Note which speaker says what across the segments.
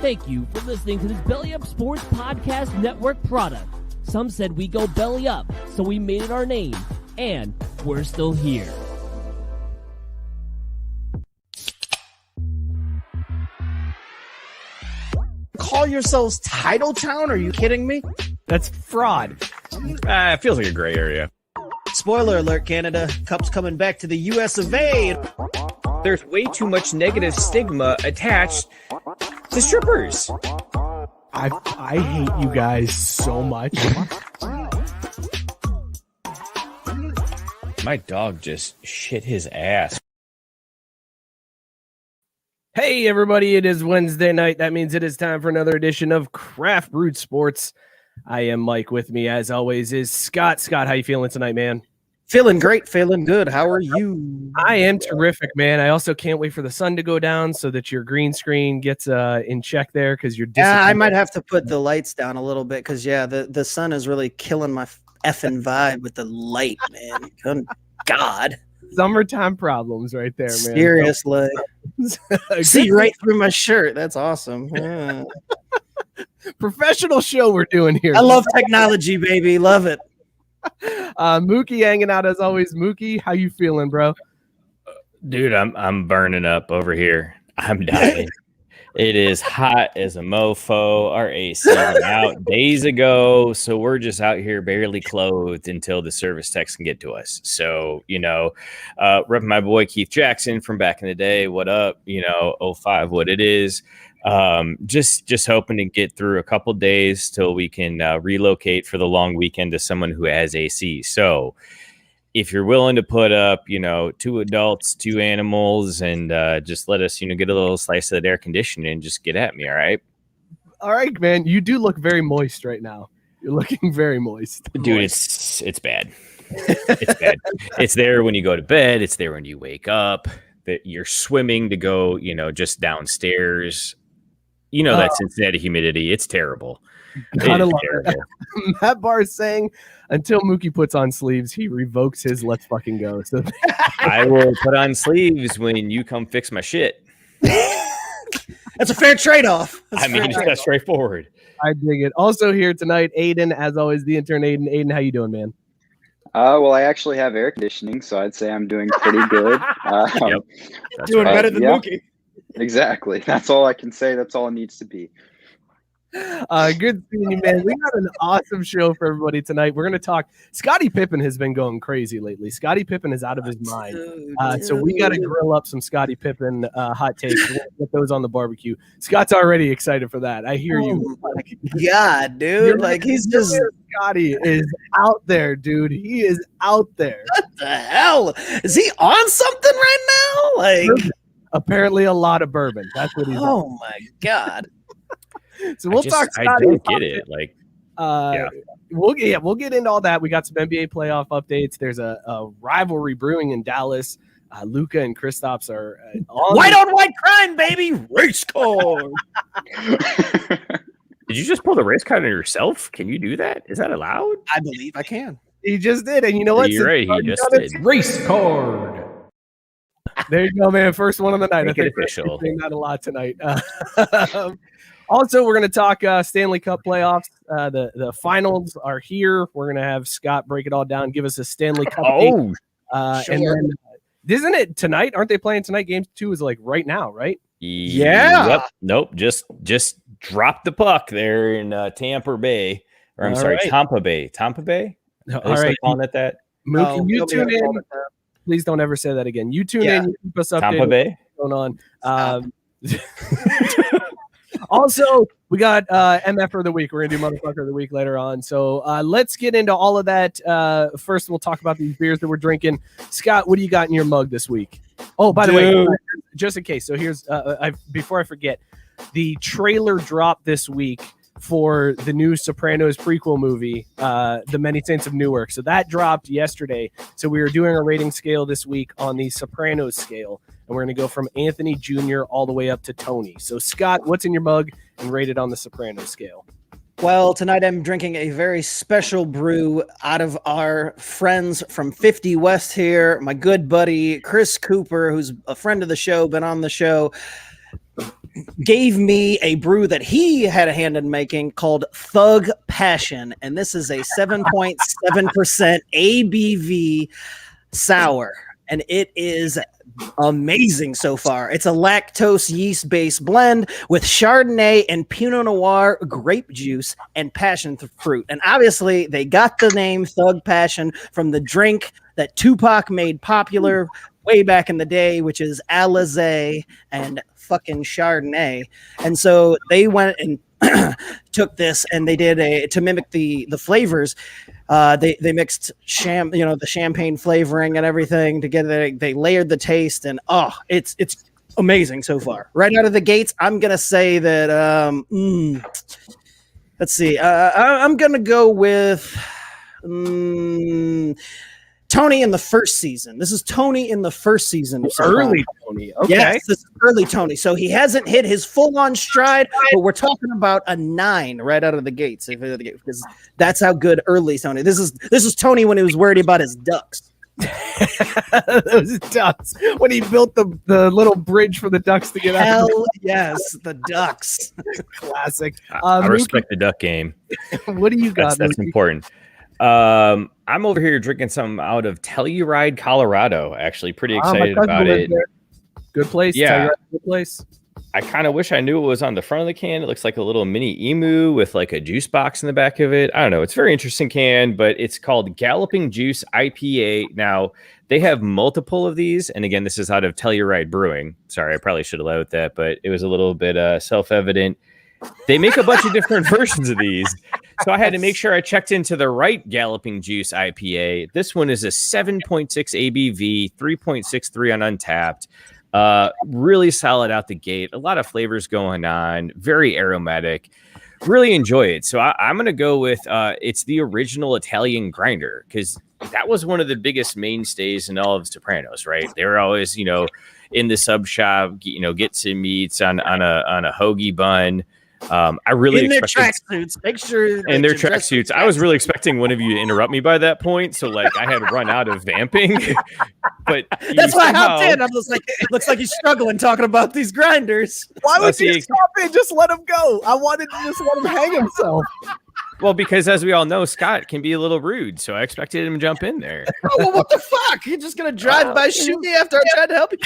Speaker 1: Thank you for listening to this Belly Up Sports Podcast Network product. Some said we go belly up, so we made it our name, and we're still here.
Speaker 2: Call yourselves Title Town? Are you kidding me?
Speaker 3: That's fraud.
Speaker 4: It feels like a gray area.
Speaker 2: Spoiler alert, Canada. Cup's coming back to the US of A.
Speaker 4: There's way too much negative stigma attached to strippers.
Speaker 3: I hate you guys so much.
Speaker 4: My dog just shit his ass.
Speaker 3: Hey, everybody. It is Wednesday night. That means it is time for another edition of Craft Brewed Sports. I am Mike. With me, as always, is Scott. Scott, how you feeling tonight, man?
Speaker 2: Feeling great, feeling good. How are you?
Speaker 3: I am terrific, man. I also can't wait for the sun to go down so that your green screen gets in check there because you're
Speaker 2: I might have to put the lights down a little bit because, the sun is really killing my effing vibe with the light, man. Good God.
Speaker 3: Summertime problems right there, man.
Speaker 2: Seriously. See right through my shirt. That's awesome. Yeah.
Speaker 3: Professional show we're doing here.
Speaker 2: I love technology, baby. Love it.
Speaker 3: Mookie hanging out as always. Mookie, how you feeling, bro?
Speaker 4: Dude, I'm burning up over here. I'm dying. It is hot as a mofo. Our AC went out days ago, so we're just out here barely clothed until the service techs can get to us. So, repping my boy Keith Jackson from back in the day. What up? 05, what it is. Just hoping to get through a couple days till we can relocate for the long weekend to someone who has AC. So if you're willing to put up, 2 adults, 2 animals, and just let us, get a little slice of that air conditioning and just get at me. All right.
Speaker 3: All right, man. You do look very moist right now. You're looking very moist.
Speaker 4: Dude, it's bad. It's bad. It's there when you go to bed. It's there when you wake up. That you're swimming to go, just downstairs. That Cincinnati humidity. It's terrible.
Speaker 3: Gotta love it. Matt Barr is saying until Mookie puts on sleeves, he revokes his let's fucking go. So
Speaker 4: I will put on sleeves when you come fix my shit.
Speaker 2: That's a fair trade-off.
Speaker 4: That's straightforward.
Speaker 3: I dig it. Also here tonight, Aiden, as always, the intern Aiden. Aiden, how you doing, man?
Speaker 5: Well, I actually have air conditioning, so I'd say I'm doing pretty good.
Speaker 4: Yep.
Speaker 2: Doing better than Mookie.
Speaker 5: Exactly. That's all I can say. That's all it needs to be.
Speaker 3: Good seeing you, man. We got an awesome show for everybody tonight. We're going to talk. Scottie Pippen has been going crazy lately. Scottie Pippen is out of his mind. So we got to grill up some Scottie Pippen hot takes. We're gonna get those on the barbecue. Scott's already excited for that. I hear you.
Speaker 2: God, dude. He's just.
Speaker 3: Scottie is out there, dude. He is out there.
Speaker 2: What the hell? Is he on something right now?
Speaker 3: Apparently a lot of bourbon. That's what he's on.
Speaker 2: Oh, my God.
Speaker 3: So we'll talk Scottie.
Speaker 4: I don't get it.
Speaker 3: We'll get into all that. We got some NBA playoff updates. There's a rivalry brewing in Dallas. Luka and Kristaps are
Speaker 2: white on white crime, baby. Race car.
Speaker 4: Did you just pull the race card on yourself? Can you do that? Is that allowed?
Speaker 2: I believe I can.
Speaker 3: He just did, and you know what?
Speaker 4: You're right. He just did.
Speaker 3: Race card. There you go, man. First one of the night.
Speaker 4: Make it official.
Speaker 3: We're saying that a lot tonight. Also, we're going to talk Stanley Cup playoffs. The finals are here. We're going to have Scott break it all down, give us a Stanley Cup.
Speaker 4: Sure.
Speaker 3: And then, isn't it tonight? Aren't they playing tonight? Game 2 is right now, right?
Speaker 4: Yeah. Yep. Nope. Just drop the puck there in Tampa Bay. Or I'm sorry, right. Tampa Bay. Tampa Bay?
Speaker 3: No, all right.
Speaker 4: Calling it that?
Speaker 3: Mookie, you tune in. Please don't ever say that again. You tune in. You keep us updated.
Speaker 4: Tampa Bay?
Speaker 3: What's going on. Also, we got MF of the week. We're going to do motherfucker of the week later on. So let's get into all of that. First, we'll talk about these beers that we're drinking. Scott, what do you got in your mug this week? Oh, by the way, just in case. So here's, before I forget, the trailer dropped this week for the new Sopranos prequel movie, The Many Saints of Newark. So that dropped yesterday. So we were doing a rating scale this week on the Sopranos scale. And we're going to go from Anthony Jr. all the way up to Tony. So, Scott, what's in your mug and rate it on the Sopranos scale?
Speaker 2: Well, tonight I'm drinking a very special brew out of our friends from 50 West here. My good buddy, Chris Cooper, who's a friend of the show, been on the show. gave me a brew that he had a hand in making called Thug Passion. And this is a 7.7% ABV sour. And it is amazing so far. It's a lactose yeast-based blend with Chardonnay and Pinot Noir grape juice and passion fruit. And obviously, they got the name Thug Passion from the drink that Tupac made popular way back in the day, which is Alizé and fucking Chardonnay. And so they went and took this and they did to mimic the flavors. They mixed the champagne flavoring and everything together. They layered the taste, and it's amazing so far. Right out of the gates, I'm gonna say that. Let's see. I'm gonna go with Tony in the first season. This is Tony in the first season.
Speaker 3: Early Tony. Okay.
Speaker 2: Yes, this is early Tony. So he hasn't hit his full-on stride, but we're talking about a 9 right out of the gates. Because that's how good early Tony. This is Tony when he was worried about his ducks.
Speaker 3: Those ducks. When he built the little bridge for the ducks to get out.
Speaker 2: Hell yes, the ducks.
Speaker 3: Classic.
Speaker 4: I respect the duck game.
Speaker 3: What do you got?
Speaker 4: That's important. I'm over here drinking something out of Telluride, Colorado. Actually, pretty excited about it.
Speaker 3: Good place.
Speaker 4: Yeah,
Speaker 3: Telluride, good place.
Speaker 4: I kind of wish I knew it was on the front of the can. It looks like a little mini emu with like a juice box in the back of it. I don't know. It's a very interesting can, but it's called Galloping Juice IPA. Now, they have multiple of these. And again, this is out of Telluride Brewing. Sorry, I probably should have led with that, but it was a little bit self-evident. They make a bunch of different versions of these. So I had to make sure I checked into the right Galloping Juice IPA. This one is a 7.6 ABV, 3.63 on Untapped. Really solid out the gate. A lot of flavors going on. Very aromatic. Really enjoy it. So I'm going to go with it's the original Italian grinder, because that was one of the biggest mainstays in all of Sopranos, right? They were always, in the sub shop, get some meats on a hoagie bun. I really
Speaker 2: in their
Speaker 3: expected
Speaker 2: tracksuits. Make sure
Speaker 4: in their tracksuits. I was really expecting one of you to interrupt me by that point, so like I had run out of vamping. But
Speaker 2: that's why I hopped in. I was like, it looks like he's struggling talking about these grinders.
Speaker 3: Why would you stop it? Just let him go. I wanted to just let him hang himself.
Speaker 4: Well, because as we all know, Scott can be a little rude, so I expected him to jump in there.
Speaker 2: Oh, well, what the fuck? You're just gonna drive by, shoot me after I tried to help you?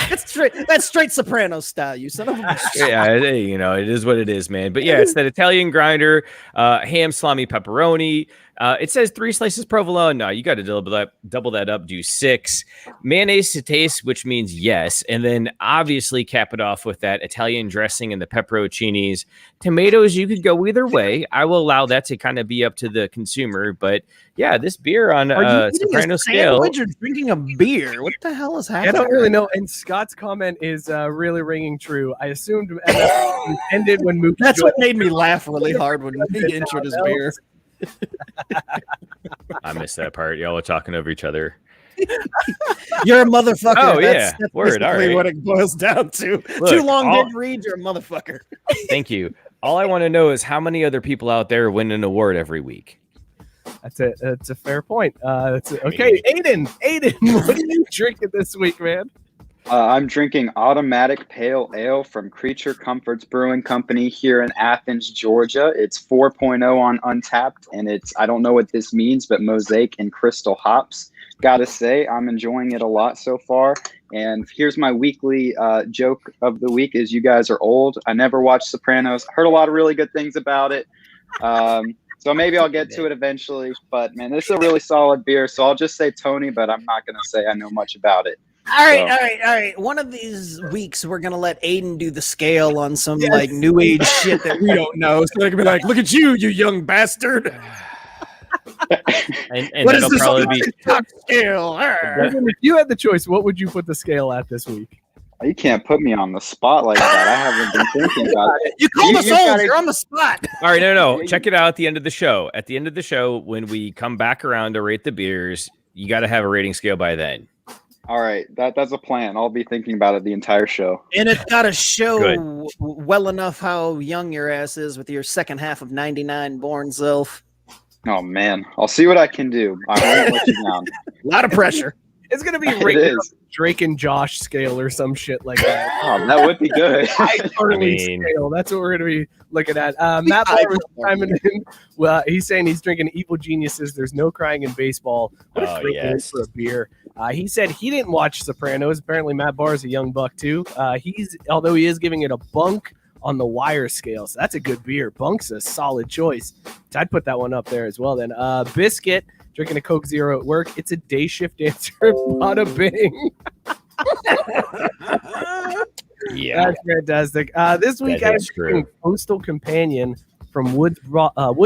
Speaker 2: That's straight Sopranos style, you son of a bitch.
Speaker 4: Yeah, it is what it is, man. But yeah, it's that Italian grinder, ham, salami, pepperoni. It says 3 slices provolone. No, you got to double that up. Do 6 mayonnaise to taste, which means yes, and then obviously cap it off with that Italian dressing and the pepperoncinis. Tomatoes, you could go either way. I will allow that to kind of be up to the consumer, but yeah, this beer on Soprano scale.
Speaker 2: You're drinking a beer. What the hell is happening?
Speaker 3: I don't really know. And Scott's comment is really ringing true. I assumed MF ended when Mookie.
Speaker 2: That's what made me laugh really hard when he introed his beer.
Speaker 4: I missed that part. Y'all were talking over each other.
Speaker 2: You're a motherfucker.
Speaker 4: Oh,
Speaker 2: that's
Speaker 4: word. All right.
Speaker 2: What it boils down to.
Speaker 4: Look,
Speaker 2: Too long didn't read. You're a motherfucker.
Speaker 4: Thank you. All I want to know is how many other people out there win an award every week.
Speaker 3: That's a fair point. Okay, Aiden, what are you drinking this week, man?
Speaker 5: I'm drinking Automatic Pale Ale from Creature Comforts Brewing Company here in Athens, Georgia. It's 4.0 on Untapped, and I don't know what this means, but mosaic and crystal hops. Gotta say, I'm enjoying it a lot so far. And here's my weekly joke of the week is you guys are old. I never watched Sopranos. Heard a lot of really good things about it. So maybe I'll get to it eventually. But, man, this is a really solid beer. So I'll just say Tony, but I'm not going to say I know much about it.
Speaker 2: All right. One of these weeks, we're going to let Aiden do the scale on some like new age shit that we don't know. So they can be like, look at you young bastard.
Speaker 4: and what that'll probably be
Speaker 2: top scale.
Speaker 3: If you had the choice, what would you put the scale at this week?
Speaker 5: You can't put me on the spot like that. I haven't been thinking about it.
Speaker 2: You called us old. You're on the spot.
Speaker 4: All right, no. Check it out at the end of the show. At the end of the show, when we come back around to rate the beers, you got to have a rating scale by then.
Speaker 5: All right, that's a plan. I'll be thinking about it the entire show.
Speaker 2: And it's got to show well enough how young your ass is with your second half of 99 born self.
Speaker 5: Oh, man. I'll see what I can do. I won't let you down.
Speaker 2: A lot of pressure.
Speaker 3: It's gonna be
Speaker 5: It
Speaker 3: rated on
Speaker 5: is.
Speaker 3: the Drake and Josh scale or some shit like that.
Speaker 5: Oh, that would be good.
Speaker 3: Hyperbole scale. That's what we're gonna be looking at. Matt Barr was chiming in. Well, he's saying he's drinking Evil Geniuses. There's no crying in baseball. What a great name for a beer. He said he didn't watch Sopranos. Apparently, Matt Barr is a young buck too. Although he is giving it a bunk on the Wire scale, so that's a good beer. Bunk's a solid choice. So I'd put that one up there as well. Then Biscuit drinking a Coke Zero at work. It's a day shift answer. Bada bing.
Speaker 4: Yeah,
Speaker 3: that's fantastic. This week I'm drinking Coastal Companion from Woods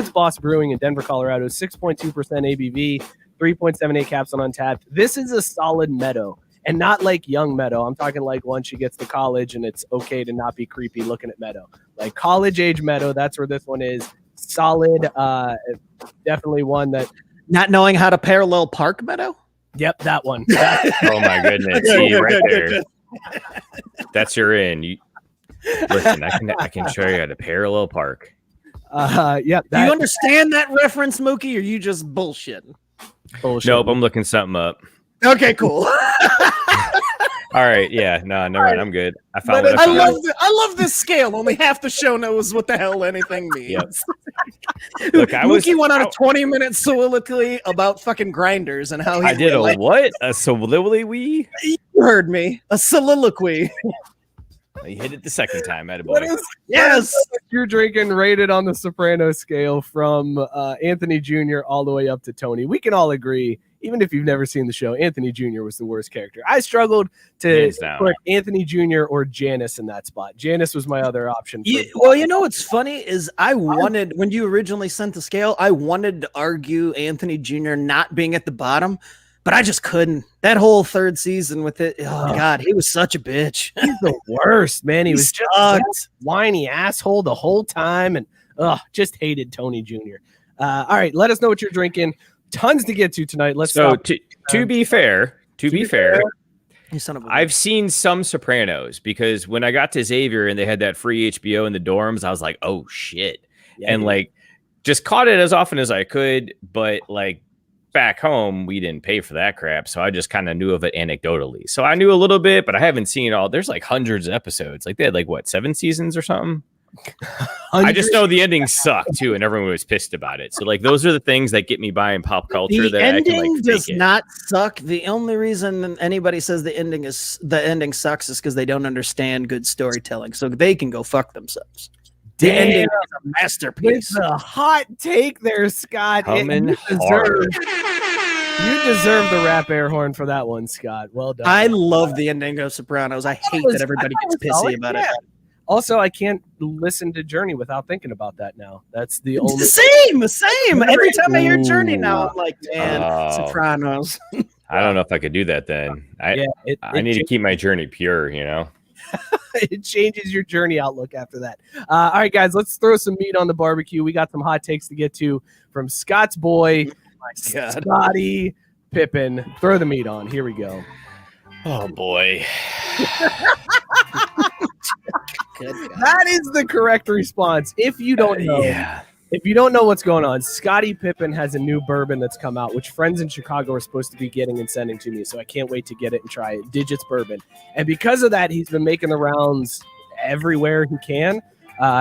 Speaker 3: Boss Brewing in Denver, Colorado. 6.2% ABV, 3.78 caps on Untapped. This is a solid Meadow, and not like young Meadow. I'm talking like once she gets to college and it's okay to not be creepy looking at Meadow. Like college age Meadow, that's where this one is. Solid, definitely one that.
Speaker 2: Not knowing how to parallel park Meadow?
Speaker 3: Yep, that one.
Speaker 4: Oh my goodness! See, right there. That's your in. Listen, I can show you how to parallel park.
Speaker 3: Yeah.
Speaker 2: Do you understand that reference, Mookie, or you just bullshitting?
Speaker 3: Bullshit.
Speaker 4: Nope, I'm looking something up.
Speaker 2: Okay, cool.
Speaker 4: All right, yeah, no, never mind. I'm good. I found
Speaker 2: But
Speaker 4: what I found.
Speaker 2: I love this scale. Only half the show knows what the hell anything means.
Speaker 4: Yep. Look,
Speaker 2: Mookie went on a 20-minute soliloquy about fucking grinders and how he
Speaker 4: I did a what? A soliloquy?
Speaker 2: You heard me. A soliloquy.
Speaker 4: You hit it the second time, attaboy.
Speaker 2: Yes.
Speaker 3: You're drinking rated on the Soprano scale from Anthony Jr. all the way up to Tony. We can all agree, even if you've never seen the show, Anthony Jr. was the worst character. I struggled to put Anthony Jr. or Janice in that spot. Janice was my other option.
Speaker 2: Well, you know what's funny is I wanted, when you originally sent the scale, I wanted to argue Anthony Jr. not being at the bottom, but I just couldn't. That whole third season with it, oh God, he was such a bitch.
Speaker 3: He's the worst, man. He was just a whiny asshole the whole time, and just hated Tony Jr. All right, let us know what you're drinking. Tons to get to tonight. Let's
Speaker 4: to be fair,
Speaker 2: you son of a
Speaker 4: I've seen some Sopranos because when I got to Xavier and they had that free HBO in the dorms, I was like, oh shit.
Speaker 3: Yeah,
Speaker 4: and like just caught it as often as I could, but like back home we didn't pay for that crap, so I just kind of knew of it anecdotally. So I knew a little bit, but I haven't seen all. There's like hundreds of episodes. Like they had like what, 7 seasons or something. I just know the ending sucked too, and everyone was pissed about it. So like those are the things that get me by in pop culture.
Speaker 2: The ending does not suck. The only reason anybody says the ending sucks is because they don't understand good storytelling. So they can go fuck themselves. The ending is a masterpiece.
Speaker 3: It's a hot take there, Scott. You deserve the rap air horn for that one, Scott. Well done.
Speaker 2: I love the ending of Sopranos. I hate that everybody gets pissy about it.
Speaker 3: Also, I can't listen to Journey without thinking about that now. That's the only
Speaker 2: the same. Every time I hear Journey now, I'm like, man, Sopranos.
Speaker 4: I don't know if I could do that then. I need to keep my Journey pure, you know.
Speaker 3: It changes your Journey outlook after that. All right, guys, let's throw some meat on the barbecue. We got some hot takes to get to from Scott's boy, Scottie Pippen. Throw the meat on. Here we go.
Speaker 4: Oh boy.
Speaker 3: That is the correct response. If you don't know, if you don't know what's going on, Scottie Pippen has a new bourbon that's come out, which friends in Chicago are supposed to be getting and sending to me. So I can't wait to get it and try it. Digits Bourbon. And because of that, he's been making the rounds everywhere he can.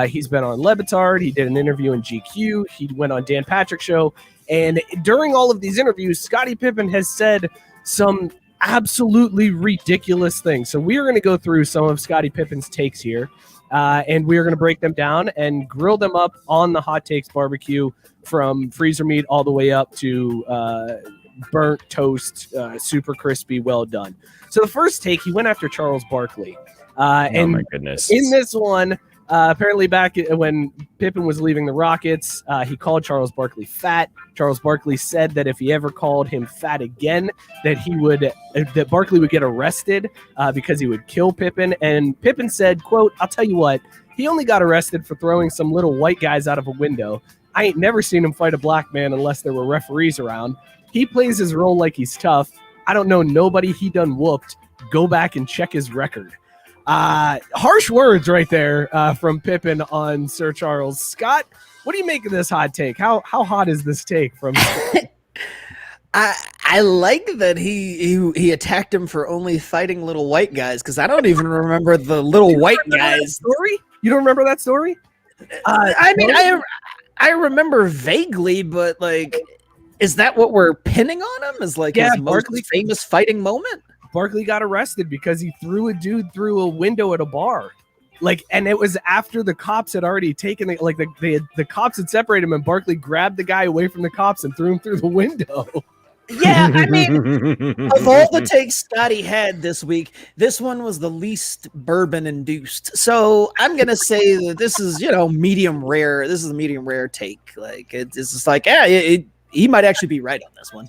Speaker 3: He's been on Levitard. He did an interview in GQ. He went on Dan Patrick's show. And during all of these interviews, Scottie Pippen has said some absolutely ridiculous things. So we are going to go through some of Scottie Pippen's takes here, and we are going to break them down and grill them up on the Hot Takes barbecue, from freezer meat all the way up to burnt toast, super crispy, well done. So the first take, he went after Charles Barkley.
Speaker 4: Oh my goodness.
Speaker 3: In this one, apparently back when Pippen was leaving the Rockets, he called Charles Barkley fat. Charles Barkley said that if he ever called him fat again, that Barkley would get arrested because he would kill Pippen. And Pippen said, quote, "I'll tell you what, he only got arrested for throwing some little white guys out of a window. I ain't never seen him fight a black man unless there were referees around. He plays his role like he's tough. I don't know nobody he done whooped. Go back and check his record." Harsh words right there from Pippen on Sir Charles. Scott, what do you make of this hot take? How hot is this take from?
Speaker 2: I like that he attacked him for only fighting little white guys, because I don't even remember the little white guys
Speaker 3: story. You don't remember that story?
Speaker 2: I mean, I remember vaguely, but like, is that what we're pinning on him? Is like his most famous fighting moment?
Speaker 3: Barkley got arrested because he threw a dude through a window at a bar. Like, and it was after the cops had already taken it. Like the cops had separated him, and Barkley grabbed the guy away from the cops and threw him through the window.
Speaker 2: Yeah, I mean, of all the takes Scottie had this week, this one was the least bourbon induced. So I'm gonna say that this is, medium rare. This is a medium rare take. Like it's just like, he might actually be right on this one.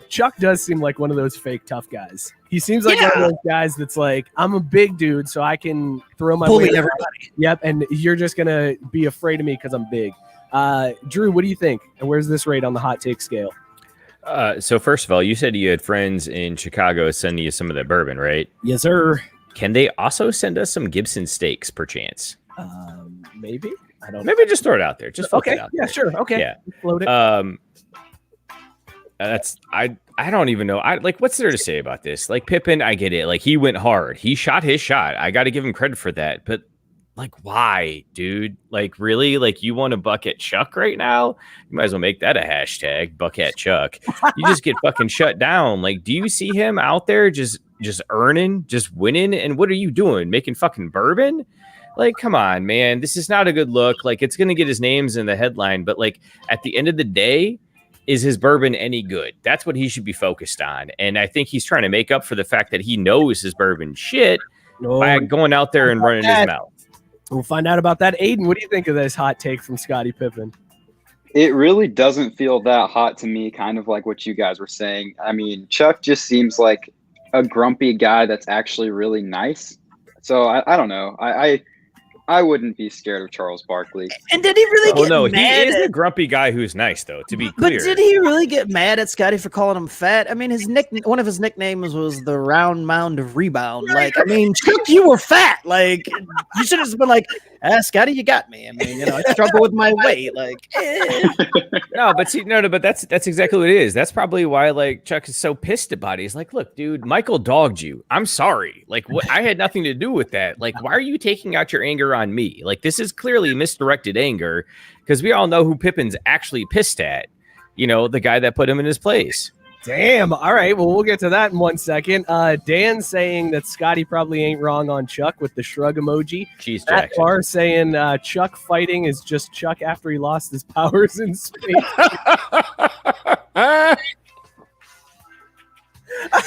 Speaker 3: Chuck does seem like one of those fake tough guys. He seems like one of those guys that's like, I'm a big dude, so I can throw my
Speaker 2: bully
Speaker 3: weight
Speaker 2: everybody.
Speaker 3: Yep, and you're just gonna be afraid of me because I'm big. Drew, what do you think? And where's this rate on the hot take scale?
Speaker 4: So first of all, you said you had friends in Chicago sending you some of that bourbon, right?
Speaker 3: Yes, sir.
Speaker 4: Can they also send us some Gibson steaks, perchance?
Speaker 3: Maybe. I don't know.
Speaker 4: Maybe just throw it out there. Just float
Speaker 3: okay.
Speaker 4: it out
Speaker 3: Yeah,
Speaker 4: there.
Speaker 3: sure. Okay.
Speaker 4: Yeah.
Speaker 3: Float it.
Speaker 4: I don't even know. What's there to say about this? Like Pippen, I get it. Like he went hard. He shot his shot. I got to give him credit for that. But like, why, dude? Like, really? Like, you want to bucket Chuck right now? You might as well make that a hashtag, bucket Chuck. You just get fucking shut down. Like, do you see him out there just earning, just winning? And what are you doing? Making fucking bourbon? Like, come on, man. This is not a good look. Like, it's going to get his names in the headline. But like, at the end of the day, is his bourbon any good? That's what he should be focused on. And I think he's trying to make up for the fact that he knows his bourbon shit by going out there and running his mouth.
Speaker 3: We'll find out about that. Aiden, what do you think of this hot take from Scottie Pippen?
Speaker 5: It really doesn't feel that hot to me, kind of like what you guys were saying. I mean, Chuck just seems like a grumpy guy that's actually really nice. So I don't know. I wouldn't be scared of Charles Barkley.
Speaker 2: And did he really get mad?
Speaker 4: He is a grumpy guy who's nice, though, to be clear.
Speaker 2: But did he really get mad at Scottie for calling him fat? I mean, one of his nicknames was the round mound of rebound. Like, I mean, Chuck, you were fat. Like, you should have just been like, Scottie, you got me. I mean, I struggle with my weight. Like,
Speaker 4: No, but that's exactly what it is. That's probably why like Chuck is so pissed about it. He's like, look, dude, Michael dogged you. I'm sorry. Like, I had nothing to do with that. Like, why are you taking out your anger on me? Like, this is clearly misdirected anger, because we all know who Pippen's actually pissed at. The guy that put him in his place.
Speaker 3: Damn. All right. Well, we'll get to that in 1 second. Dan saying that Scottie probably ain't wrong on Chuck with the shrug emoji.
Speaker 4: Cheese
Speaker 3: Matt
Speaker 4: Jackson.
Speaker 3: Barr saying Chuck fighting is just Chuck after he lost his powers in space.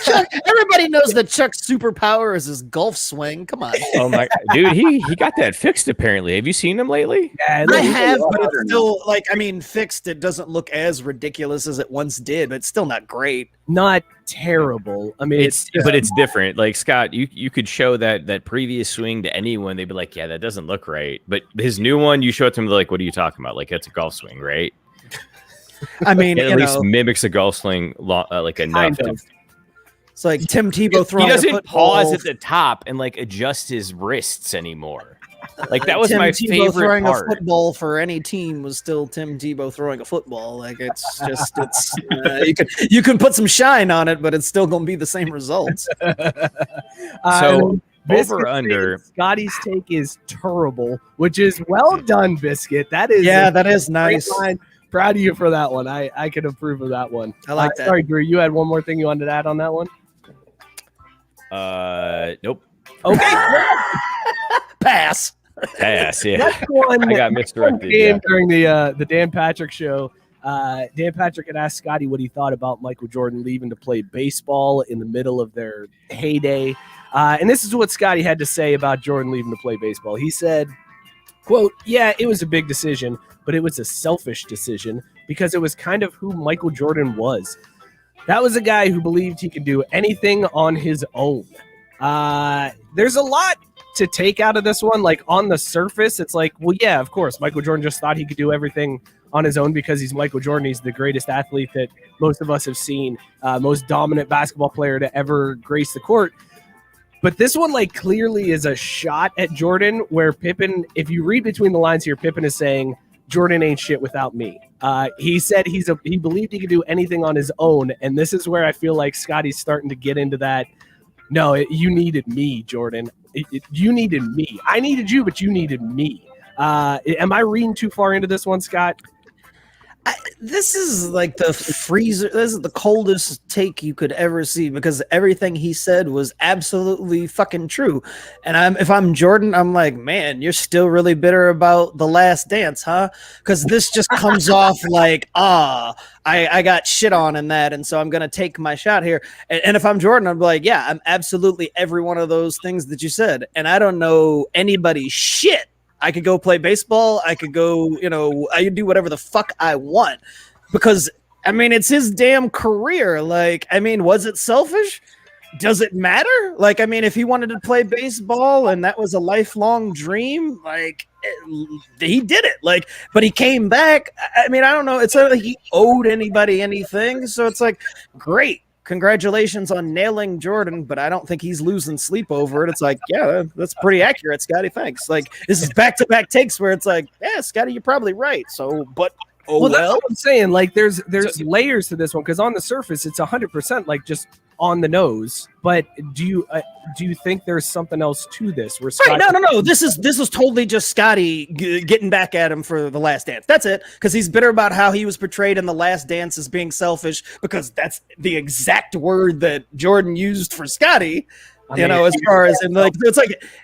Speaker 2: Chuck, everybody knows that Chuck's superpower is his golf swing. Come on.
Speaker 4: Oh my dude, he got that fixed apparently. Have you seen him lately?
Speaker 3: Yeah,
Speaker 2: I have, but it's still like, I mean, fixed. It doesn't look as ridiculous as it once did, but it's still not great.
Speaker 3: not terrible. I mean,
Speaker 4: but it's different. Like Scott, you could show that previous swing to anyone, they'd be like, yeah, that doesn't look right. But his new one, you show it to them, they're like, what are you talking about? Like, that's a golf swing, right?
Speaker 2: I mean,
Speaker 4: it at least mimics a golf swing like enough.
Speaker 2: It's like Tim Tebow throwing.
Speaker 4: He doesn't
Speaker 2: a football.
Speaker 4: pause at the top and like adjust his wrists anymore. Like that was
Speaker 2: Tim
Speaker 4: my
Speaker 2: Tebow
Speaker 4: favorite
Speaker 2: throwing
Speaker 4: part.
Speaker 2: a football for any team was still Tim Tebow throwing a football. Like it's just you can put some shine on it, but it's still going to be the same results.
Speaker 4: So over under
Speaker 3: Scottie's take is terrible, which is well done, Biscuit. That is
Speaker 2: that is nice.
Speaker 3: Line. Proud of you for that one. I can approve of that one.
Speaker 2: I like that.
Speaker 3: Sorry, Drew, you had one more thing you wanted to add on that one?
Speaker 4: Nope.
Speaker 3: Okay.
Speaker 2: Pass.
Speaker 4: Yeah.
Speaker 3: That's one
Speaker 4: I got misdirected.
Speaker 3: During the Dan Patrick show. Dan Patrick had asked Scottie what he thought about Michael Jordan leaving to play baseball in the middle of their heyday. And this is what Scottie had to say about Jordan leaving to play baseball. He said, quote, "Yeah, it was a big decision, but it was a selfish decision because it was kind of who Michael Jordan was. That was a guy who believed he could do anything on his own." There's a lot to take out of this one. Like on the surface, it's like, well, yeah, of course, Michael Jordan just thought he could do everything on his own because he's Michael Jordan. He's the greatest athlete that most of us have seen, most dominant basketball player to ever grace the court. But this one, like, clearly is a shot at Jordan where Pippen, if you read between the lines here, Pippen is saying, Jordan ain't shit without me. He said he believed he could do anything on his own, and this is where I feel like Scottie's starting to get into that. No, you needed me, Jordan. You needed me. I needed you, but you needed me. Am I reading too far into this one, Scott?
Speaker 2: This is like the freezer. This is the coldest take you could ever see because everything he said was absolutely fucking true. And if I'm Jordan, I'm like, man, you're still really bitter about The Last Dance, huh? Because this just comes off like, I got shit on in that, and so I'm gonna take my shot here. And if I'm Jordan, I'm like, yeah, I'm absolutely every one of those things that you said, and I don't know anybody's shit. I could go play baseball. I could go, I could do whatever the fuck I want because, I mean, it's his damn career. Like, I mean, was it selfish? Does it matter? Like, I mean, if he wanted to play baseball and that was a lifelong dream, like, he did it. Like, but he came back. I mean, I don't know. It's not like he owed anybody anything. So it's like, great. Congratulations on nailing Jordan, but I don't think he's losing sleep over it. It's like, yeah, that's pretty accurate, Scottie. Thanks. Like, this is back-to-back takes where it's like, yeah, Scottie, you're probably right. So, but
Speaker 3: well, that's what I'm saying. Like, there's layers to this one because on the surface, it's 100% like just on the nose. But do you think there's something else to this? Where Scottie
Speaker 2: no. This is totally just Scottie getting back at him for The Last Dance. That's it. Because he's bitter about how he was portrayed in The Last Dance as being selfish. Because that's the exact word that Jordan used for Scottie. As far as and like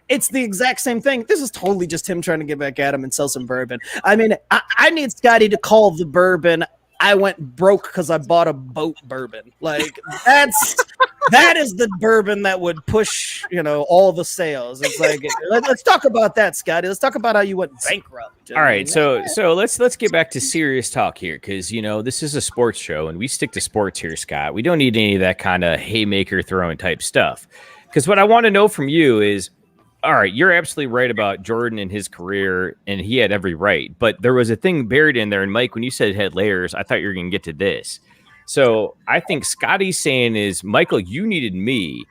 Speaker 2: it's the exact same thing. This is totally just him trying to get back at him and sell some bourbon. I mean, I need Scottie to call the bourbon I went broke because I bought a boat bourbon. Like that is the bourbon that would push, all the sales. It's like let's talk about that, Scottie. Let's talk about how you went bankrupt.
Speaker 4: All right, so let's get back to serious talk here because this is a sports show and we stick to sports here, Scott. We don't need any of that kind of haymaker throwing type stuff. Because what I want to know from you is, all right, you're absolutely right about Jordan and his career, and he had every right. But there was a thing buried in there, and Mike, when you said it had layers, I thought you were going to get to this. So I think Scottie's saying is, Michael, you needed me.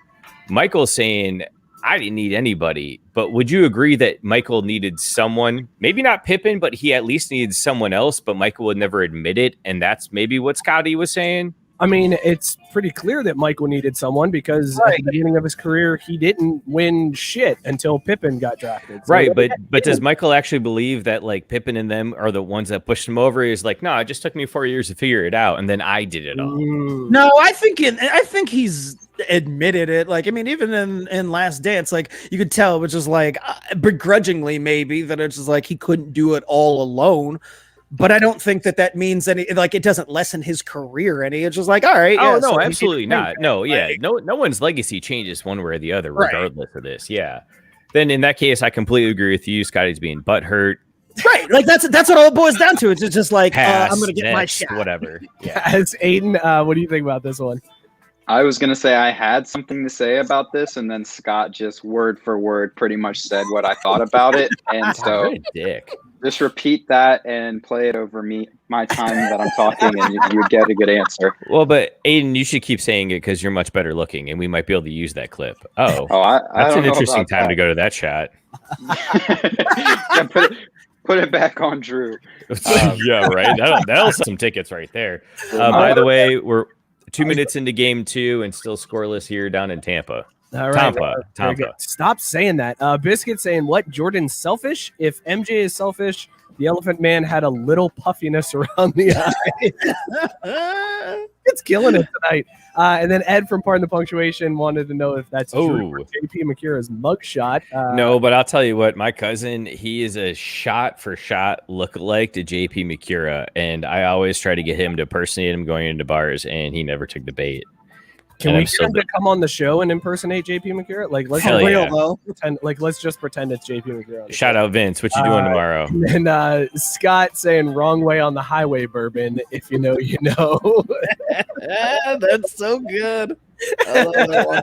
Speaker 4: Michael's saying, I didn't need anybody. But would you agree that Michael needed someone? Maybe not Pippen, but he at least needed someone else, but Michael would never admit it, and that's maybe what Scottie was saying?
Speaker 3: I mean, it's pretty clear that Michael needed someone because at the beginning of his career, he didn't win shit until Pippen got drafted. So
Speaker 4: right, but does Michael actually believe that like Pippen and them are the ones that pushed him over? He's like, no, it just took me 4 years to figure it out, and then I did it all.
Speaker 2: No, I think he's admitted it. Like, I mean, even in Last Dance, like you could tell, which is like begrudgingly maybe that it's just like he couldn't do it all alone. But I don't think that means any, like, it doesn't lessen his career any. It's just like, all right.
Speaker 4: Oh, no, absolutely not. No, yeah. No one's legacy changes one way or the other, regardless of this. Yeah. Then in that case, I completely agree with you. Scotty's being butthurt.
Speaker 2: Right. Like, that's what all it boils down to. It's just like,
Speaker 4: Pass,
Speaker 2: I'm going to get my
Speaker 4: next,
Speaker 2: shot.
Speaker 4: Whatever.
Speaker 3: Yeah. As Aiden, what do you think about this one?
Speaker 5: I was going to say I had something to say about this, and then Scott just word for word pretty much said what I thought about it. And so
Speaker 4: dick.
Speaker 5: Just repeat that and play it over my time that I'm talking, and you get a good answer.
Speaker 4: Well, but Aiden, you should keep saying it because you're much better looking, and we might be able to use that clip. Oh, that's an interesting time to go to that shot.
Speaker 5: Yeah, put it back on Drew.
Speaker 4: Yeah, right. That'll sell some tickets right there. By the way, we're 2 minutes into game 2 and still scoreless here down in Tampa.
Speaker 3: All right.
Speaker 4: Tampa.
Speaker 3: Stop saying that. Biscuit saying what? Jordan's selfish? If MJ is selfish, the Elephant Man had a little puffiness around the eye. It's killing it tonight. And then Ed from Pardon the Punctuation wanted to know if that's true for JP McCura's mugshot.
Speaker 4: No, but I'll tell you what, my cousin, he is a shot for shot lookalike to JP McCura, and I always try to get him to impersonate him going into bars, and he never took the bait.
Speaker 3: Can we get him to come on the show and impersonate JP McCura? Like, let's pretend, let's just pretend it's JP McCura.
Speaker 4: Shout out Vince. What you doing tomorrow?
Speaker 3: And Scott saying wrong way on the highway bourbon. If you know, you know.
Speaker 2: That's so good. I love that one.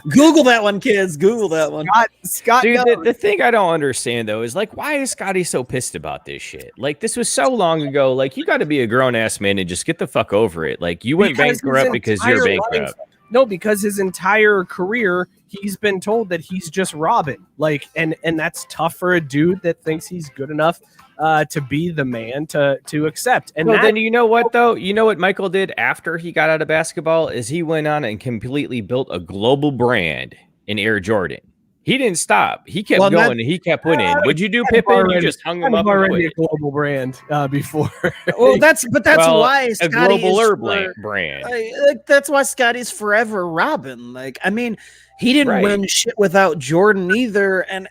Speaker 2: Google that one, kids. Google that one.
Speaker 3: Scott.
Speaker 4: Dude, the thing I don't understand though is like, why is Scottie so pissed about this shit? Like, this was so long ago. Like, you got to be a grown ass man and just get the fuck over it. Like, you went bankrupt because you're bankrupt.
Speaker 3: No, because his entire career, he's been told that he's just Robin. Like, and that's tough for a dude that thinks he's good enough to be the man to accept. And
Speaker 4: then you know what, though? You know what Michael did after he got out of basketball is he went on and completely built a global brand in Air Jordan. He didn't stop. He kept going and he kept winning. Would you do Pippen? You just hung him up.
Speaker 3: Already a global brand before.
Speaker 2: Well, that's why
Speaker 4: a global brand.
Speaker 2: That's why Scottie's forever Robin. Like, I mean, he didn't win shit without Jordan either, and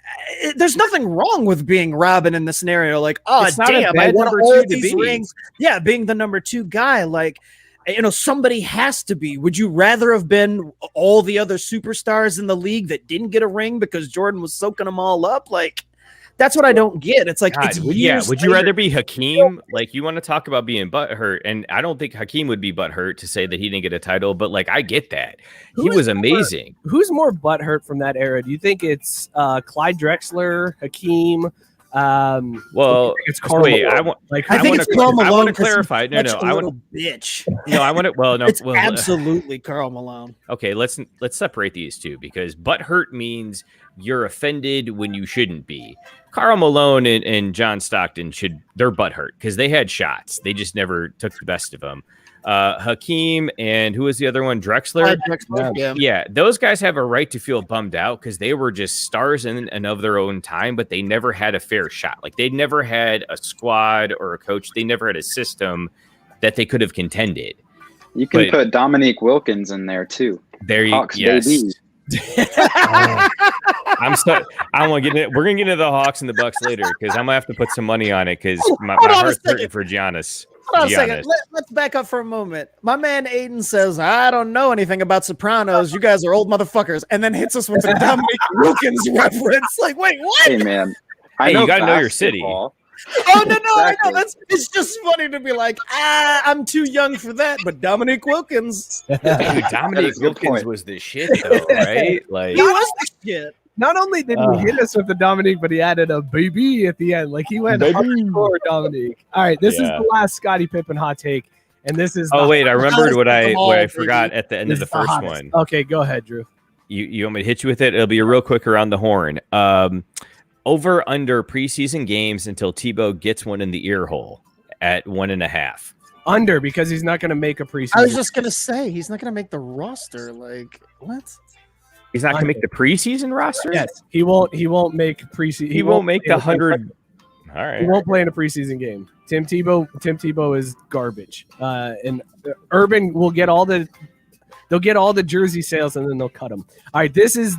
Speaker 2: there's nothing wrong with being Robin in the scenario. Like, oh damn, I won all these rings. Yeah, being the number 2 guy, like. You know, somebody has to be. Would you rather have been all the other superstars in the league that didn't get a ring because Jordan was soaking them all up? Like, that's what I don't get. It's like,
Speaker 4: God, would you rather be Hakeem? Like, you want to talk about being butthurt, and I don't think Hakeem would be butthurt to say that he didn't get a title, but like, I get that. He was amazing.
Speaker 3: Who's more butthurt from that era? Do you think it's Clyde Drexler, Hakeem?
Speaker 2: It's
Speaker 3: Karl Malone.
Speaker 2: I think it's Karl Malone.
Speaker 4: I want to clarify. No, I want
Speaker 2: bitch.
Speaker 4: No, I want to. Well, no,
Speaker 2: it's absolutely Karl Malone.
Speaker 4: Okay, let's separate these two because butthurt means you're offended when you shouldn't be. Karl Malone and John Stockton they're butthurt because they had shots. They just never took the best of them. Hakeem and who was the other one? Drexler. Yeah, those guys have a right to feel bummed out because they were just stars in and of their own time, but they never had a fair shot. Like they never had a squad or a coach. They never had a system that they could have contended.
Speaker 5: You can put Dominique Wilkins in there too.
Speaker 4: There you
Speaker 5: Hawks,
Speaker 4: yes.
Speaker 5: baby.
Speaker 4: I want to get into. We're gonna get into the Hawks and the Bucks later because I'm gonna have to put some money on it because my heart's hurting for Giannis.
Speaker 2: Hold on a second. Let's back up for a moment. My man Aiden says, I don't know anything about Sopranos. You guys are old motherfuckers. And then hits us with the Dominique Wilkins reference. Like, wait, what?
Speaker 5: Hey, man.
Speaker 4: You got to know your city.
Speaker 2: Oh, no, exactly. I know. It's just funny to be like, I'm too young for that. But Dominique Wilkins.
Speaker 4: Dude, Dominique Wilkins was the shit, though, right? Like,
Speaker 2: he was the shit.
Speaker 3: Not only did he hit us with the Dominique, but he added a baby at the end. Like he went hardcore Dominique. All right, this is the last Scottie Pippen hot take, and this is.
Speaker 4: I remembered what I forgot at the end of the first one.
Speaker 3: Okay, go ahead, Drew.
Speaker 4: You want me to hit you with it? It'll be real quick around the horn. Over under preseason games until Tebow gets one in the ear hole at 1.5.
Speaker 3: Under because he's not going to make a preseason.
Speaker 2: I was just going to say he's not going to make the roster. Like what?
Speaker 4: He's not going to make the preseason roster?
Speaker 3: Yes, he won't make preseason.
Speaker 4: He won't make the 100. All right.
Speaker 3: He won't play in a preseason game. Tim Tebow is garbage. And Urban will get they'll get all the jersey sales and then they'll cut them. All right, this is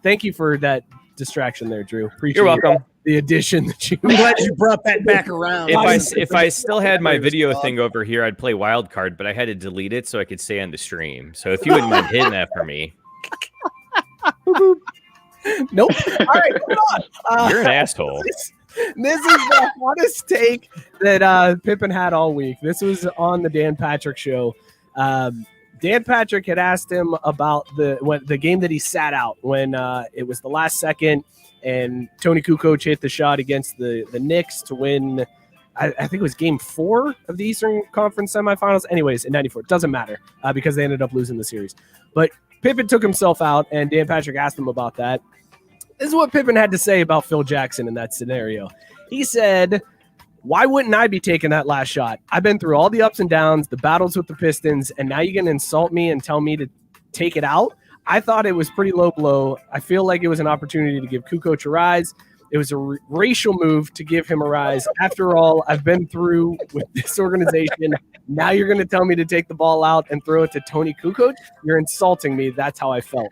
Speaker 3: thank you for that distraction there, Drew. Appreciate
Speaker 4: You're welcome.
Speaker 3: The addition that you.
Speaker 2: I'm glad you brought that back around.
Speaker 4: If I still had my video thing over here, I'd play wild card, but I had to delete it so I could stay on the stream. So if you wouldn't mind hitting that for me.
Speaker 3: Nope. All right, hold on.
Speaker 4: You're an asshole.
Speaker 3: This is the hottest take that Pippen had all week. This was on the Dan Patrick show. Dan Patrick had asked him about the game that he sat out when it was the last second and Tony Kukoc hit the shot against the Knicks to win. I think it was game 4 of the Eastern Conference semifinals. Anyways, in 94, it doesn't matter because they ended up losing the series. But Pippen took himself out, and Dan Patrick asked him about that. This is what Pippen had to say about Phil Jackson in that scenario. He said, why wouldn't I be taking that last shot? I've been through all the ups and downs, the battles with the Pistons, and now you're going to insult me and tell me to take it out? I thought it was pretty low blow. I feel like it was an opportunity to give Kukoc a rise. It was a racial move to give him a rise. After all, I've been through with this organization. Now you're going to tell me to take the ball out and throw it to Tony Kukoc? You're insulting me. That's how I felt.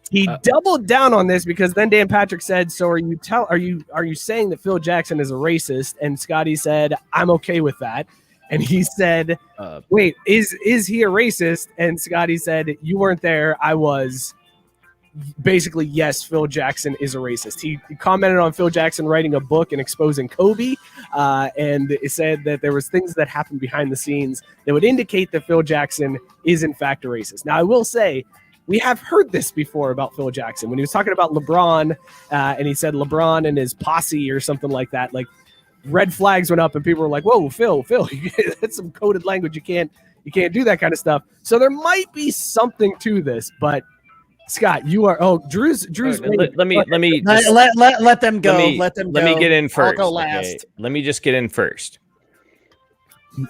Speaker 3: He doubled down on this because then Dan Patrick said, so are you saying that Phil Jackson is a racist? And Scottie said, I'm okay with that. And he said, wait, is he a racist? And Scottie said, you weren't there. I was. Basically, yes, Phil Jackson is a racist. He commented on Phil Jackson writing a book and exposing Kobe, and it said that there was things that happened behind the scenes that would indicate that Phil Jackson is in fact a racist. Now, I will say, we have heard this before about Phil Jackson. When he was talking about LeBron, and he said LeBron and his posse or something like that, like red flags went up and people were like, whoa, Phil, that's some coded language. You can't do that kind of stuff. So there might be something to this, but Scott, you are. Oh, Drew's.
Speaker 4: Let me
Speaker 2: let them go. Let them go.
Speaker 4: Let me get in first.
Speaker 2: I'll go last.
Speaker 4: Okay. Let me just get in first.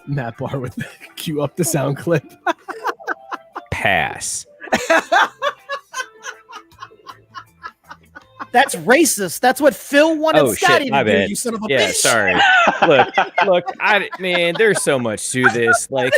Speaker 3: Matt Barr with the cue up the sound clip.
Speaker 4: Pass.
Speaker 2: That's racist. That's what Phil wanted Scottie
Speaker 4: shit, my
Speaker 2: to do.
Speaker 4: bad.
Speaker 2: You son of a
Speaker 4: Yeah,
Speaker 2: bitch.
Speaker 4: sorry. look, man, there's so much to this. Like,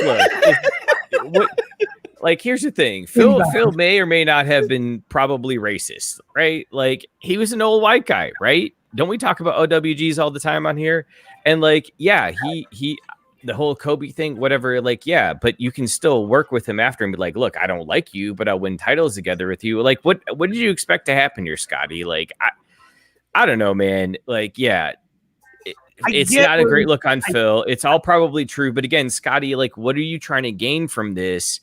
Speaker 4: look, here's the thing. Phil may or may not have been probably racist, right? Like, he was an old white guy, right? Don't we talk about OWGs all the time on here? And like, yeah, he the whole Kobe thing, whatever, like, yeah, but you can still work with him after and be like, look, I don't like you, but I'll win titles together with you. Like, what did you expect to happen here, Scottie? Like, I don't know, man. Like, yeah, it's not a great look on Phil. It's all probably true. But again, Scottie, like, what are you trying to gain from this?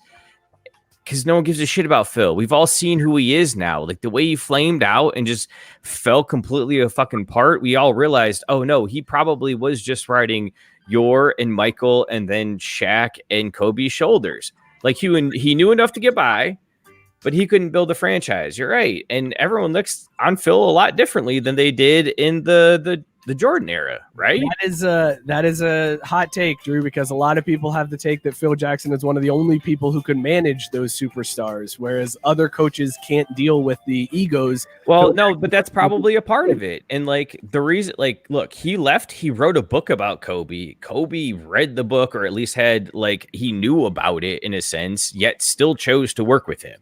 Speaker 4: Because no one gives a shit about Phil. We've all seen who he is now. Like, the way he flamed out and just fell completely a fucking part. We all realized, oh no, he probably was just riding your and Michael and then Shaq and Kobe's shoulders. Like, he knew enough to get by, but he couldn't build a franchise. You're right. And everyone looks on Phil a lot differently than they did in the Jordan era, right?
Speaker 3: That is a hot take, Drew, because a lot of people have the take that Phil Jackson is one of the only people who can manage those superstars, whereas other coaches can't deal with the egos.
Speaker 4: Well, no, but that's probably a part of it. And like, the reason, like, look, he left, he wrote a book about Kobe. Kobe read the book, or at least had, like, he knew about it in a sense, yet still chose to work with him.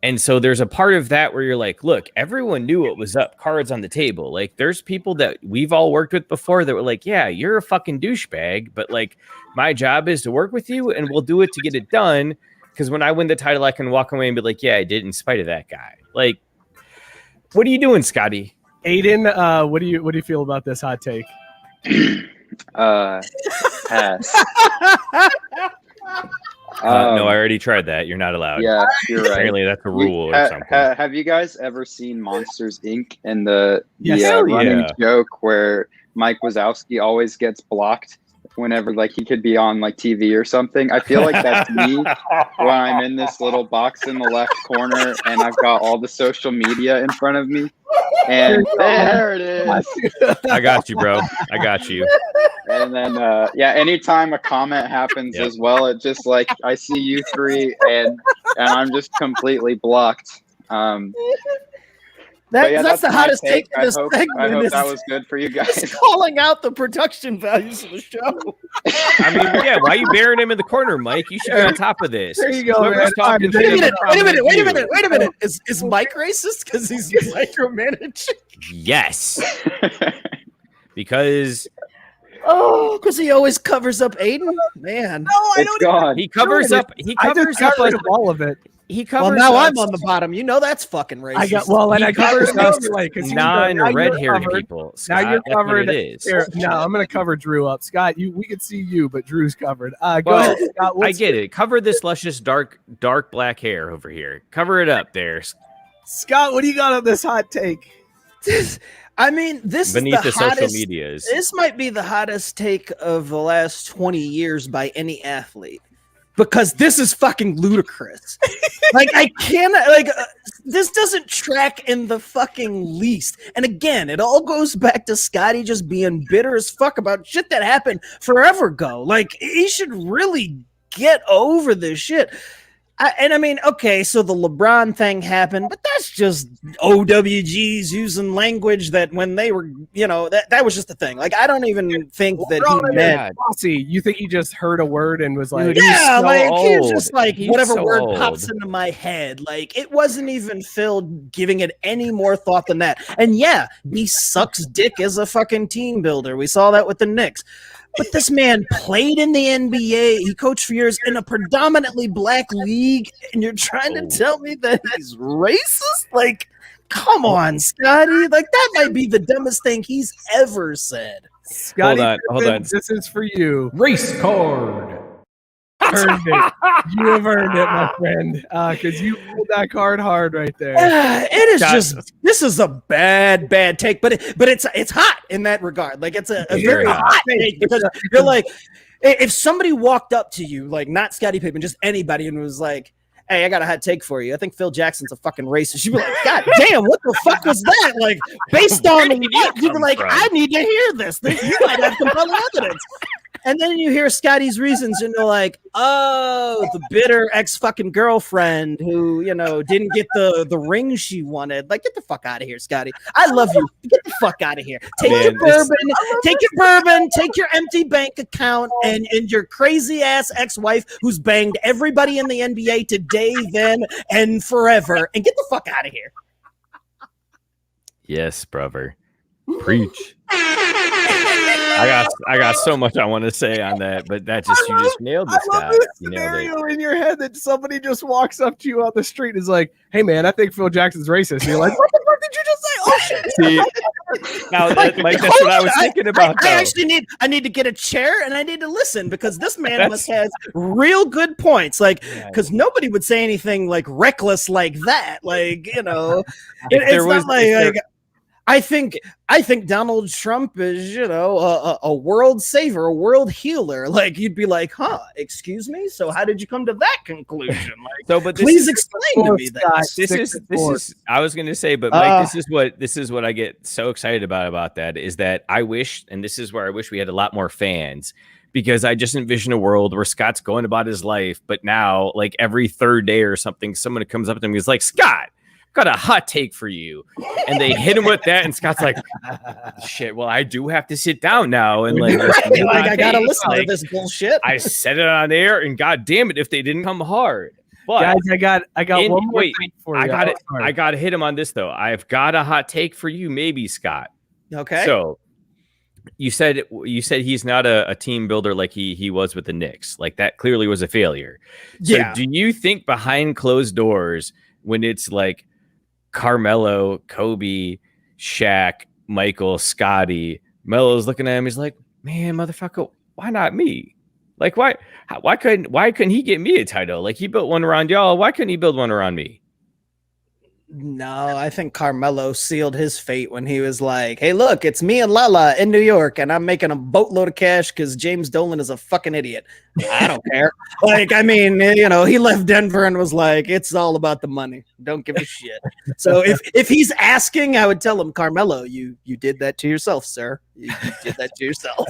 Speaker 4: And so there's a part of that where you're like, look, everyone knew what was up, cards on the table. Like, there's people that we've all worked with before that were like, yeah, you're a fucking douchebag, but like, my job is to work with you and we'll do it to get it done. Because when I win the title, I can walk away and be like, yeah, I did in spite of that guy. Like, what are you doing, Scottie?
Speaker 3: Aiden, what do you feel about this hot take?
Speaker 5: Pass.
Speaker 4: No, I already tried that. You're not allowed.
Speaker 5: Yeah, you're right.
Speaker 4: Apparently, that's a rule or something.
Speaker 5: Have you guys ever seen Monsters, Inc. and the
Speaker 3: Yes.
Speaker 5: running joke where Mike Wazowski always gets blocked whenever, like, he could be on, like, TV or something? I feel like that's me when I'm in this little box in the left corner and I've got all the social media in front of me. And there it is.
Speaker 4: I got you, bro. I got you.
Speaker 5: And then, anytime a comment happens as well, it just, like, I see you three and I'm just completely blocked.
Speaker 2: That's the hottest take of this segment.
Speaker 5: I hope that was good for you guys.
Speaker 2: It's calling out the production values of the show.
Speaker 4: I mean, yeah, why are you burying him in the corner, Mike? You should be on top of this.
Speaker 3: There you go, man.
Speaker 2: Wait a minute. Is Mike racist because he's micromanaging?
Speaker 4: Yes. Because
Speaker 2: he always covers up Aiden? Man.
Speaker 3: No, I
Speaker 5: It's gone.
Speaker 4: he covers up
Speaker 3: all of it.
Speaker 4: He covers
Speaker 2: Well, now
Speaker 4: us
Speaker 2: I'm on the bottom. You know that's fucking racist.
Speaker 3: I
Speaker 4: covers us
Speaker 3: non-red-haired
Speaker 4: people.
Speaker 3: Now you're covered.
Speaker 4: It is.
Speaker 3: Here, no, I'm going to cover Drew up. Scott, we can see you, but Drew's covered. Go ahead, Scott.
Speaker 4: I get it. Cover this luscious dark black hair over here. Cover it up there.
Speaker 3: Scott, what do you got on this hot take?
Speaker 2: I mean, this
Speaker 4: Beneath
Speaker 2: is the
Speaker 4: social
Speaker 2: hottest.
Speaker 4: medias.
Speaker 2: This might be the hottest take of the last 20 years by any athlete. Because this is fucking ludicrous. Like, I can't, this doesn't track in the fucking least. And again, it all goes back to Scottie just being bitter as fuck about shit that happened forever ago. Like, he should really get over this shit. I mean, okay, so the LeBron thing happened, but that's just OWGs using language that when they were, that was just a thing. Like, I don't even think that he meant.
Speaker 3: You think he just heard a word and was like,
Speaker 2: yeah, like, he was just like,
Speaker 4: He's
Speaker 2: whatever
Speaker 4: so
Speaker 2: word
Speaker 4: old.
Speaker 2: pops into my head. Like, it wasn't even Phil giving it any more thought than that. And yeah, he sucks dick as a fucking team builder. We saw that with the Knicks. But this man played in the NBA. He coached for years in a predominantly black league, and you're trying to tell me that he's racist? Like, come on, Scottie. Like, that might be the dumbest thing he's ever said.
Speaker 3: Scottie,
Speaker 4: Hold on.
Speaker 3: This is for you.
Speaker 6: Race card.
Speaker 3: Earned it. You have earned it, my friend. Because you pulled that card hard right there.
Speaker 2: It is this is a bad take, but it's hot in that regard. Like, it's a very hot take because you're like, if somebody walked up to you, like not Scottie Pippen, just anybody, and was like, "Hey, I got a hot take for you. I think Phil Jackson's a fucking racist." You'd be like, "God damn, what the fuck was that?" Like, based on what? You'd be like, "I need to hear this. You might have compelling evidence." And then you hear Scotty's reasons, and they're like, "Oh, the bitter ex-fucking girlfriend who, didn't get the ring she wanted." Like, get the fuck out of here, Scotty. I love you. Get the fuck out of here. Take your bourbon, take your empty bank account, and your crazy ass ex-wife who's banged everybody in the NBA today, then, and forever, and get the fuck out of here.
Speaker 4: Yes, brother. Preach. I got so much I want to say on that, but you just nailed this guy.
Speaker 3: This scenario in your head that somebody just walks up to you on the street and is like, "Hey man, I think Phil Jackson's racist." And you're like, "What the fuck did you just say?" Oh shit!
Speaker 4: See, now that's what I was thinking about.
Speaker 2: I actually need to get a chair and I need to listen, because this man must have real good points. Like, because nobody would say anything like reckless like that. Like, it's not like. I think Donald Trump is, a world saver, a world healer. Like, you'd be like, "Huh, excuse me? So how did you come to that conclusion?" Like, but please explain to me that.
Speaker 4: This is I was going to say, but Mike, this is what I get so excited about that is that I wish, and this is where I wish we had a lot more fans, because I just envision a world where Scott's going about his life, but now, like every third day or something, someone comes up to him and is like, "Scott, got a hot take for you," and they hit him with that, and Scott's like, "Shit, well, I do have to sit down now and
Speaker 2: I gotta listen to this bullshit."
Speaker 4: I said it on air, and god damn it if they didn't come hard. But
Speaker 3: guys, I got one more thing for you.
Speaker 4: I got to hit him on this though. I've got a hot take for you, maybe, Scott.
Speaker 2: Okay.
Speaker 4: So you said he's not a team builder like he was with the Knicks. Like, that clearly was a failure. So
Speaker 2: yeah.
Speaker 4: Do you think behind closed doors, when it's like Carmelo, Kobe, Shaq, Michael, Scotty, Melo's looking at him, he's like, "Man, motherfucker, why not me? Like, why couldn't he get me a title? Like, he built one around y'all. Why couldn't he build one around me?"
Speaker 2: No, I think Carmelo sealed his fate when he was like, "Hey, look, it's me and Lala in New York, and I'm making a boatload of cash because James Dolan is a fucking idiot. I don't care." Like, I mean, he left Denver and was like, "It's all about the money. Don't give a shit." So if he's asking, I would tell him, "Carmelo, you did that to yourself, sir. You did that to yourself."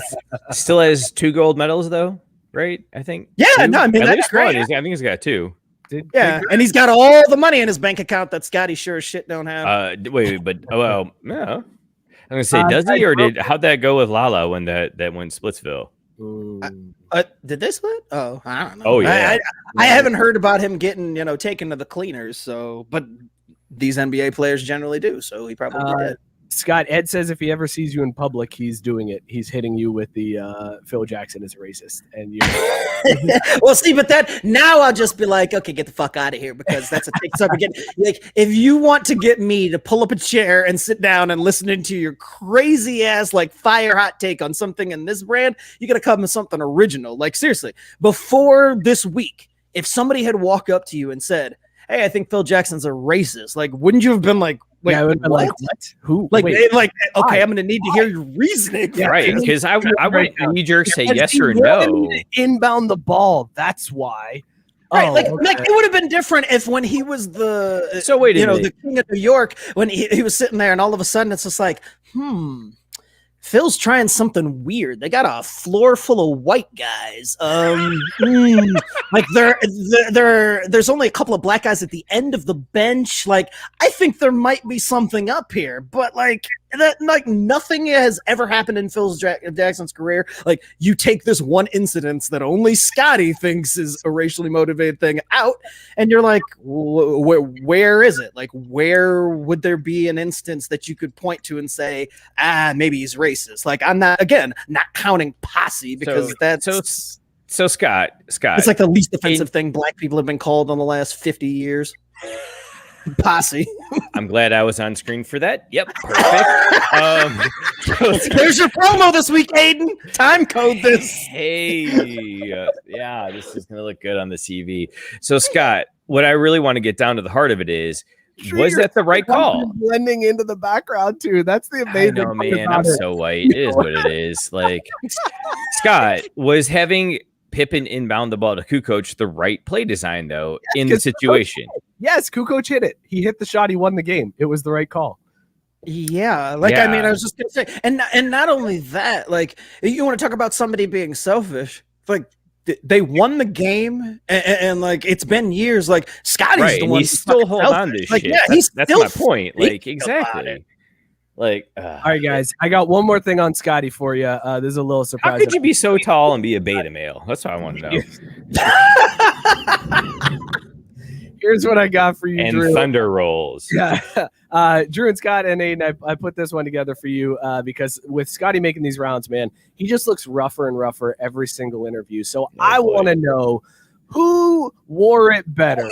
Speaker 4: Still has 2 gold medals though, right? I think.
Speaker 2: Yeah,
Speaker 4: 2?
Speaker 2: no, I mean, that's great.
Speaker 4: I think he's got 2.
Speaker 2: And he's got all the money in his bank account that Scotty sure as shit don't have.
Speaker 4: Wait, but no. I'm gonna say, does he, or how'd that go with Lala when that went Splitsville?
Speaker 2: Did they split? Oh, I don't know.
Speaker 4: Oh yeah,
Speaker 2: I haven't heard about him getting taken to the cleaners. So, but these NBA players generally do. So he probably did.
Speaker 3: Scott, Ed says if he ever sees you in public, he's doing it. He's hitting you with the Phil Jackson is a racist. And you
Speaker 2: well, see, but that now I'll just be like, "Okay, get the fuck out of here," because that's a take. So again, like, if you want to get me to pull up a chair and sit down and listen into your crazy ass like fire hot take on something in this brand, you got to come with something original. Like, seriously, before this week, if somebody had walked up to you and said, "Hey, I think Phil Jackson's a racist," like, wouldn't you have been like, "Wait,
Speaker 3: I would have been like, what? Who?
Speaker 2: Like, okay, I'm going to need to hear your reasoning."
Speaker 4: Yeah, right, because I would knee-jerk say yes or no.
Speaker 3: Inbound the ball, that's why.
Speaker 2: Right, like it would have been different if when he was the the king of New York, when he was sitting there and all of a sudden it's just like, Phil's trying something weird. They got a floor full of white guys. Like there's only a couple of black guys at the end of the bench. Like, I think there might be something up here, but like nothing has ever happened in Phil Jackson's career. Like, you take this one incident that only Scotty thinks is a racially motivated thing out, and you're like, where is it? Like, where would there be an instance that you could point to and say, maybe he's racist? Like, I'm not counting posse, because
Speaker 4: so Scott,
Speaker 2: it's like the least offensive thing black people have been called in the last 50 years. Posse.
Speaker 4: I'm glad I was on screen for that. Yep, perfect.
Speaker 2: There's your promo this week, Aiden. Time code this.
Speaker 4: Hey, this is gonna look good on the CV. So, Scott, what I really want to get down to the heart of it is,
Speaker 3: Drew,
Speaker 4: Was that the right call?
Speaker 3: Blending into the background too. That's the amazing.
Speaker 4: I know, man. I'm so white. It is what it is. Like, Scott, was having Pippen inbound the ball to Kukoc the right play design though in the situation?
Speaker 3: Yes, Kukoc hit it. He hit the shot. He won the game. It was the right call.
Speaker 2: Yeah, like I mean, I was just gonna say, and not only that, like you want to talk about somebody being selfish, like they won the game, and like it's been years. Like Scottie's the one
Speaker 4: he's still holding on to this shit.
Speaker 2: Yeah,
Speaker 4: that's my point. Like exactly. Like,
Speaker 3: all right, guys, I got one more thing on Scottie for you. This is a little surprise.
Speaker 4: How could you be so tall and be a beta male? That's what I want to know.
Speaker 3: Here's what I got for you,
Speaker 4: and
Speaker 3: Drew.
Speaker 4: Thunder rolls.
Speaker 3: Yeah. Drew and Scott and Aiden, I put this one together for you because with Scottie making these rounds, man, he just looks rougher and rougher every single interview. So I want to know who wore it better,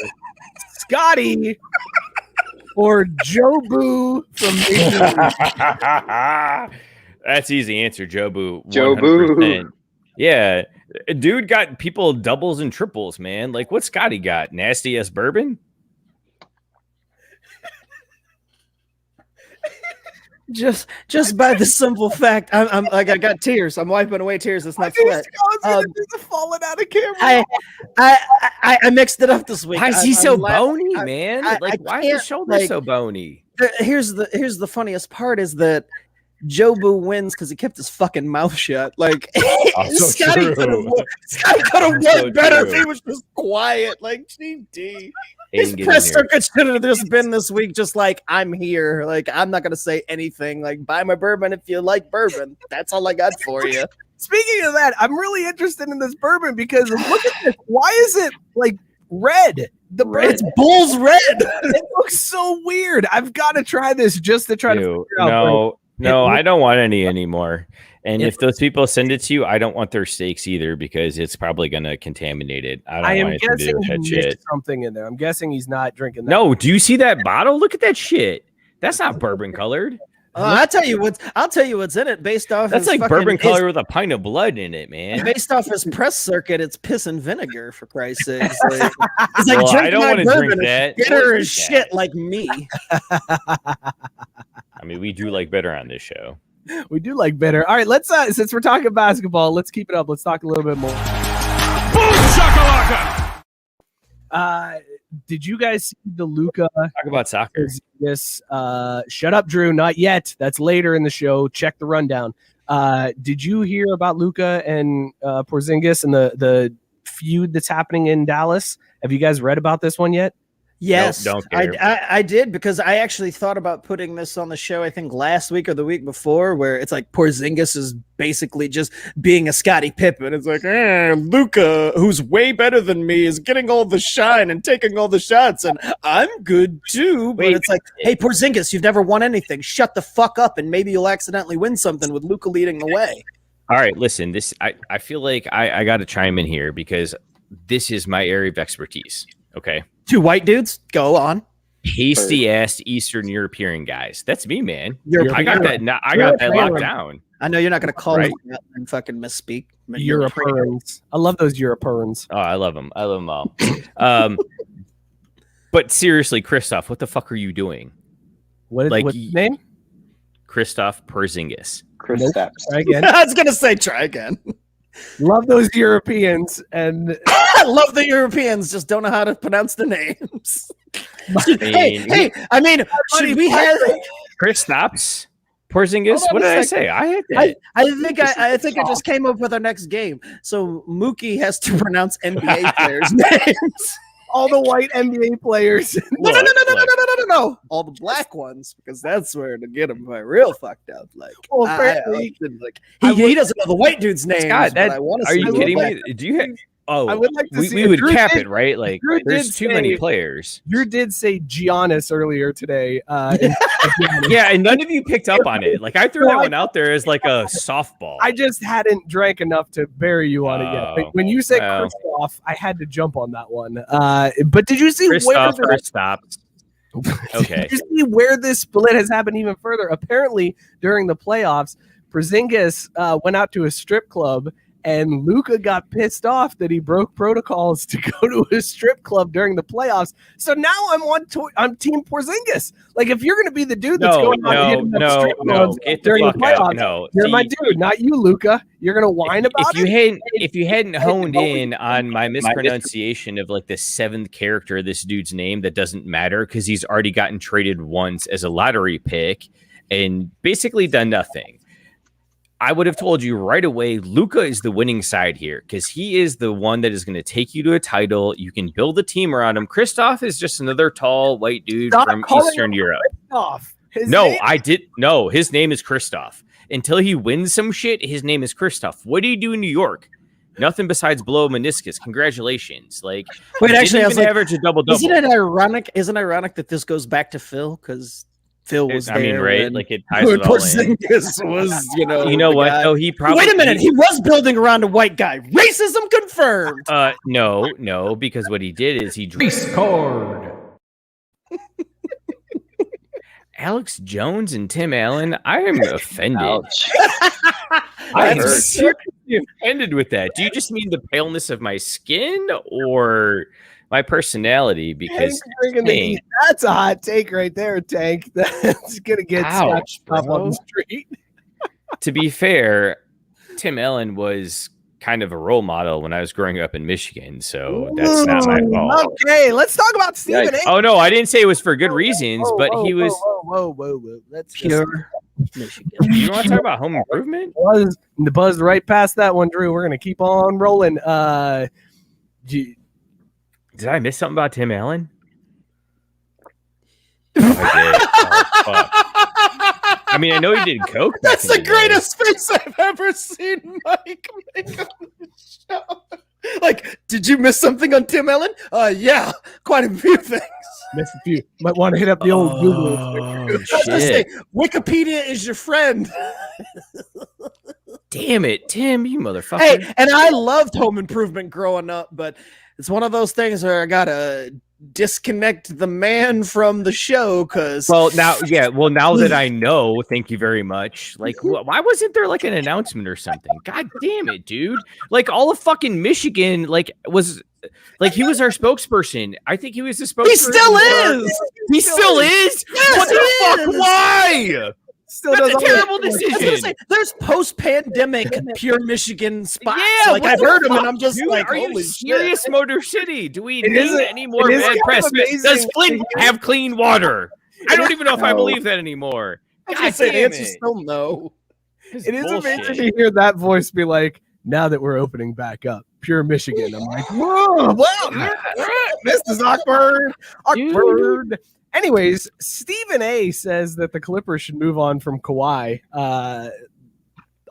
Speaker 3: Scottie or Jobu from Major League?
Speaker 4: That's easy answer, Jobu.
Speaker 5: Jobu.
Speaker 4: Yeah. Dude got people doubles and triples, man. Like, what Scottie got? Nasty ass bourbon?
Speaker 2: Just by the simple fact, I'm like I got tears. I'm wiping away tears. It's not sweat.
Speaker 3: Falling out of camera.
Speaker 2: I mixed it up this week.
Speaker 4: Why is he so bony, man? Like, why is his shoulder so bony?
Speaker 2: Here's the funniest part is that Jobu wins because he kept his fucking mouth shut. Like Scottie could have won better if he was just quiet. Like GD. His press circuit should have just been this week, just like I'm here. Like I'm not gonna say anything. Like buy my bourbon if you like bourbon. That's all I got for you.
Speaker 3: Speaking of that, I'm really interested in this bourbon because look at this. Why is it like red?
Speaker 2: It's Bull's red.
Speaker 3: It looks so weird. I've got to try this just to try to figure out.
Speaker 4: No, I don't want any anymore. And if those people send it to you, I don't want their steaks either because it's probably going to contaminate it. I am guessing
Speaker 3: he mixed something in there. I'm guessing he's not drinking that.
Speaker 4: No, do you see that bottle? Look at that shit. That's not bourbon colored.
Speaker 2: I'll tell you what's in it based off.
Speaker 4: That's like bourbon color with a pint of blood in it, man.
Speaker 2: Based off his press circuit, it's piss and vinegar for Christ's sake. Like, it's like
Speaker 4: I don't want to drink that.
Speaker 2: Bitter as shit like me.
Speaker 4: I mean, we do like bitter on this show.
Speaker 3: We do like bitter. All right, let's since we're talking basketball, let's keep it up. Let's talk a little bit more.
Speaker 6: Boom shakalaka!
Speaker 3: Did you guys see the Luka?
Speaker 4: Talk about soccer.
Speaker 3: Yes. Shut up, Drew. Not yet. That's later in the show. Check the rundown. Did you hear about Luka and Porzingis and the feud that's happening in Dallas? Have you guys read about this one yet?
Speaker 2: Yes,
Speaker 4: don't
Speaker 2: I did because I actually thought about putting this on the show, I think last week or the week before, where it's like Porzingis is basically just being a Scottie Pippen. It's like, Luka, who's way better than me, is getting all the shine and taking all the shots, and I'm good too. But it's like, hey, Porzingis, you've never won anything. Shut the fuck up, and maybe you'll accidentally win something with Luka leading the way.
Speaker 4: All right, listen, I feel like I got to chime in here because this is my area of expertise, okay?
Speaker 2: Two white dudes, go on.
Speaker 4: Hasty ass Eastern European guys. That's me, man. I got that locked down.
Speaker 2: I know you're not going to call me that and fucking misspeak.
Speaker 3: Europeans. I love those Europeans.
Speaker 4: Oh, I love them. I love them all. But seriously, Christoph, what the fuck are you doing?
Speaker 3: What's his name?
Speaker 4: Christoph Porzingis.
Speaker 5: Christoph.
Speaker 3: Try again.
Speaker 2: I was going to say try again.
Speaker 3: Love those Europeans, and
Speaker 2: I love the Europeans. Just don't know how to pronounce the names. I mean, should we have
Speaker 4: Kristaps Porzingis? What did I say? I had that.
Speaker 2: I think I just came up with our next game. So Mookie has to pronounce NBA players' names.
Speaker 3: All the white NBA players.
Speaker 2: No. All the black ones, because that's where to get them real fucked up. Like, apparently, he doesn't know the white dude's name.
Speaker 4: Are you kidding me? Do you? I would like to see. We would cap it, right? Like, there's too many players.
Speaker 3: Drew did say Giannis earlier today.
Speaker 4: Yeah, and none of you picked up on it. Like, I threw that one out there as like a softball.
Speaker 3: I just hadn't drank enough to bury you on it yet. But when you said Christoph, I had to jump on that one. But did you see
Speaker 4: Kristaps? Okay.
Speaker 3: Did you see where this split has happened even further? Apparently, during the playoffs, Porzingis went out to a strip club and Luka got pissed off that he broke protocols to go to a strip club during the playoffs. So now I'm Team Porzingis. Like, if you're going to be the dude that's going on hitting up strip clubs during the playoffs, you're my dude, not you, Luka. You're going to whine about it.
Speaker 4: If you hadn't honed in on my mispronunciation of like the seventh character of this dude's name that doesn't matter because he's already gotten traded once as a lottery pick and basically done nothing, I would have told you right away, Luka is the winning side here because he is the one that is going to take you to a title. You can build a team around him. Kristoff is just another tall white dude from Eastern Europe. No, his name is Kristoff. Until he wins some shit, his name is Kristoff. What do you do in New York? Nothing besides blow a meniscus. Congratulations. Like,
Speaker 2: wait, actually, I was like,
Speaker 4: average a double-double.
Speaker 2: Isn't it ironic? Isn't it ironic that this goes back to Phil because Phil was there.
Speaker 4: I mean, right? Like it ties it all
Speaker 2: Porzingis
Speaker 4: in.
Speaker 2: Was,
Speaker 4: you know what?
Speaker 2: Guy.
Speaker 4: No, he probably.
Speaker 2: Wait a minute. He was building around a white guy. Racism confirmed.
Speaker 4: No, because what he did is he
Speaker 6: scored.
Speaker 4: Alex Jones and Tim Allen. I am offended. I am seriously offended with that. Do you just mean the paleness of my skin or my personality? Because
Speaker 3: that's a hot take right there, Tank. That's gonna get scratched up on the street.
Speaker 4: To be fair, Tim Allen was kind of a role model when I was growing up in Michigan, so that's not my fault.
Speaker 3: Okay, let's talk about Stephen A.
Speaker 4: Oh no, I didn't say it was for good reasons, but he was
Speaker 3: whoa. That's pure
Speaker 4: Michigan. You want to talk about home improvement?
Speaker 3: The buzz right past that one, Drew. We're gonna keep on rolling.
Speaker 4: Did I miss something about Tim Allen? I did. Oh, fuck. I mean, I know he did coke.
Speaker 2: That's the greatest face I've ever seen Mike make on the show. Like, did you miss something on Tim Allen? Yeah, quite a few things.
Speaker 3: Missed a few. Might want to hit up the old Google.
Speaker 2: Say, Wikipedia is your friend.
Speaker 4: Damn it, Tim, you motherfucker.
Speaker 2: Hey, and I loved Home Improvement growing up, but it's one of those things where I gotta disconnect the man from the show because
Speaker 4: now that I know, thank you very much. Like, why wasn't there like an announcement or something? God damn it, dude. Like, all of fucking Michigan was like, he was our spokesperson. I think he was the spokesperson.
Speaker 2: He still is.
Speaker 4: He still is.
Speaker 2: Yes,
Speaker 4: what the fuck? Why? That's a terrible decision.
Speaker 2: There's post-pandemic pure Michigan spots.
Speaker 4: Yeah,
Speaker 2: like I've heard them, and I'm just like,
Speaker 4: are you serious,
Speaker 2: shit.
Speaker 4: Motor City? Do we need any more bad press? Does Flint have clean water? I don't even know if I believe that anymore.
Speaker 2: I say the answer's still no.
Speaker 3: It is amazing to hear that voice be like, now that we're opening back up, pure Michigan. I'm like, whoa, this is awkward. Awkward. Anyways, Stephen A says that the Clippers should move on from Kawhi.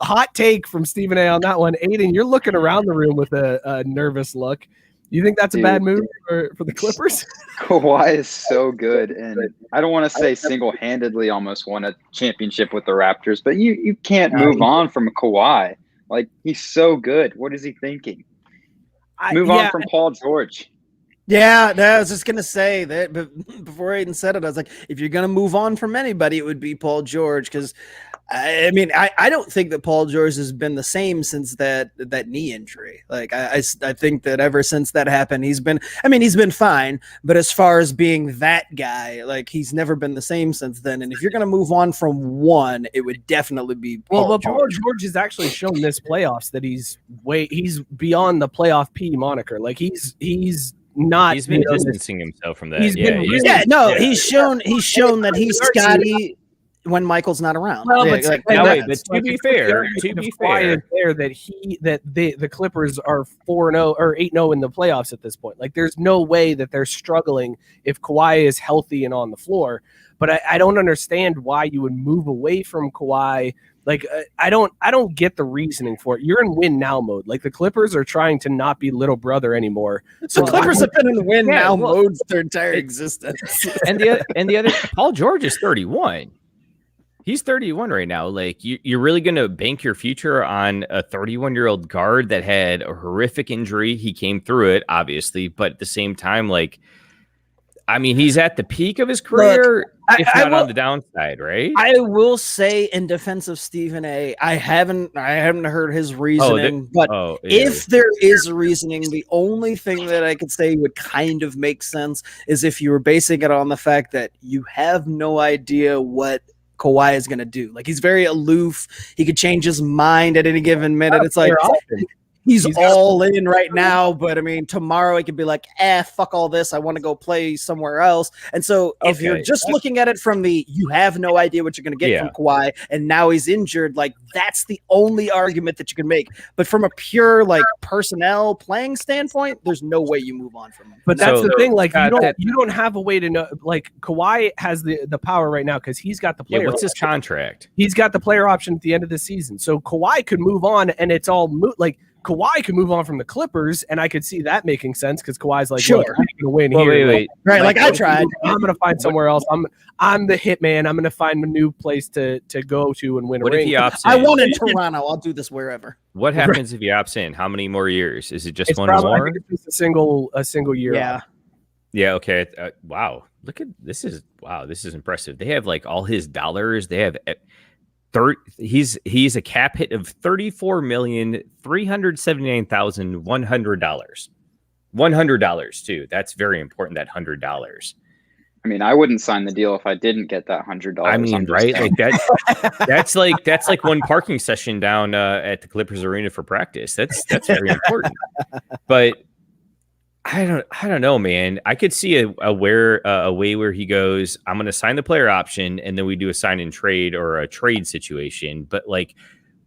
Speaker 3: Hot take from Stephen A on that one. Aiden, you're looking around the room with a nervous look. You think that's a bad move for the Clippers?
Speaker 5: Kawhi is so good, and I don't want to say single-handedly almost won a championship with the Raptors, but you can't move on from Kawhi. Like, he's so good. What is he thinking? Move on from Paul George.
Speaker 2: Yeah, I was just gonna say that, but before Aiden said it, I was like, if you're gonna move on from anybody, it would be Paul George, because I mean, I don't think that Paul George has been the same since that knee injury. Like, I think that ever since that happened, he's been fine, but as far as being that guy, like, he's never been the same since then. And if you're gonna move on from one, it would definitely be Paul George.
Speaker 3: Paul George has actually shown this playoffs that he's beyond the playoff P moniker. Like, he's been
Speaker 4: distancing himself from that. He's
Speaker 2: shown that he's Scottie when Michael's not around.
Speaker 3: Well,
Speaker 4: but to be fair,
Speaker 3: that the Clippers are 4-0 or 8-0 in the playoffs at this point. Like, there's no way that they're struggling if Kawhi is healthy and on the floor. But I don't understand why you would move away from Kawhi. Like, I don't get the reasoning for it. You're in win now mode. Like, the Clippers are trying to not be little brother anymore.
Speaker 2: So the Clippers have been in win now mode their entire existence.
Speaker 4: And the other Paul George is 31. He's 31 right now. Like, you're really going to bank your future on a 31-year-old guard that had a horrific injury. He came through it, obviously, but at the same time, like, I mean, he's at the peak of his career, if not
Speaker 2: will,
Speaker 4: on the downside, right?
Speaker 2: I will say, in defense of Stephen A., I haven't heard his reasoning, if there is a reasoning, the only thing that I could say would kind of make sense is if you were basing it on the fact that you have no idea what Kawhi is going to do. Like, he's very aloof. He could change his mind at any given minute. It's like he's all in right now, but I mean, tomorrow he could be like, fuck all this. I want to go play somewhere else. And so if you're just looking at it from you have no idea what you're going to get from Kawhi, and now he's injured, like, that's the only argument that you can make. But from a pure, like, personnel playing standpoint, there's no way you move on from him.
Speaker 3: But that's the thing. Like, you don't have a way to know. Like, Kawhi has the power right now because he's got the player.
Speaker 4: What's his contract?
Speaker 3: He's got the player option at the end of the season. So Kawhi could move on, and it's all moot. Like, Kawhi could move on from the Clippers, and I could see that making sense because Kawhi's like,
Speaker 2: sure,
Speaker 3: I'm going to win here.
Speaker 4: Wait.
Speaker 2: Right, like I tried.
Speaker 3: I'm going to find somewhere else. I'm the hitman. I'm going to find a new place to go to and win a ring.
Speaker 4: If he opts in?
Speaker 2: I won in Toronto. I'll do this wherever.
Speaker 4: What happens if he opts in? How many more years? Is it just
Speaker 3: it's
Speaker 4: one
Speaker 3: probably,
Speaker 4: more?
Speaker 3: I think it's just a single year.
Speaker 2: Yeah.
Speaker 4: Yeah. Okay. Wow. Look at this. This is impressive. They have like all his dollars. They have. He's a cap hit of $34,379,100. $100 too. That's very important. That $100.
Speaker 5: I mean, I wouldn't sign the deal if I didn't get that $100.
Speaker 4: I mean, right? Like that's like one parking session down at the Clippers Arena for practice. That's very important. But I don't know, man. I could see a way where he goes, I'm going to sign the player option, and then we do a sign and trade or a trade situation. But like,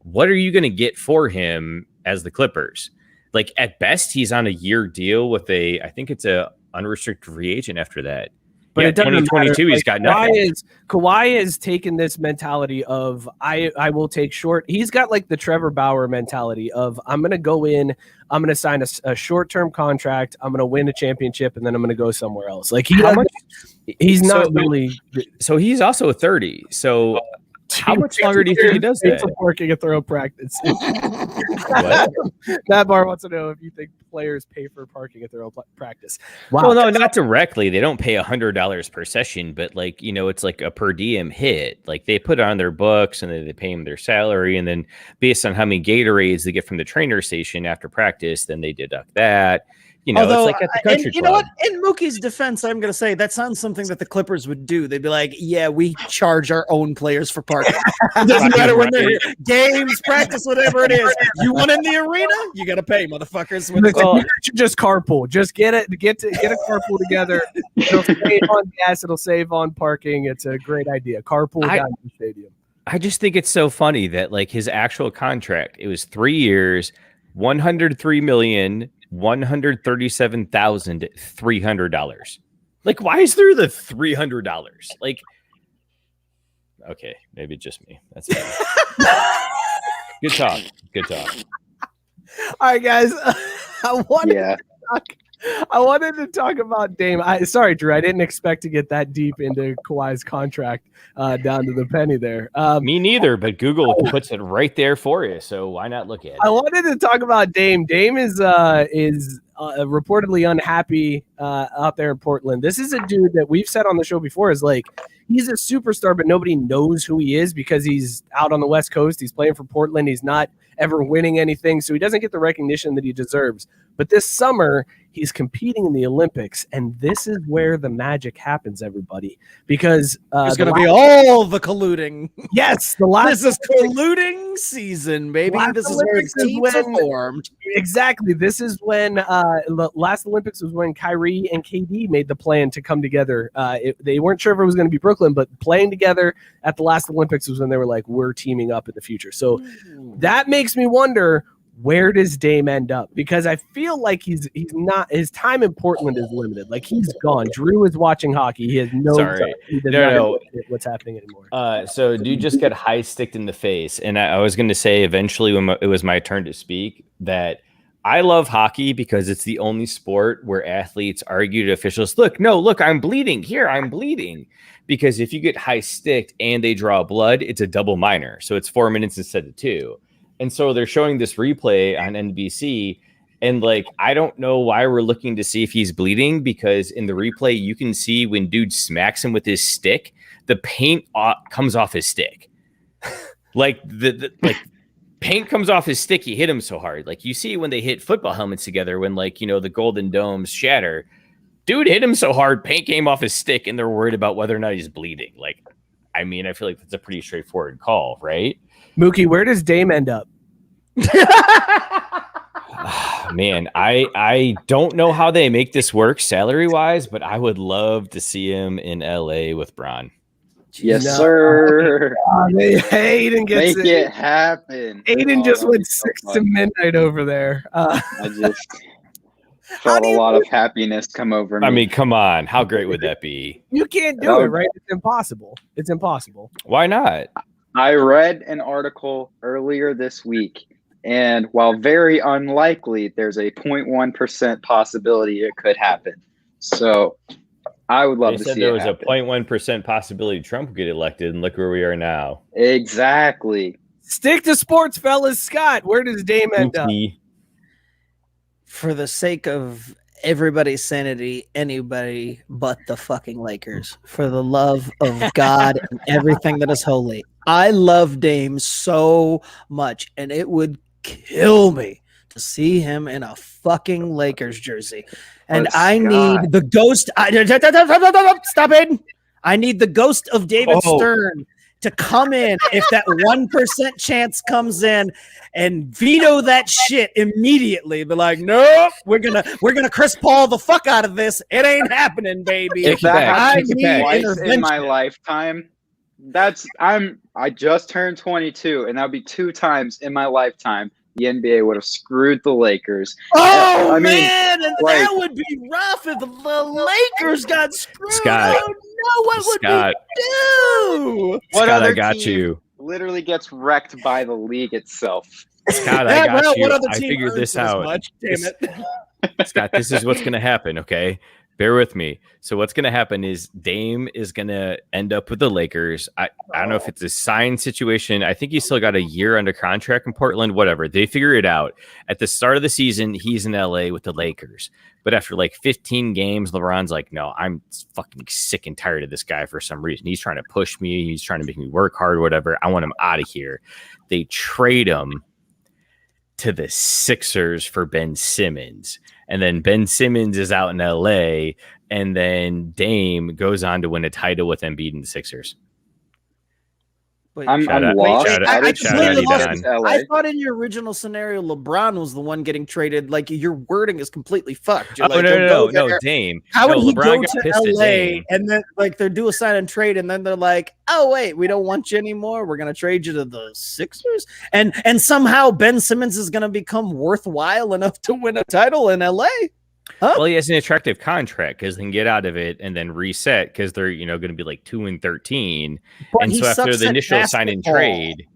Speaker 4: what are you going to get for him as the Clippers? Like, at best, he's on a year deal with I think it's a unrestricted free agent after that.
Speaker 3: But it doesn't
Speaker 4: 2022,
Speaker 3: matter.
Speaker 4: he's got nothing.
Speaker 3: Kawhi is taking this mentality of I will take short. He's got like the Trevor Bauer mentality of I'm going to go in, I'm going to sign a short-term contract, I'm going to win a championship, and then I'm going to go somewhere else. Like he's not really.
Speaker 4: So he's also 30. So how much longer do you think he does that?
Speaker 3: Working a throw practice. Matt Barr wants to know if you think players pay for parking at their own practice.
Speaker 4: Wow. Well, no, not directly. They don't pay $100 per session, but like, it's like a per diem hit. Like they put it on their books and then they pay them their salary. And then based on how many Gatorades they get from the trainer station after practice, then they deduct that.
Speaker 2: Although,
Speaker 4: it's like at the country club.
Speaker 2: You know what? In Mookie's defense, I'm going to say that sounds something that the Clippers would do. They'd be like, yeah, we charge our own players for parking. It doesn't matter when they're here. Games, practice, whatever it is. You want in the arena? You got to pay, motherfuckers.
Speaker 3: You should just carpool. Just get a carpool together. It'll save on gas. It'll save on parking. It's a great idea. Carpool down to the stadium.
Speaker 4: I just think it's so funny that like his actual contract, it was 3 years, $103,137,300. Like, why is there the $300? Like, okay, maybe just me. That's fine. Good talk.
Speaker 3: All right, guys. I wanted to talk about Dame. Sorry, Drew. I didn't expect to get that deep into Kawhi's contract down to the penny there.
Speaker 4: Me neither, but Google puts it right there for you, so why not look at it?
Speaker 3: I wanted to talk about Dame. Dame is reportedly unhappy out there in Portland. This is a dude that we've said on the show before is like, he's a superstar, but nobody knows who he is because he's out on the West Coast. He's playing for Portland. He's not ever winning anything, so he doesn't get the recognition that he deserves. But this summer, he's competing in the Olympics, and this is where the magic happens, everybody. Because
Speaker 2: there's going to be all the colluding.
Speaker 3: Yes,
Speaker 2: this is colluding season, baby. This is where teams are formed.
Speaker 3: Exactly. This is when the last Olympics was when Kyrie and KD made the plan to come together. They weren't sure if it was going to be Brooklyn, but playing together at the last Olympics was when they were like, we're teaming up in the future. So that makes me wonder, where does Dame end up? Because I feel like he's not, his time in Portland is limited. Like he's gone. Drew is watching hockey. He has no what's happening anymore.
Speaker 4: So dude just got high sticked in the face. And I was going to say eventually when it was my turn to speak that I love hockey because it's the only sport where athletes argue to officials, look, I'm bleeding here. I'm bleeding. Because if you get high sticked and they draw blood, it's a double minor. So it's 4 minutes instead of 2. And so they're showing this replay on NBC, And like, I don't know why we're looking to see if he's bleeding, because in the replay, you can see when dude smacks him with his stick, the paint comes off his stick. Like the paint comes off his stick. He hit him so hard. Like you see when they hit football helmets together, when like, you know, the golden domes shatter, dude hit him so hard, paint came off his stick, and they're worried about whether or not he's bleeding. Like, I mean, I feel like that's a pretty straightforward call, right?
Speaker 3: Mookie, where does Dame end up?
Speaker 4: Man, I don't know how they make this work salary wise, but I would love to see him in LA with Bron.
Speaker 5: Yes, sir.
Speaker 3: Aiden gets
Speaker 5: Make it happen.
Speaker 3: Aiden just went 6 to midnight over there.
Speaker 5: I just felt a lot of happiness come over me.
Speaker 4: I mean, come on. How great would that be?
Speaker 3: You can't do it, right? It's impossible. It's impossible.
Speaker 4: Why not?
Speaker 5: I read an article earlier this week, and while very unlikely, there's a 0.1% possibility it could happen. So I would love to see
Speaker 4: there
Speaker 5: it
Speaker 4: was
Speaker 5: happen.
Speaker 4: a 0.1% possibility Trump would get elected, and look where we are now.
Speaker 5: Exactly.
Speaker 3: Stick to sports, fellas. Scott, where does Dame end up?
Speaker 2: For the sake of everybody's sanity, anybody but the fucking Lakers. For the love of God and everything that is holy. I love Dame so much, and it would kill me to see him in a fucking Lakers jersey. And I need the ghost. Stop it. I need the ghost of David Stern to come in if that 1% chance comes in and veto that shit immediately. Be like, nope, we're gonna Chris Paul the fuck out of this. It ain't happening, baby.
Speaker 5: If that happens twice
Speaker 2: intervention
Speaker 5: in my lifetime, I just turned 22, and that'll be 2 times in my lifetime the NBA would have screwed the Lakers.
Speaker 2: Oh,
Speaker 5: I mean,
Speaker 2: man, and
Speaker 5: like,
Speaker 2: that would be rough if the Lakers got screwed.
Speaker 4: Scott,
Speaker 2: I don't know what
Speaker 4: Scott,
Speaker 2: would we do.
Speaker 5: What
Speaker 4: Scott,
Speaker 5: other
Speaker 4: I got
Speaker 5: team
Speaker 4: you.
Speaker 5: literally gets wrecked by the league itself?
Speaker 4: Scott, I got you.
Speaker 2: What other
Speaker 4: I
Speaker 2: team
Speaker 4: figured
Speaker 2: earns
Speaker 4: this
Speaker 2: as
Speaker 4: out.
Speaker 2: much? Damn it.
Speaker 4: Scott, this is what's going to happen, okay? Bear with me. So what's going to happen is Dame is going to end up with the Lakers. I don't know if it's a signed situation. I think he's still got a year under contract in Portland, whatever. They figure it out. At the start of the season, he's in LA with the Lakers. But after like 15 games, LeBron's like, no, I'm fucking sick and tired of this guy for some reason. He's trying to push me. He's trying to make me work hard, whatever. I want him out of here. They trade him to the Sixers for Ben Simmons. And then Ben Simmons is out in LA, and then Dame goes on to win a title with Embiid and the Sixers.
Speaker 5: I'm lost.
Speaker 2: I completely lost.
Speaker 5: LA.
Speaker 2: I thought in your original scenario, LeBron was the one getting traded. Like, your wording is completely fucked. You're like,
Speaker 4: no, Dame.
Speaker 2: How would he
Speaker 4: LeBron
Speaker 2: go
Speaker 4: got
Speaker 2: to
Speaker 4: pissed at
Speaker 2: LA
Speaker 4: Dame.
Speaker 2: and then like they do a sign and trade, and then they're like, oh wait, we don't want you anymore. We're gonna trade you to the Sixers, and somehow Ben Simmons is gonna become worthwhile enough to win a title in LA. Huh?
Speaker 4: Well, he has an attractive contract because they can get out of it and then reset because they're going to be like 2-13,
Speaker 2: But
Speaker 4: and
Speaker 2: he
Speaker 4: so after
Speaker 2: sucks
Speaker 4: the
Speaker 2: at
Speaker 4: initial sign and
Speaker 2: basketball.
Speaker 4: trade,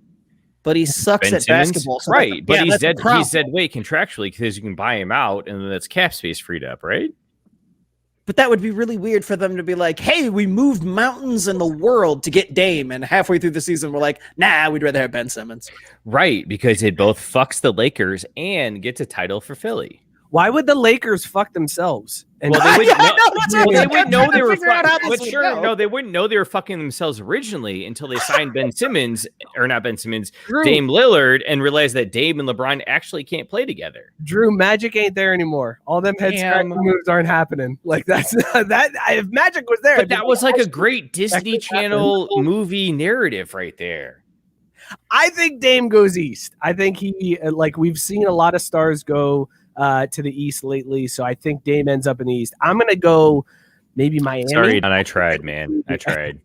Speaker 2: But he sucks
Speaker 4: Ben
Speaker 2: at
Speaker 4: Simmons,
Speaker 2: basketball, so
Speaker 4: right? But
Speaker 2: that's the problem.
Speaker 4: he said wait contractually because you can buy him out and then that's cap space freed up, right?
Speaker 2: But that would be really weird for them to be like, hey, we moved mountains in the world to get Dame, and halfway through the season we're like, nah, we'd rather have Ben Simmons.
Speaker 4: Right, because it both fucks the Lakers and gets a title for Philly.
Speaker 3: Why would the Lakers fuck themselves? And
Speaker 4: Well, they wouldn't know, they wouldn't know they were
Speaker 2: figure out how
Speaker 4: fucking.
Speaker 2: this
Speaker 4: But
Speaker 2: would
Speaker 4: sure,
Speaker 2: go.
Speaker 4: no, they wouldn't know they were fucking themselves originally until they signed Ben Simmons, or not Ben Simmons,
Speaker 3: Drew.
Speaker 4: Dame Lillard, and realized that Dame and LeBron actually can't play together.
Speaker 3: Drew, Magic ain't there anymore. All them head scratching moves aren't happening. Like that's that. If Magic was there,
Speaker 4: But that was like a great Disney
Speaker 3: could
Speaker 4: Channel
Speaker 3: happen.
Speaker 4: movie narrative right there.
Speaker 3: I think Dame goes east. I think he like we've seen a lot of stars go to the east lately, so I think Dame ends up in the east. I'm gonna go maybe Miami.
Speaker 4: Sorry, Don, I tried, man. I tried.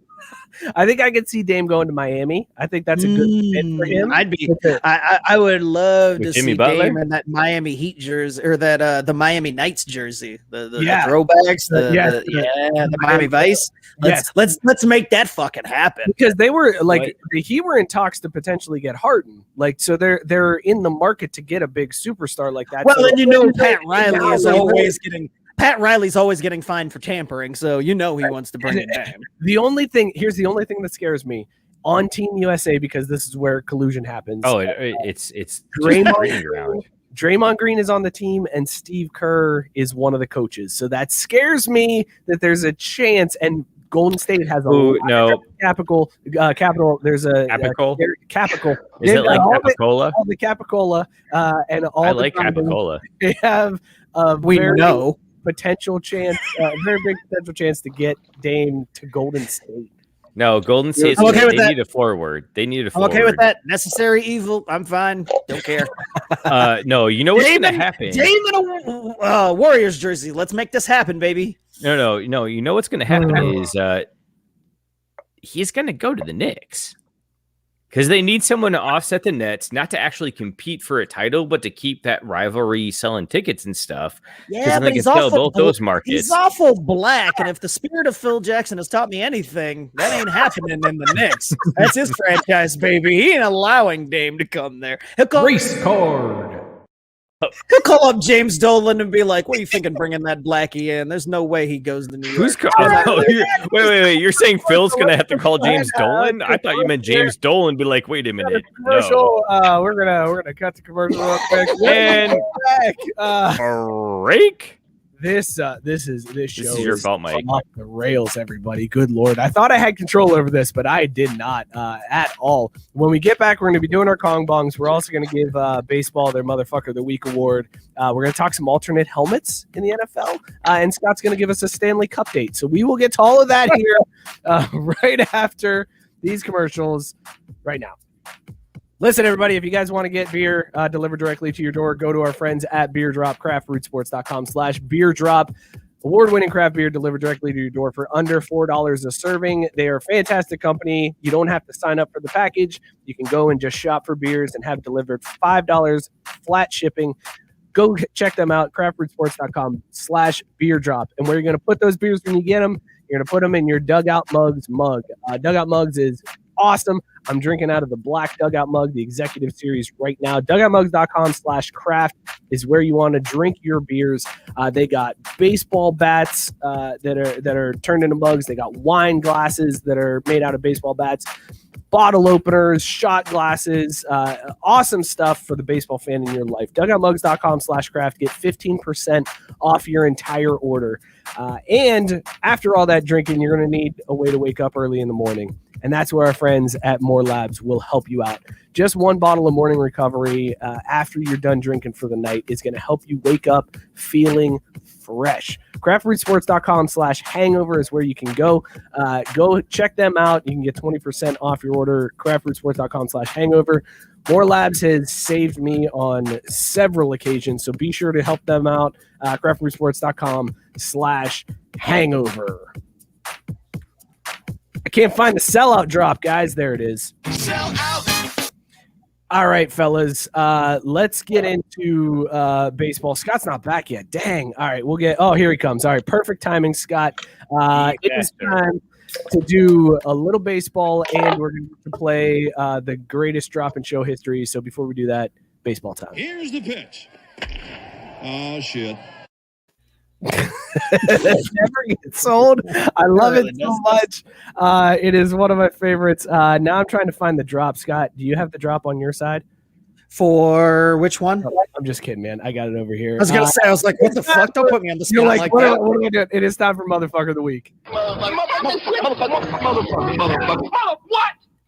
Speaker 3: I think I could see Dame going to Miami. I think that's a good fit for him.
Speaker 2: I would love
Speaker 4: With
Speaker 2: to
Speaker 4: Jimmy
Speaker 2: see
Speaker 4: Butler?
Speaker 2: Dame in that Miami Heat jersey, or that the Miami Knights jersey, the
Speaker 3: Yeah.
Speaker 2: throwbacks,
Speaker 3: Yes.
Speaker 2: the Miami Vice. Let's make that fucking happen.
Speaker 3: Because they were like the Heat were in talks to potentially get Harden, like so they're in the market to get a big superstar like that.
Speaker 2: Well,
Speaker 3: so,
Speaker 2: and Pat Riley's always getting fined for tampering, so you know he wants to bring it down.
Speaker 3: the only thing that scares me on Team USA, because this is where collusion happens.
Speaker 4: Oh, it's
Speaker 3: Draymond
Speaker 4: breeding ground.
Speaker 3: Draymond Green is on the team, and Steve Kerr is one of the coaches. So that scares me that there's a chance. And Golden State has capital. There's a capital.
Speaker 4: Is it like Capicola?
Speaker 3: All the Capicola, and all.
Speaker 4: I like Capicola.
Speaker 3: They have a very potential chance, very big potential chance to get Dame to Golden State.
Speaker 4: No, Golden State. They need a forward. I'm
Speaker 2: okay with that. Necessary evil. I'm fine. Don't care.
Speaker 4: No, you know what's going to happen?
Speaker 2: Dame in a Warriors jersey. Let's make this happen, baby.
Speaker 4: No. You know what's going to happen is he's going to go to the Knicks because they need someone to offset the Nets, not to actually compete for a title, but to keep that rivalry selling tickets and stuff.
Speaker 2: Yeah, but
Speaker 4: he's awful. Those markets.
Speaker 2: He's awful black, and if the spirit of Phil Jackson has taught me anything, that ain't happening in the Knicks. That's his franchise, baby. He ain't allowing Dame to come there.
Speaker 6: Race card.
Speaker 2: He'll call up James Dolan and be like, "What are you thinking, bringing that blackie in? There's no way he goes to New York."
Speaker 4: Wait. You're saying Phil's going to have to call James Dolan? I thought you meant James Dolan. Be like, wait a minute.
Speaker 3: Commercial. No. We're gonna cut the commercial real quick.
Speaker 4: And break.
Speaker 3: This show
Speaker 4: is your fault, Mike.
Speaker 3: Off the rails, everybody. Good Lord. I thought I had control over this, but I did not at all. When we get back, we're going to be doing our Kong Bongs. We're also going to give baseball their Motherfucker of the Week award. We're going to talk some alternate helmets in the NFL, and Scott's going to give us a Stanley Cup-date. So we will get to all of that here right after these commercials right now. Listen, everybody, if you guys want to get beer delivered directly to your door, go to our friends at Beer Drop, craftbrewsports.com/beer drop. Award-winning craft beer delivered directly to your door for under $4 a serving. They are a fantastic company. You don't have to sign up for the package. You can go and just shop for beers and have delivered $5 flat shipping. Go check them out, craftbrewsports.com/beer drop. And where you're going to put those beers when you get them, you're going to put them in your Dugout Mugs mug. Dugout Mugs is awesome. I'm drinking out of the black Dugout Mug, the executive series right now. Dugoutmugs.com/craft is where you want to drink your beers. They got baseball bats that are turned into mugs. They got wine glasses that are made out of baseball bats, bottle openers, shot glasses, awesome stuff for the baseball fan in your life. Dugoutmugs.com/craft. Get 15% off your entire order. And after all that drinking, you're going to need a way to wake up early in the morning. And that's where our friends at More Labs will help you out. Just one bottle of morning recovery after you're done drinking for the night is going to help you wake up feeling fresh. craftbrewsports.com/hangover is where you can go. Go check them out. You can get 20% off your order. craftbrewsports.com/hangover. More Labs has saved me on several occasions, so be sure to help them out. craftbrewsports.com/hangover. I can't find the sellout drop, guys. There it is. Sell out. All right, fellas. Let's get into baseball. Scott's not back yet. Dang. All right, we'll get. Oh, here he comes. All right, perfect timing, Scott. It is time to do a little baseball, and we're going to play the greatest drop in show history. So before we do that, baseball time.
Speaker 6: Here's the pitch. Oh shit.
Speaker 3: Never gets old. I love it so much. It is one of my favorites. Now I'm trying to find the drop. Scott, do you have the drop on your side?
Speaker 2: For which one?
Speaker 3: I'm just kidding, man. I got it over here.
Speaker 2: I was gonna say, I was like, what the fuck? Don't put me on the spot like
Speaker 3: what
Speaker 2: that.
Speaker 3: What are we doing? It is time for Motherfucker of the Week.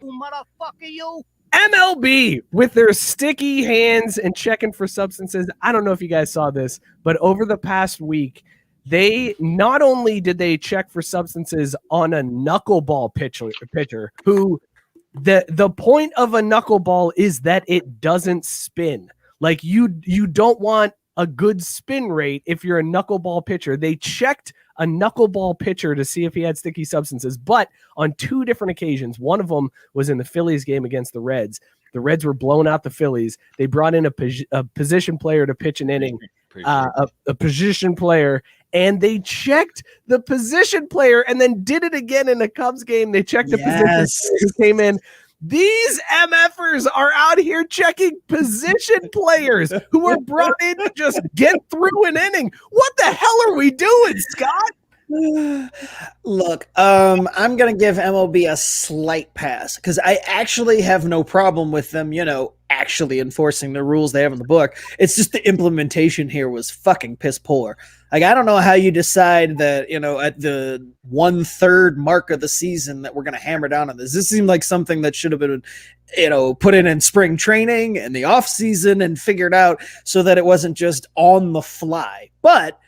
Speaker 2: Motherfucker, you.
Speaker 3: MLB with their sticky hands and checking for substances. I don't know if you guys saw this, but over the past week, they not only did they check for substances on a knuckleball pitcher who the point of a knuckleball is that it doesn't spin. Like you don't want a good spin rate if you're a knuckleball pitcher. They checked a knuckleball pitcher to see if he had sticky substances, but on two different occasions. One of them was in the Phillies game against the Reds. The Reds were blowing out the Phillies. They brought in a position player to pitch an inning, a position player, and they checked the position player and then did it again in the Cubs game. They checked the position player who came in. These MFers are out here checking position players who are brought in to just get through an inning. What the hell are we doing, Scott?
Speaker 2: Look, I'm gonna give MLB a slight pass because I actually have no problem with them, actually enforcing the rules they have in the book. It's just the implementation here was fucking piss poor. Like, I don't know how you decide that, at the 1/3 mark of the season that we're gonna hammer down on this. This seemed like something that should have been, put in spring training and the off season and figured out so that it wasn't just on the fly. But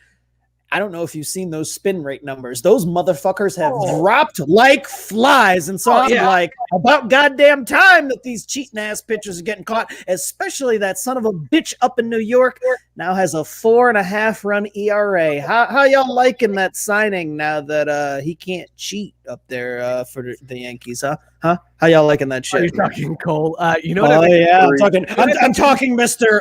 Speaker 2: I don't know if you've seen those spin rate numbers. Those motherfuckers have dropped like flies. And so I'm like, about goddamn time that these cheating ass pitchers are getting caught, especially that son of a bitch up in New York now has a 4.5 run ERA. How y'all liking that signing now that he can't cheat up there for the Yankees, huh? How y'all liking that shit?
Speaker 3: Are you talking, Cole? I'm
Speaker 2: talking, Mr.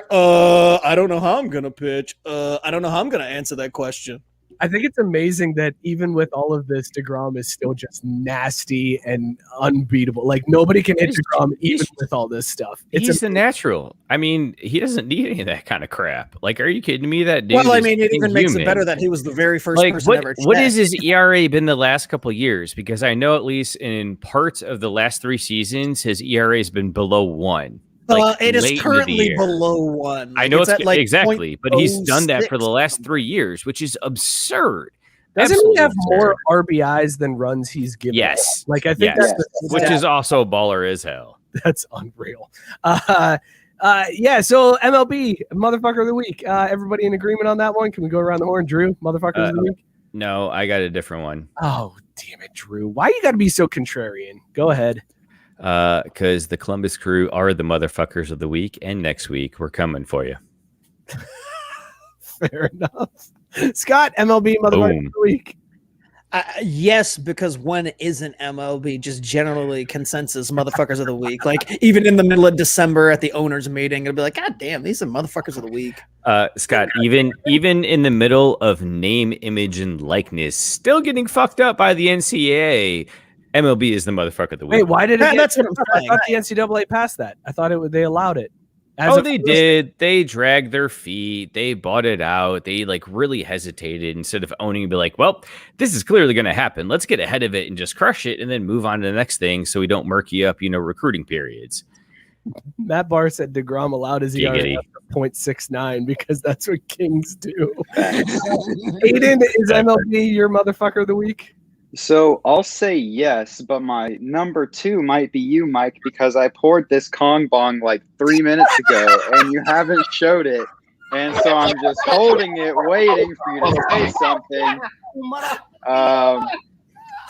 Speaker 2: I don't know how I'm gonna pitch. I don't know how I'm gonna answer that question.
Speaker 3: I think it's amazing that even with all of this, DeGrom is still just nasty and unbeatable. Like, nobody can hit DeGrom even with all this stuff.
Speaker 4: He's the natural. I mean, he doesn't need any of that kind of crap. Like, are you kidding me? That dude.
Speaker 2: Well, I mean, it even makes it better that he was the very first person ever.
Speaker 4: What has his ERA been the last couple of years? Because I know at least in parts of the last 3 seasons, his ERA has been below 1.
Speaker 2: It is currently below 1.
Speaker 4: I know it's at exactly, but he's done that for the last 3 years, which is absurd.
Speaker 3: Doesn't he have more RBIs than runs he's given?
Speaker 4: Yes.
Speaker 3: Like, I think that's
Speaker 4: which is also baller as hell.
Speaker 3: That's unreal. So MLB, motherfucker of the week. Everybody in agreement on that one? Can we go around the horn? Drew, motherfucker of the week?
Speaker 4: No, I got a different one.
Speaker 3: Oh, damn it, Drew. Why you got to be so contrarian? Go ahead.
Speaker 4: Because the Columbus Crew are the motherfuckers of the week, and next week we're coming for you.
Speaker 3: Fair enough. Scott, MLB motherfucker of the week.
Speaker 2: Yes, because when isn't MLB just generally consensus motherfuckers of the week? Like, even in the middle of December at the owners meeting, it'll be like, God damn, these are motherfuckers of the week.
Speaker 4: Scott, even in the middle of name, image, and likeness, still getting fucked up by the NCAA. MLB is the motherfucker of the week.
Speaker 3: Wait, why did it?
Speaker 2: That's what I'm saying.
Speaker 3: I thought the NCAA passed that. I thought they allowed it.
Speaker 4: They did. They dragged their feet. They bought it out. They really hesitated instead of owning and be like, well, this is clearly going to happen. Let's get ahead of it and just crush it and then move on to the next thing so we don't murky up, recruiting periods.
Speaker 3: Matt Barr said DeGrom allowed his ERA to 0.69 because that's what Kings do. Aiden, is MLB your motherfucker of the week?
Speaker 5: So I'll say yes, but my number 2 might be you, Mike, because I poured this Kong Bong like 3 minutes ago and you haven't showed it. And so I'm just holding it, waiting for you to say something.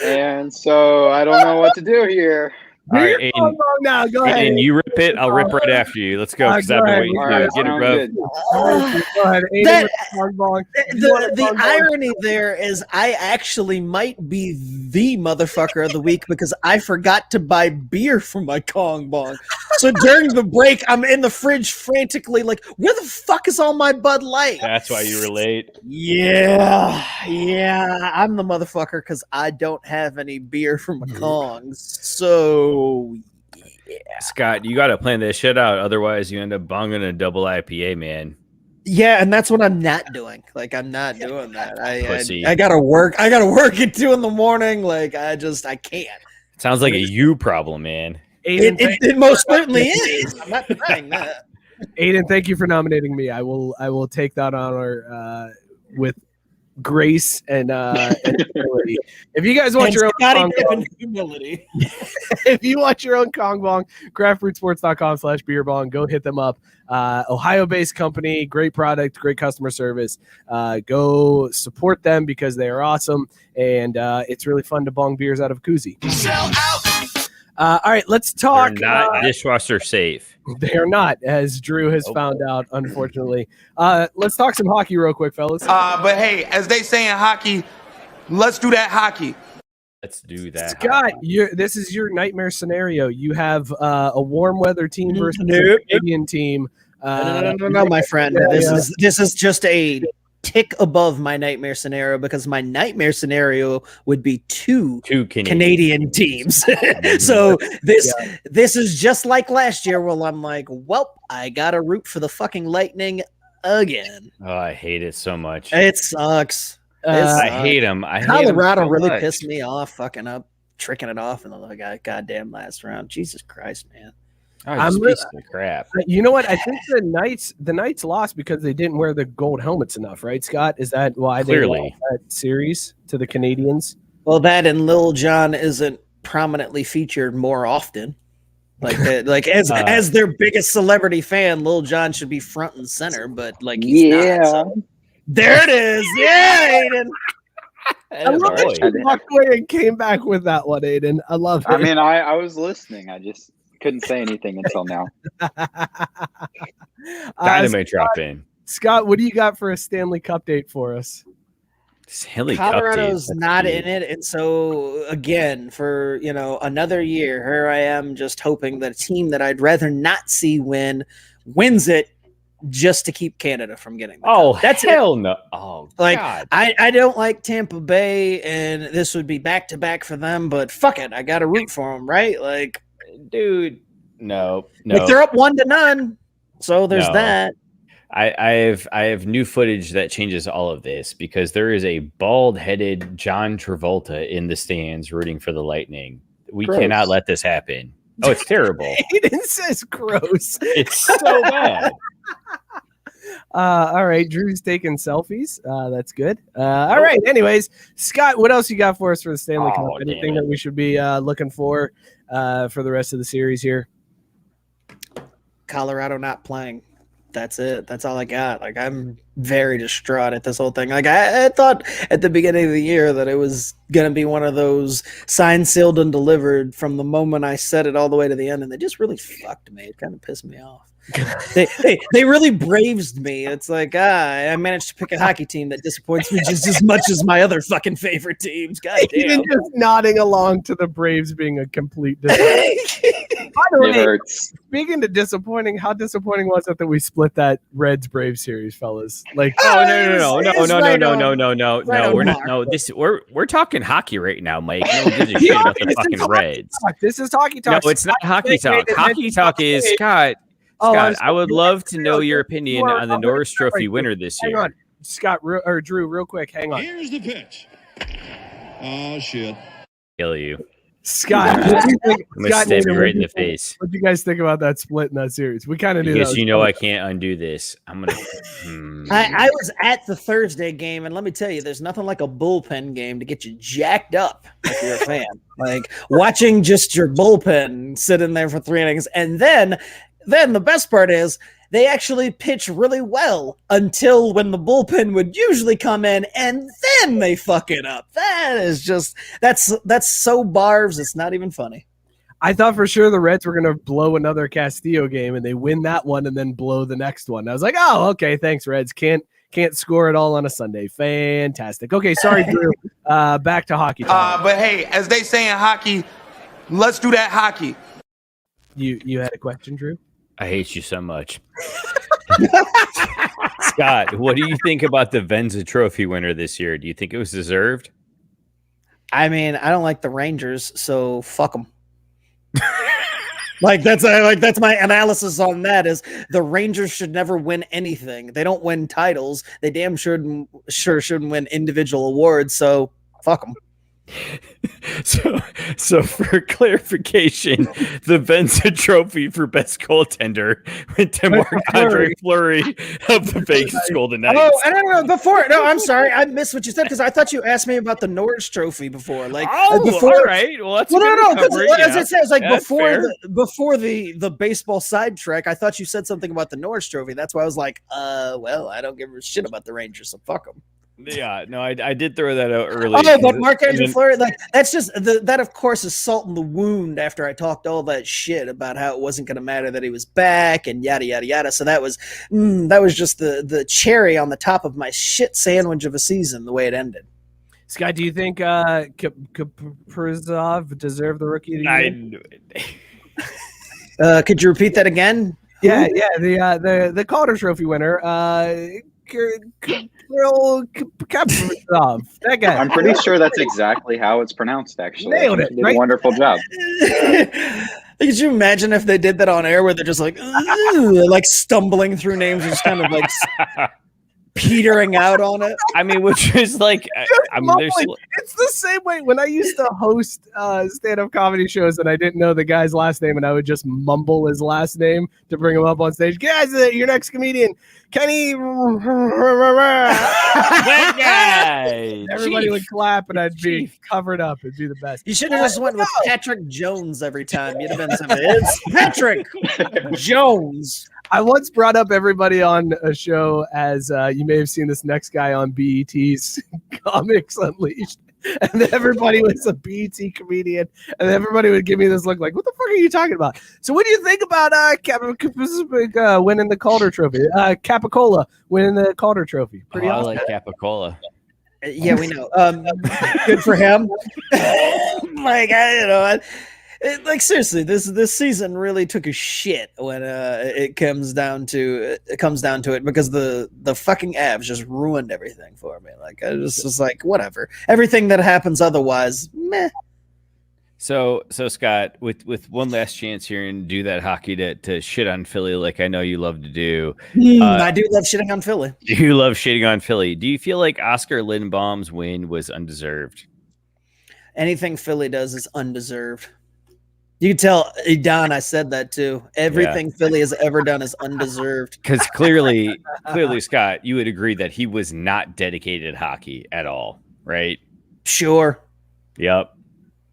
Speaker 5: And so I don't know what to do here.
Speaker 4: All right, Aiden,
Speaker 3: now, go ahead.
Speaker 4: And you rip it, I'll rip right after you. Let's go, because I've been waiting to get it, bro.
Speaker 3: Go ahead. Aiden,
Speaker 2: The irony there is I actually might be the motherfucker of the week because I forgot to buy beer for my Kong Bong. So during the break, I'm in the fridge frantically like, where the fuck is all my Bud Light?
Speaker 4: That's why you were late.
Speaker 2: Yeah, I'm the motherfucker because I don't have any beer for my Kongs. So, yeah.
Speaker 4: Scott, you got to plan this shit out. Otherwise, you end up bonging a double IPA, man.
Speaker 2: Yeah, and that's what I'm not doing. Like, I'm not doing that.
Speaker 4: Pussy.
Speaker 2: I gotta work. I gotta work at 2 a.m. Like, I can't.
Speaker 4: Sounds like a you problem, man.
Speaker 3: Aiden,
Speaker 2: It most certainly is. I'm not denying that.
Speaker 3: Aiden, thank you for nominating me. I will take that honor with grace and humility. If you guys want your own Kong Bong,
Speaker 2: humility,
Speaker 3: if you want your own Kong Bong, craftbrewsports.com/beerbong. Go hit them up. Ohio-based company, great product, great customer service. Go support them because they are awesome, and it's really fun to bong beers out of a koozie. All right, let's talk.
Speaker 4: They're not dishwasher safe.
Speaker 3: They are not, as Drew has found out, unfortunately. Let's talk some hockey real quick, fellas.
Speaker 7: But hey, as they say in hockey, let's do that hockey.
Speaker 4: Let's do that.
Speaker 3: Scott, this is your nightmare scenario. You have a warm weather team versus a Canadian team.
Speaker 2: No, my friend. This is just a tick above my nightmare scenario because my nightmare scenario would be two Canadian teams. So this is just like last year where I'm like, well, I gotta root for the fucking Lightning again.
Speaker 4: Oh, I hate it so much.
Speaker 2: It sucks.
Speaker 4: I hate him.
Speaker 2: Colorado
Speaker 4: so
Speaker 2: really
Speaker 4: much.
Speaker 2: pissed me off, fucking up, tricking it off in the goddamn last round. Jesus Christ, man.
Speaker 4: I'm piece of crap.
Speaker 3: You know what? I think the Knights lost because they didn't wear the gold helmets enough, right, Scott? Is that why they lost that series to the Canadians?
Speaker 2: Well, that and Lil Jon isn't prominently featured more often. Like as their biggest celebrity fan, Lil Jon should be front and center, but like he's not. So. There it is. Yeah, Aiden.
Speaker 3: I love that you walked away and came back with that one, Aiden. I love it.
Speaker 5: I mean, I was listening. I just couldn't say anything until now.
Speaker 4: Dynamite drop in.
Speaker 3: Scott, what do you got for a Stanley Cup date for us?
Speaker 2: Colorado's not in it, and so again, for another year, here I am just hoping that a team that I'd rather not see wins it, just to keep Canada from getting the cup.
Speaker 4: That's hell no. Oh,
Speaker 2: like
Speaker 4: God.
Speaker 2: I don't like Tampa Bay, and this would be back to back for them, but fuck it, I got to root for them, right? Like,
Speaker 4: dude, no.
Speaker 2: Like they're up 1-0, so there's that.
Speaker 4: I have new footage that changes all of this because there is a bald-headed John Travolta in the stands rooting for the Lightning. We cannot let this happen. Oh, it's terrible.
Speaker 3: Aiden says gross.
Speaker 4: It's so bad.
Speaker 3: All right, Drew's taking selfies. That's good. All right. Anyways, Scott, what else you got for us for the Stanley Cup? Anything that we should be looking for the rest of the series here?
Speaker 2: Colorado not playing. That's it. That's all I got. Like, I'm very distraught at this whole thing. Like, I thought at the beginning of the year that it was going to be one of those signed, sealed, and delivered from the moment I said it all the way to the end, and they just really fucked me. It kind of pissed me off. They really braved me. It's like, I managed to pick a hockey team that disappoints me just as much as my other fucking favorite teams. God damn.
Speaker 3: Even just nodding along to the Braves being a complete disappointment. By the way, speaking of disappointing, how disappointing was it that we split that Reds Braves series, fellas? Like,
Speaker 4: no. We're not. No, we're talking hockey right now, Mike. No one gives a shit about the fucking Reds.
Speaker 3: This is hockey talk.
Speaker 4: No, it's not hockey talk. Hockey talk is Scott. Scott, I would love to know your opinion on the Norris Trophy winner this year.
Speaker 3: Hang on, Scott or Drew, real quick. Hang on.
Speaker 6: Here's the pitch. Oh shit!
Speaker 4: Kill you,
Speaker 3: Scott.
Speaker 4: I'm gonna stab you right in the face.
Speaker 3: What do you guys think about that split in that series? We kind of knew
Speaker 4: because I can't undo this. I'm gonna.
Speaker 2: I was at the Thursday game, and let me tell you, there's nothing like a bullpen game to get you jacked up if you're a fan. Like watching just your bullpen sit in there for 3 innings, and then the best part is they actually pitch really well until when the bullpen would usually come in, and then they fuck it up. That is just that's so Barves. It's not even funny.
Speaker 3: I thought for sure the Reds were going to blow another Castillo game, and they win that one and then blow the next one. I was like, oh, okay, thanks, Reds. Can't score it all on a Sunday. Fantastic. Okay, sorry, Drew. Back to hockey.
Speaker 7: But hey, as they say in hockey, let's do that hockey.
Speaker 3: You had a question, Drew?
Speaker 4: I hate you so much. Scott, what do you think about the Vezina Trophy winner this year? Do you think it was deserved?
Speaker 2: I mean, I don't like the Rangers, so fuck them. That's my analysis on that. Is the Rangers should never win anything. They don't win titles. They damn sure shouldn't win individual awards. So fuck them.
Speaker 4: So for clarification, the Vezina Trophy for best goaltender went to Marc-Andre Fleury of the Vegas Golden Knights.
Speaker 2: Oh, I don't know. I'm sorry, I missed what you said because I thought you asked me about the Norris Trophy before. Like, before,
Speaker 4: all right. Well, that's
Speaker 2: as it says, like before the baseball sidetrack, I thought you said something about the Norris Trophy. That's why I was like, well, I don't give a shit about the Rangers, so fuck them.
Speaker 4: Yeah, no, I did throw that out early.
Speaker 2: Oh, but Marc-Andre Fleury, that's just that. Of course, is salt in the wound. After I talked all that shit about how it wasn't going to matter that he was back and yada yada yada. So that was just the cherry on the top of my shit sandwich of a season. The way it ended.
Speaker 3: Scott, do you think Kaprizov deserved the Rookie of the
Speaker 2: Year? Could you repeat that again?
Speaker 3: Yeah, the Calder Trophy winner. That guy.
Speaker 5: I'm pretty sure that's exactly how it's pronounced, actually.
Speaker 3: Nailed it.
Speaker 5: You did a wonderful job.
Speaker 2: Could you imagine if they did that on air where they're just like stumbling through names, just kind of like petering out on it.
Speaker 4: I mean, which is like, I mean, there's
Speaker 3: it's the same way when I used to host stand-up comedy shows and I didn't know the guy's last name and I would just mumble his last name to bring him up on stage. Guys, your next comedian, Kenny. Everybody would clap and I'd be covered up. It'd be the best.
Speaker 2: You should have just went with Patrick Jones every time. You'd have been something. It's Patrick Jones.
Speaker 3: I once brought up everybody on a show as you may have seen this next guy on BET's Comics Unleashed. And everybody was a BET comedian. And everybody would give me this look like, what the fuck are you talking about? So what do you think about winning the Calder Trophy? Capicola winning the Calder Trophy. Pretty awesome.
Speaker 4: I like Capicola.
Speaker 2: Yeah, we know. Good for him. Like, like seriously, this season really took a shit when it comes down to it because the fucking Avs just ruined everything for me. Like I just was like, whatever. Everything that happens otherwise, meh.
Speaker 4: So Scott, with one last chance here and do that hockey to shit on Philly like I know you love to do.
Speaker 2: I do love shitting on Philly.
Speaker 4: You love shitting on Philly. Do you feel like Oscar Lindbaum's win was undeserved?
Speaker 2: Anything Philly does is undeserved. You can tell Don I said that too. Everything Philly has ever done is undeserved.
Speaker 4: Because clearly, Scott, you would agree that he was not dedicated hockey at all, right?
Speaker 2: Sure.
Speaker 4: Yep.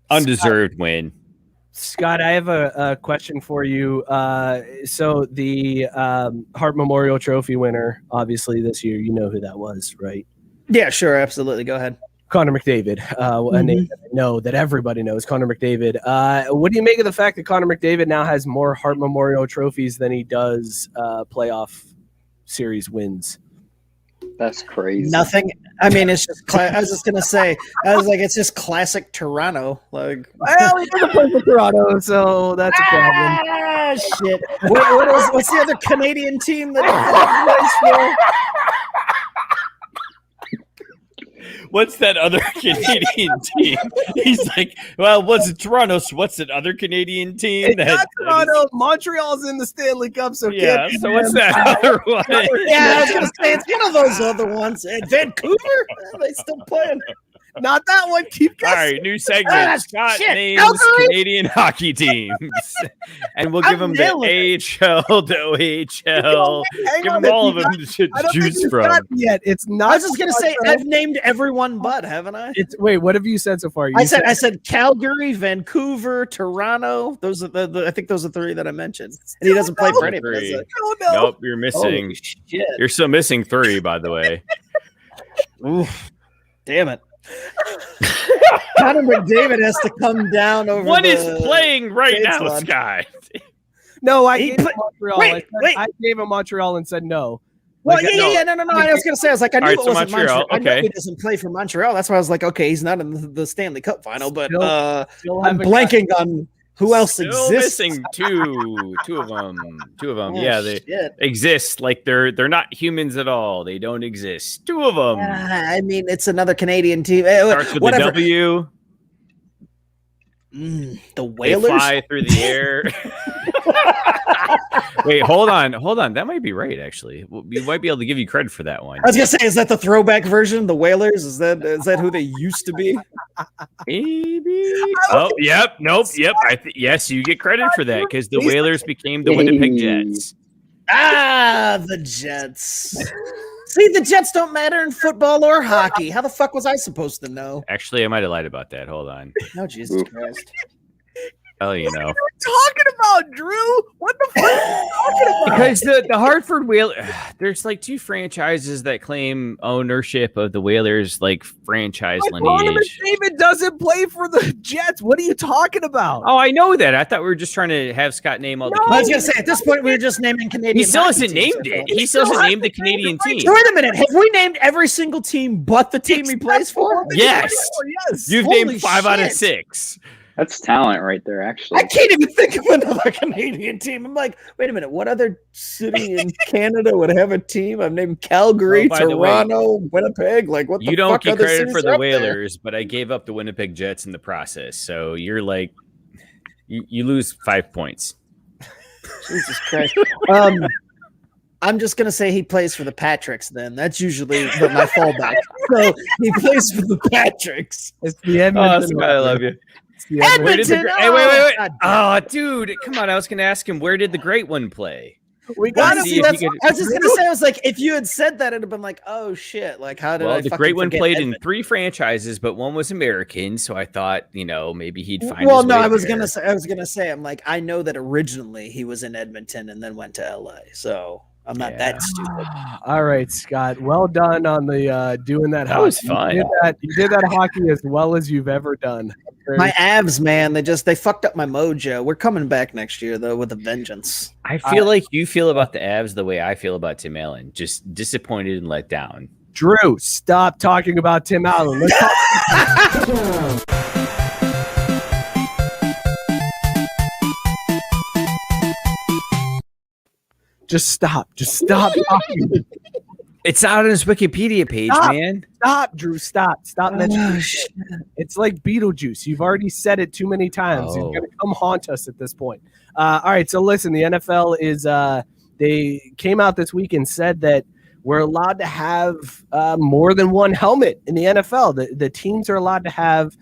Speaker 4: Undeserved win.
Speaker 3: Scott, I have a question for you. So the Hart Memorial Trophy winner, obviously this year, you know who that was, right?
Speaker 2: Yeah, sure, absolutely. Go ahead.
Speaker 3: Connor McDavid, a name that I know that everybody knows. Connor McDavid. What do you make of the fact that Connor McDavid now has more Hart Memorial trophies than he does playoff series wins?
Speaker 5: That's crazy.
Speaker 2: Nothing. I mean, it's just. I was just gonna say. I was like, it's just classic Toronto. Like,
Speaker 3: well, he doesn't play for Toronto, so that's a problem.
Speaker 2: Ah, shit. What's the other Canadian team that he plays for?
Speaker 4: What's that other Canadian team? He's like, well, what's Toronto? So what's that other Canadian team?
Speaker 3: It's not Toronto. Montreal's in the Stanley Cup, so
Speaker 4: yeah. So what's that other one?
Speaker 2: Yeah, I was gonna say it's one of those other ones. Vancouver? They still playing?
Speaker 3: Not that one. Keep guessing.
Speaker 4: All right, new segment. Scott names Canadian hockey teams, and we'll give them the AHL, the OHL. Give them all of them to choose from.
Speaker 3: Yet it's not.
Speaker 2: I was just gonna say I've named everyone, but haven't I?
Speaker 3: Wait, what have you said so far?
Speaker 2: I said Calgary, Vancouver, Toronto. Those are the I think those are three that I mentioned. And he doesn't play for any of them.
Speaker 4: Nope, you're missing. You're still missing three, by the way.
Speaker 2: Oof, damn it. Connor McDavid has to come down over.
Speaker 4: What is playing right now, Sky?
Speaker 3: No, I gave him Montreal. I gave him Montreal and said no.
Speaker 2: Well, yeah. No. I was going to say, I was like, I knew it wasn't Montreal.
Speaker 4: Okay.
Speaker 2: I know he doesn't play for Montreal. That's why I was like, okay, he's not in the Stanley Cup final, but
Speaker 3: still
Speaker 2: I'm blanking on who else
Speaker 4: still
Speaker 2: exists.
Speaker 4: Missing two of them.
Speaker 2: Oh,
Speaker 4: yeah, they exist. Like they're not humans at all. They don't exist. Two of them.
Speaker 2: I mean, it's another Canadian team.
Speaker 4: Starts with
Speaker 2: whatever.
Speaker 4: the W.
Speaker 2: The Whalers?
Speaker 4: They fly through the air. Wait, hold on. That might be right, actually. We might be able to give you credit for that one.
Speaker 2: I was gonna say, is that the throwback version? The Whalers? Is that who they used to be?
Speaker 4: Maybe. Oh, yep. Nope. Yep. Yes, you get credit for that because the Whalers became the Winnipeg Jets.
Speaker 2: The Jets. See, the Jets don't matter in football or hockey. How the fuck was I supposed to know?
Speaker 4: Actually, I might have lied about that. Hold on.
Speaker 2: Oh, Jesus Christ.
Speaker 4: Hell, you know.
Speaker 3: What are you talking about, Drew? What the fuck are you talking about?
Speaker 4: Because the Hartford Whalers, there's like two franchises that claim ownership of the Whalers, like franchise lineage.
Speaker 3: David doesn't play for the Jets. What are you talking about?
Speaker 4: Oh, I know that. I thought we were just trying to have Scott name all the.
Speaker 2: I was going to say, at this point, we were just naming Canadian.
Speaker 4: He still hasn't named it. He still hasn't named the Canadian team.
Speaker 2: Wait a minute. Have we named every single team but the team he plays for?
Speaker 4: Yes. You've named 5 out of 6.
Speaker 5: That's talent right there, actually.
Speaker 2: I can't even think of another Canadian team. I'm like, wait a minute. What other city in Canada would have a team? I've named Calgary, Toronto, Winnipeg. Like, what the fuck?
Speaker 4: You don't get credit for the
Speaker 2: Whalers,
Speaker 4: but I gave up the Winnipeg Jets in the process. So you're like, you lose 5 points.
Speaker 2: Jesus Christ. I'm just gonna say he plays for the Patricks. Then that's usually my fallback. So he plays for the Patricks.
Speaker 3: It's the Edmonton.
Speaker 4: Scott, I love you.
Speaker 2: Edmonton.
Speaker 4: Hey, wait.
Speaker 2: God.
Speaker 4: Oh, dude, come on. I was going to ask him, where did the great one play?
Speaker 3: We got to
Speaker 2: Honestly, I was just gonna say, I was like, if you had said that, it'd have been like, oh shit, like how did I?
Speaker 4: The great one played in 3 franchises, but one was American, so I thought, maybe he'd find.
Speaker 2: Well,
Speaker 4: his
Speaker 2: no,
Speaker 4: way
Speaker 2: I was
Speaker 4: there.
Speaker 2: gonna say, I'm like, I know that originally he was in Edmonton and then went to LA, so I'm not that stupid.
Speaker 3: All right, Scott. Well done on the doing that.
Speaker 4: That was fun.
Speaker 3: You did that hockey as well as you've ever done.
Speaker 2: My abs, man, they fucked up my mojo. We're coming back next year though with a vengeance.
Speaker 4: I feel like you feel about the abs the way I feel about Tim Allen, just disappointed and let down.
Speaker 3: Drew, stop talking about Tim Allen. Let's talk. Just stop talking.
Speaker 4: It's out on his Wikipedia page, man.
Speaker 3: Stop, Drew. Stop mentioning it. It's like Beetlejuice. You've already said it too many times. You're going to come haunt us at this point. All right, so listen, the NFL is they came out this week and said that we're allowed to have more than one helmet in the NFL. The teams are allowed to have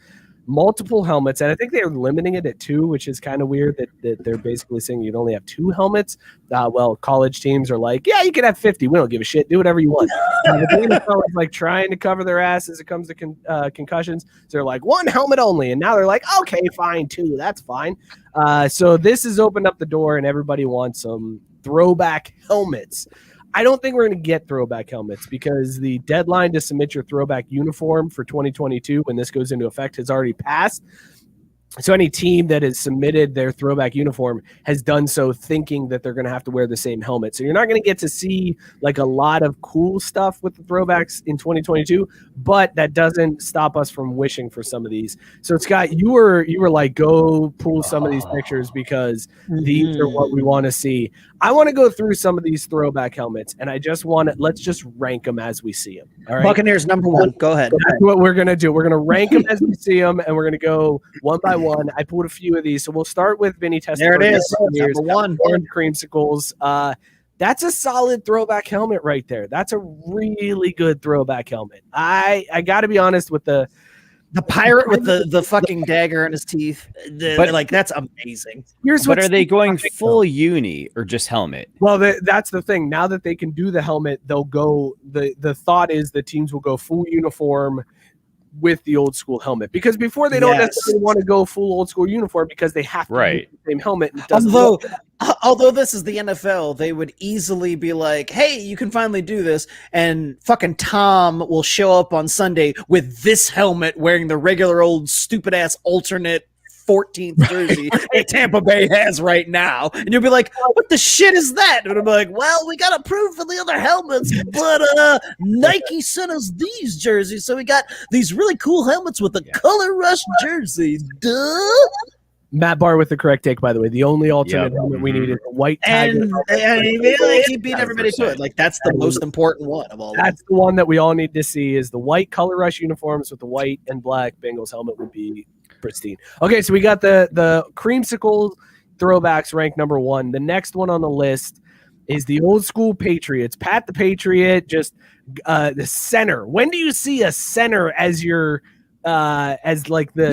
Speaker 3: multiple helmets, and I think they're limiting it at 2, which is kind of weird that they're basically saying you'd only have 2 helmets. Well, college teams are like, yeah, you can have 50. We don't give a shit. Do whatever you want. The NFL is like trying to cover their ass as it comes to concussions. So they're like 1 helmet only, and now they're like, okay, fine, 2. That's fine. So this has opened up the door, and everybody wants some throwback helmets. I don't think we're going to get throwback helmets because the deadline to submit your throwback uniform for 2022, when this goes into effect, has already passed. So any team that has submitted their throwback uniform has done so thinking that they're going to have to wear the same helmet. So you're not going to get to see like a lot of cool stuff with the throwbacks in 2022, but that doesn't stop us from wishing for some of these. So Scott, you were like, go pull some of these pictures because these are what we want to see. I want to go through some of these throwback helmets, and I just want to let's just rank them as we see them. All right,
Speaker 2: Buccaneers number 1. Go ahead.
Speaker 3: That's what we're gonna do. We're gonna rank them as we see them, and we're gonna go one by one. I pulled a few of these, so we'll start with Vinny Testaverde.
Speaker 2: There it is, number 1.
Speaker 3: Orange creamsicles. That's a solid throwback helmet right there. That's a really good throwback helmet. I got to be honest with the
Speaker 2: pirate with the fucking dagger in his teeth. That's amazing.
Speaker 4: But are they going full uni or just helmet?
Speaker 3: Well, that's the thing. Now that they can do the helmet, they'll go. The thought is the teams will go full uniform with the old school helmet, because before they don't necessarily want to go full old school uniform because they have to use the same helmet.
Speaker 2: Although this is the NFL, they would easily be like, hey, you can finally do this, and fucking Tom will show up on Sunday with this helmet wearing the regular old stupid ass alternate 14th jersey that Tampa Bay has right now, and you'll be like, what the shit is that? And I'm like, well, we got approved for the other helmets, but Nike sent us these jerseys, so we got these really cool helmets with the color rush jerseys. Duh.
Speaker 3: Matt Barr with the correct take, by the way. The only alternate helmet we need is a white tag.
Speaker 2: And he beat everybody to it. Like, that's the most important one of all.
Speaker 3: That's the one that we all need to see is the white color rush uniforms with the white and black Bengals helmet would be pristine. Okay, so we got the creamsicle throwbacks ranked number 1. The next one on the list is the old school Patriots. Pat the Patriot, just the center. When do you see a center as your as like the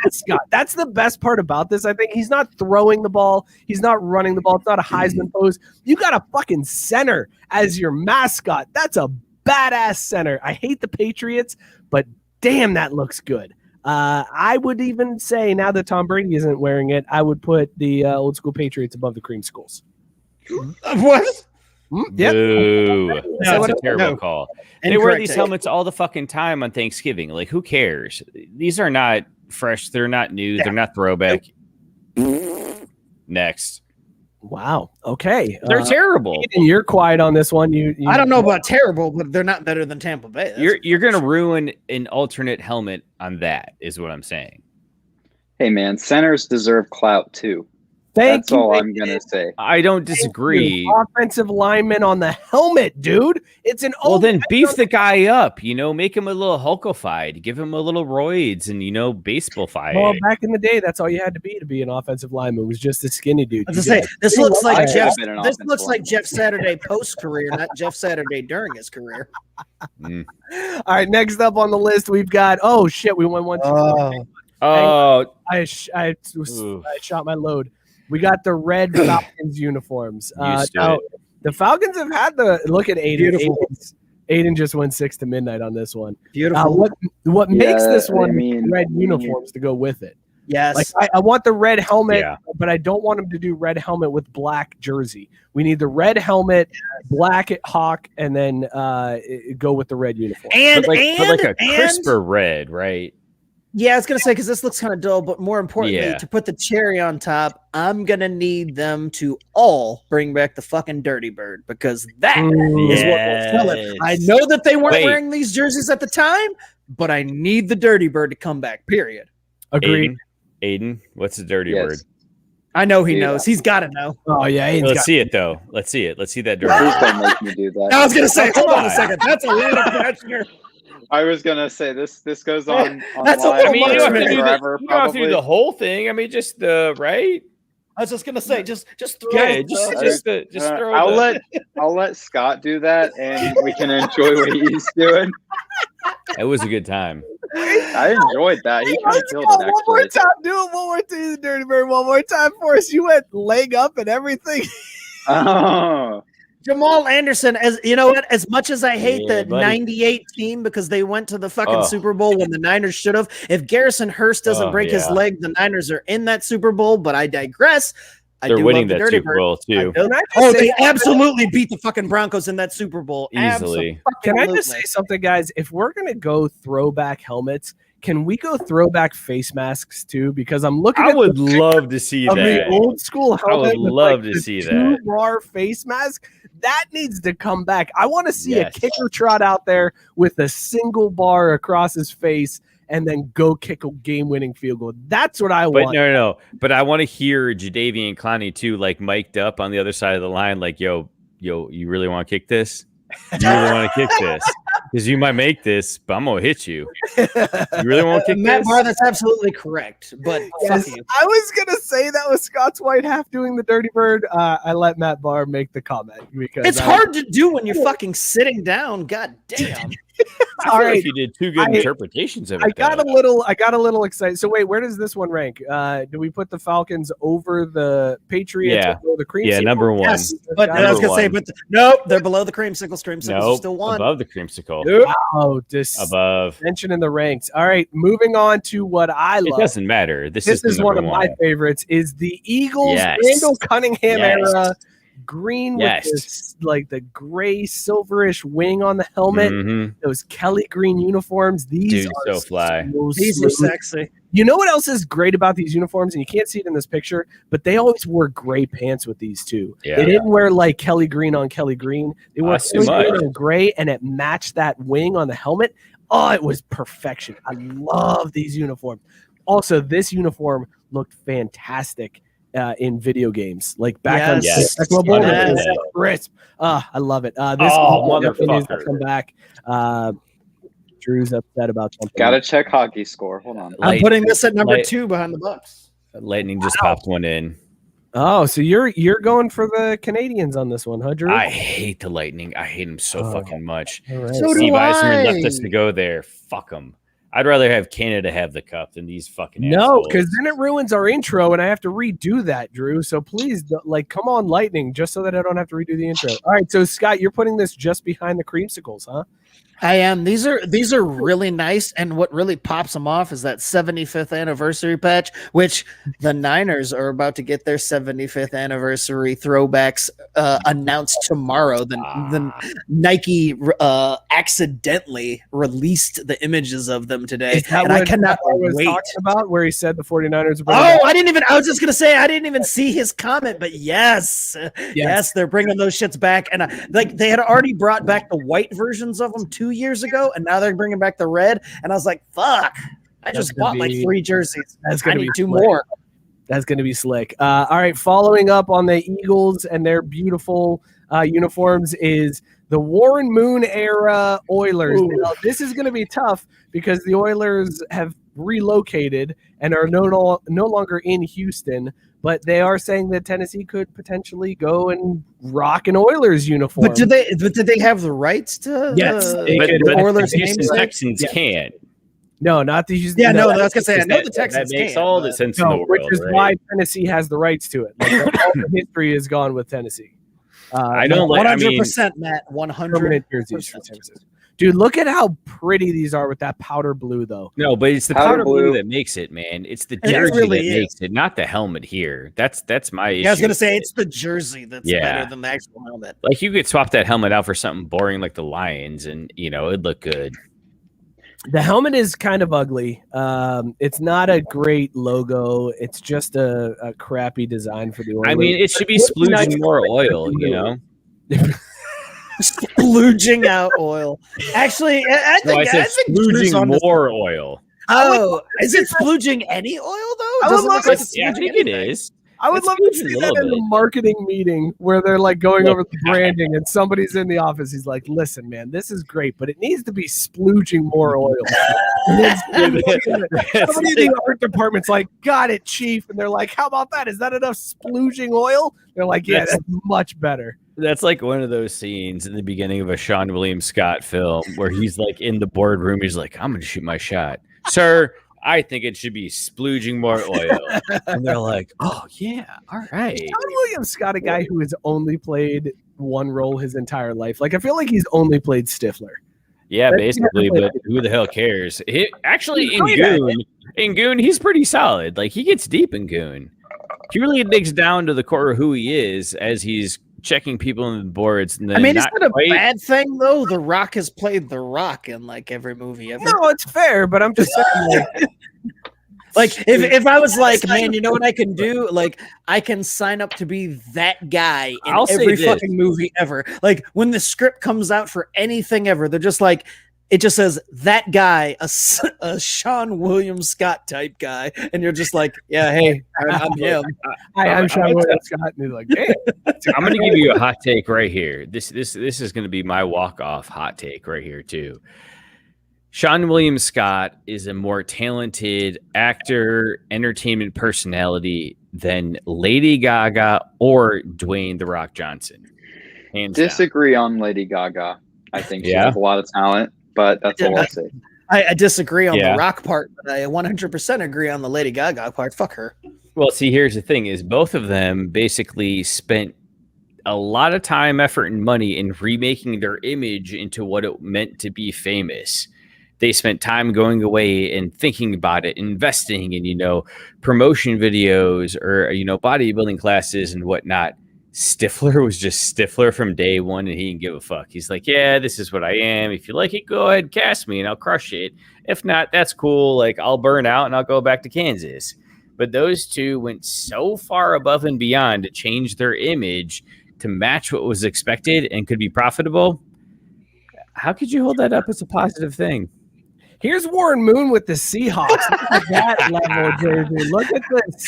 Speaker 3: mascot? That's the best part about this. I think he's not throwing the ball, he's not running the ball, it's not a Heisman pose. You got a fucking center as your mascot. That's a badass center. I hate the Patriots, but damn, that looks good. I would even say, now that Tom Brady isn't wearing it, I would put the old school Patriots above the creamsicles.
Speaker 2: What?
Speaker 3: Yep.
Speaker 4: Boo. That's a terrible
Speaker 2: No.
Speaker 4: call.
Speaker 2: Incorrect
Speaker 4: They wear these
Speaker 2: take.
Speaker 4: helmets all the fucking time on Thanksgiving. Like, who cares? These are not fresh. They're not new. They're not throwback. Next.
Speaker 3: Wow. Okay.
Speaker 4: They're terrible.
Speaker 3: And you're quiet on this one. You
Speaker 2: I don't know about terrible, but they're not better than Tampa Bay.
Speaker 4: You're going to ruin an alternate helmet on that, is what I'm saying.
Speaker 5: Hey, man, centers deserve clout too. That's all I'm going to say.
Speaker 4: I don't disagree.
Speaker 3: Offensive lineman on the helmet, dude. It's an
Speaker 4: Well, then beef the guy up, make him a little Hulkified, give him a little roids and, baseball fight.
Speaker 3: Well, back in the day, that's all you had to be an offensive lineman, was just a skinny dude.
Speaker 2: I was gonna say, this looks like Jeff Saturday post-career, not Jeff Saturday during his career.
Speaker 3: All right, next up on the list, we've got, we won one. I shot my load. We got the red Falcons uniforms. Now, the Falcons have had look at Aiden.
Speaker 2: Beautiful.
Speaker 3: Aiden just went 6 to midnight on this one.
Speaker 2: Beautiful.
Speaker 3: What makes this one red uniforms to go with it?
Speaker 2: Yes.
Speaker 3: Like I want the red helmet, but I don't want them to do red helmet with black jersey. We need the red helmet, black hawk, and then go with the red uniform.
Speaker 2: And
Speaker 4: a crisper red, right?
Speaker 2: Yeah, I was going to say, because this looks kind of dull, but more importantly, to put the cherry on top, I'm going to need them to all bring back the fucking Dirty Bird, because that is what will sell it. I know that they weren't wearing these jerseys at the time, but I need the Dirty Bird to come back, period.
Speaker 3: Agreed.
Speaker 4: Aiden, what's the Dirty Bird?
Speaker 2: I know he knows. He's got to know.
Speaker 3: Oh, yeah.
Speaker 4: Let's see it, though. Let's see it. Let's see that Dirty
Speaker 5: Please
Speaker 4: Bird.
Speaker 5: don't make me do that.
Speaker 2: I was going to say, hold on a second. That's a lot of pressure.
Speaker 5: I was gonna say this goes on.
Speaker 2: That's
Speaker 5: online
Speaker 2: a little much.
Speaker 5: forever.
Speaker 4: You don't have to do the whole thing. I mean, just the right.
Speaker 2: I was just gonna say, just throw.
Speaker 4: Yeah, just throw.
Speaker 5: I'll let Scott do that, and we can enjoy what he's doing.
Speaker 4: It was a good time.
Speaker 5: I enjoyed that. He kind of killed it.
Speaker 3: One more time. Do it one more time, the Dirty Bird. One more time for us. You went leg up and everything.
Speaker 5: Oh.
Speaker 2: Jamal Anderson, as you know what, as much as I hate the 98 team because they went to the fucking Super Bowl when the Niners should have, if Garrison Hurst doesn't break his leg, the Niners are in that Super Bowl, but I digress.
Speaker 4: They're winning that Super Bowl too.
Speaker 2: They absolutely beat the fucking Broncos in that Super Bowl.
Speaker 4: Easily.
Speaker 3: Can I just say something, guys? If we're going to go throwback helmets, can we go throwback face masks too? Because I'm looking
Speaker 4: I would love to see that.
Speaker 3: The old school helmet.
Speaker 4: I would love to see that.
Speaker 3: 2-bar face mask. That needs to come back. I want to see a kicker trot out there with a single bar across his face and then go kick a game-winning field goal. That's what I want.
Speaker 4: No. But I want to hear Jadeveon Clowney too, like mic'd up on the other side of the line, like, yo, you really want to kick this? You really want to kick this? Because you might make this, but I'm gonna hit you. You really want to kick
Speaker 2: Matt
Speaker 4: this?
Speaker 2: Barr, that's absolutely correct. But fuck you.
Speaker 3: I was gonna say that was Scott's White half doing the Dirty Bird. I let Matt Barr make the comment because
Speaker 2: it's hard to do when you're fucking sitting down. God damn.
Speaker 4: All right, you did two good interpretations of it.
Speaker 3: I got a little excited. So wait, where does this one rank? Do we put the Falcons over the Patriots?
Speaker 4: Yeah,
Speaker 3: or the cream
Speaker 4: yeah, number one.
Speaker 2: Yes, but I was gonna say, but nope, they're below the creamsicles. Creamsicles are still one
Speaker 4: above the creamsicle.
Speaker 3: Wow,
Speaker 4: above
Speaker 3: mention in the ranks. All right, moving on to what I love.
Speaker 4: It doesn't matter. This is
Speaker 3: one of my favorites. Is the Eagles Randall Cunningham era. Green with this, like the gray silverish wing on the helmet. Those Kelly green uniforms. These are
Speaker 4: so fly.
Speaker 2: These are sexy.
Speaker 3: You know what else is great about these uniforms? And you can't see it in this picture, but they always wore gray pants with these too.
Speaker 4: Yeah.
Speaker 3: They didn't wear like Kelly green on Kelly green. They wore Kelly green and gray, and it matched that wing on the helmet. Oh, it was perfection. I love these uniforms. Also, this uniform looked fantastic in video games, like back on crisp. I love it. This needs to come back. Drew's upset about something.
Speaker 5: Gotta check hockey score. Hold on.
Speaker 2: I'm putting this at number 2 behind the Bucks.
Speaker 4: Lightning just popped one in.
Speaker 3: Oh, so you're going for the Canadians on this one, huh, Drew?
Speaker 4: I hate the Lightning. I hate them so fucking much.
Speaker 3: Right.
Speaker 2: So
Speaker 4: Steve
Speaker 2: do
Speaker 4: Eisman
Speaker 2: I.
Speaker 4: left us to go there. Fuck them. I'd rather have Canada have the cup than these fucking
Speaker 3: No,
Speaker 4: assholes.
Speaker 3: because then it ruins our intro, and I have to redo that, Drew. So please, come on, Lightning, just so that I don't have to redo the intro. All right, so Scott, you're putting this just behind the creamsicles, huh?
Speaker 2: I am. These are really nice, and what really pops them off is that 75th anniversary patch, which the Niners are about to get their 75th anniversary throwbacks announced tomorrow. The Nike accidentally released the images of them today,
Speaker 3: Is that
Speaker 2: and
Speaker 3: what
Speaker 2: I cannot
Speaker 3: was
Speaker 2: wait.
Speaker 3: talking about where he said the 49ers.
Speaker 2: I was just gonna say I didn't even see his comment, but yes, they're bringing those shits back, and they had already brought back the white versions of them 2 years ago, and now they're bringing back the red, and I was like, fuck, I just bought like 3 jerseys. I need 2 more.
Speaker 3: That's going to be slick. All right, following up on the Eagles and their beautiful uniforms is the Warren Moon era Oilers. Now, this is going to be tough because the Oilers have relocated and are no longer in Houston, but they are saying that Tennessee could potentially go and rock an Oilers uniform.
Speaker 2: But did they have the rights to?
Speaker 3: Yes,
Speaker 4: but
Speaker 2: Oilers
Speaker 4: the Houston
Speaker 2: namesake?
Speaker 4: Texans can't.
Speaker 3: No, not the Houston.
Speaker 2: Yeah, no,
Speaker 3: no,
Speaker 2: I was gonna say I know the
Speaker 4: That
Speaker 2: Texans
Speaker 4: makes
Speaker 2: can,
Speaker 4: all
Speaker 2: but-
Speaker 4: the sense in the world,
Speaker 3: which is
Speaker 4: right?
Speaker 3: why Tennessee has the rights to it. Like, all the history is gone with Tennessee.
Speaker 4: I don't like. I mean,
Speaker 2: 100%, Matt. 100
Speaker 3: permanent jerseys for Tennessee. Dude, look at how pretty these are with that powder blue, though.
Speaker 4: no, but it's the
Speaker 5: Powder
Speaker 4: powder blue
Speaker 5: blue.
Speaker 4: that makes it, man. It's the
Speaker 2: It
Speaker 4: jersey
Speaker 2: really
Speaker 4: that
Speaker 2: is.
Speaker 4: makes it, not the helmet here. That's my issue.
Speaker 2: Yeah, I was gonna
Speaker 4: with
Speaker 2: say
Speaker 4: it.
Speaker 2: it's the jersey that's
Speaker 4: Yeah.
Speaker 2: better than the actual helmet.
Speaker 4: Like you could swap that helmet out for something boring like the Lions, and it'd look good.
Speaker 3: The helmet is kind of ugly. It's not a great logo. It's just a crappy design for the Oilers.
Speaker 4: I mean, it should be
Speaker 3: What's nice
Speaker 4: splooging more
Speaker 3: about it?
Speaker 4: oil,
Speaker 2: Splooging out oil. Actually, I
Speaker 4: No,
Speaker 2: think
Speaker 4: I said
Speaker 2: Drew's onto
Speaker 4: splooging more oil.
Speaker 2: Oh, is it splooging any oil though?
Speaker 3: I would
Speaker 2: Doesn't
Speaker 3: love
Speaker 2: look like
Speaker 3: to
Speaker 2: it's
Speaker 4: Yeah, I
Speaker 2: splooging
Speaker 4: think it
Speaker 2: anything.
Speaker 4: is.
Speaker 3: I would
Speaker 4: It's
Speaker 3: love to
Speaker 4: splooging
Speaker 3: see
Speaker 4: a
Speaker 3: that
Speaker 4: little
Speaker 3: in the
Speaker 4: bit.
Speaker 3: marketing meeting where they're like going over the branding and somebody's in the office. He's like, listen, man, this is great, but it needs to be splooging more oil. And then somebody in the art department's like, got it, chief. And they're like, how about that? Is that enough splooging oil? They're like, yeah, that's much better.
Speaker 4: That's like one of those scenes in the beginning of a Sean William Scott film where he's like in the boardroom. He's like, I'm going to shoot my shot. Sir, I think it should be splooging more oil. And they're like, oh, yeah, all right.
Speaker 3: John Williams Scott, a guy who has only played one role his entire life. Like, I feel like he's only played Stifler.
Speaker 4: Yeah,
Speaker 3: That's
Speaker 4: basically,
Speaker 3: definitely-
Speaker 4: but who the hell cares? Actually,
Speaker 3: He's
Speaker 4: in
Speaker 3: great at
Speaker 4: Goon, he's pretty solid. Like, he gets deep in Goon. He really digs down to the core of who he is as he's checking people on the boards. And then
Speaker 2: I mean, is that a
Speaker 4: quite-
Speaker 2: bad thing though? The Rock has played The Rock in like every movie ever.
Speaker 3: No, it's fair, but I'm just saying,
Speaker 2: Like if I was like, man, you know what I can do? Like I can sign up to be that guy in
Speaker 4: I'll say
Speaker 2: every
Speaker 4: this.
Speaker 2: fucking movie ever. Like when the script comes out for anything ever, they're just like, it just says that guy, a Sean William Scott type guy, and you're just like, yeah, hey, I'm him.
Speaker 3: hi, I'm Sean William Scott. And he's like, damn.
Speaker 4: I'm going to give you a hot take right here. This is going to be my walk-off hot take right here too. Sean William Scott is a more talented actor, entertainment personality than Lady Gaga or Dwayne "The Rock" Johnson. Hands down.
Speaker 5: Disagree on Lady Gaga. I think she
Speaker 4: Yeah?
Speaker 5: has a lot of talent, but that's all I'll say.
Speaker 2: I disagree on
Speaker 4: Yeah.
Speaker 2: the Rock part, but I 100% agree on the Lady Gaga part. Fuck her.
Speaker 4: Well, see, here's the thing: is both of them basically spent a lot of time, effort, and money in remaking their image into what it meant to be famous. They spent time going away and thinking about it, investing in, promotion videos or, bodybuilding classes and whatnot. Stifler was just Stifler from day one, and he didn't give a fuck. He's like, yeah, this is what I am. If you like it, go ahead, cast me, and I'll crush it. If not, that's cool. Like, I'll burn out, and I'll go back to Kansas. But those two went so far above and beyond to change their image to match what was expected and could be profitable. How could you hold that up as a positive thing?
Speaker 3: Here's Warren Moon with the Seahawks. Look at that level jersey. Look at this.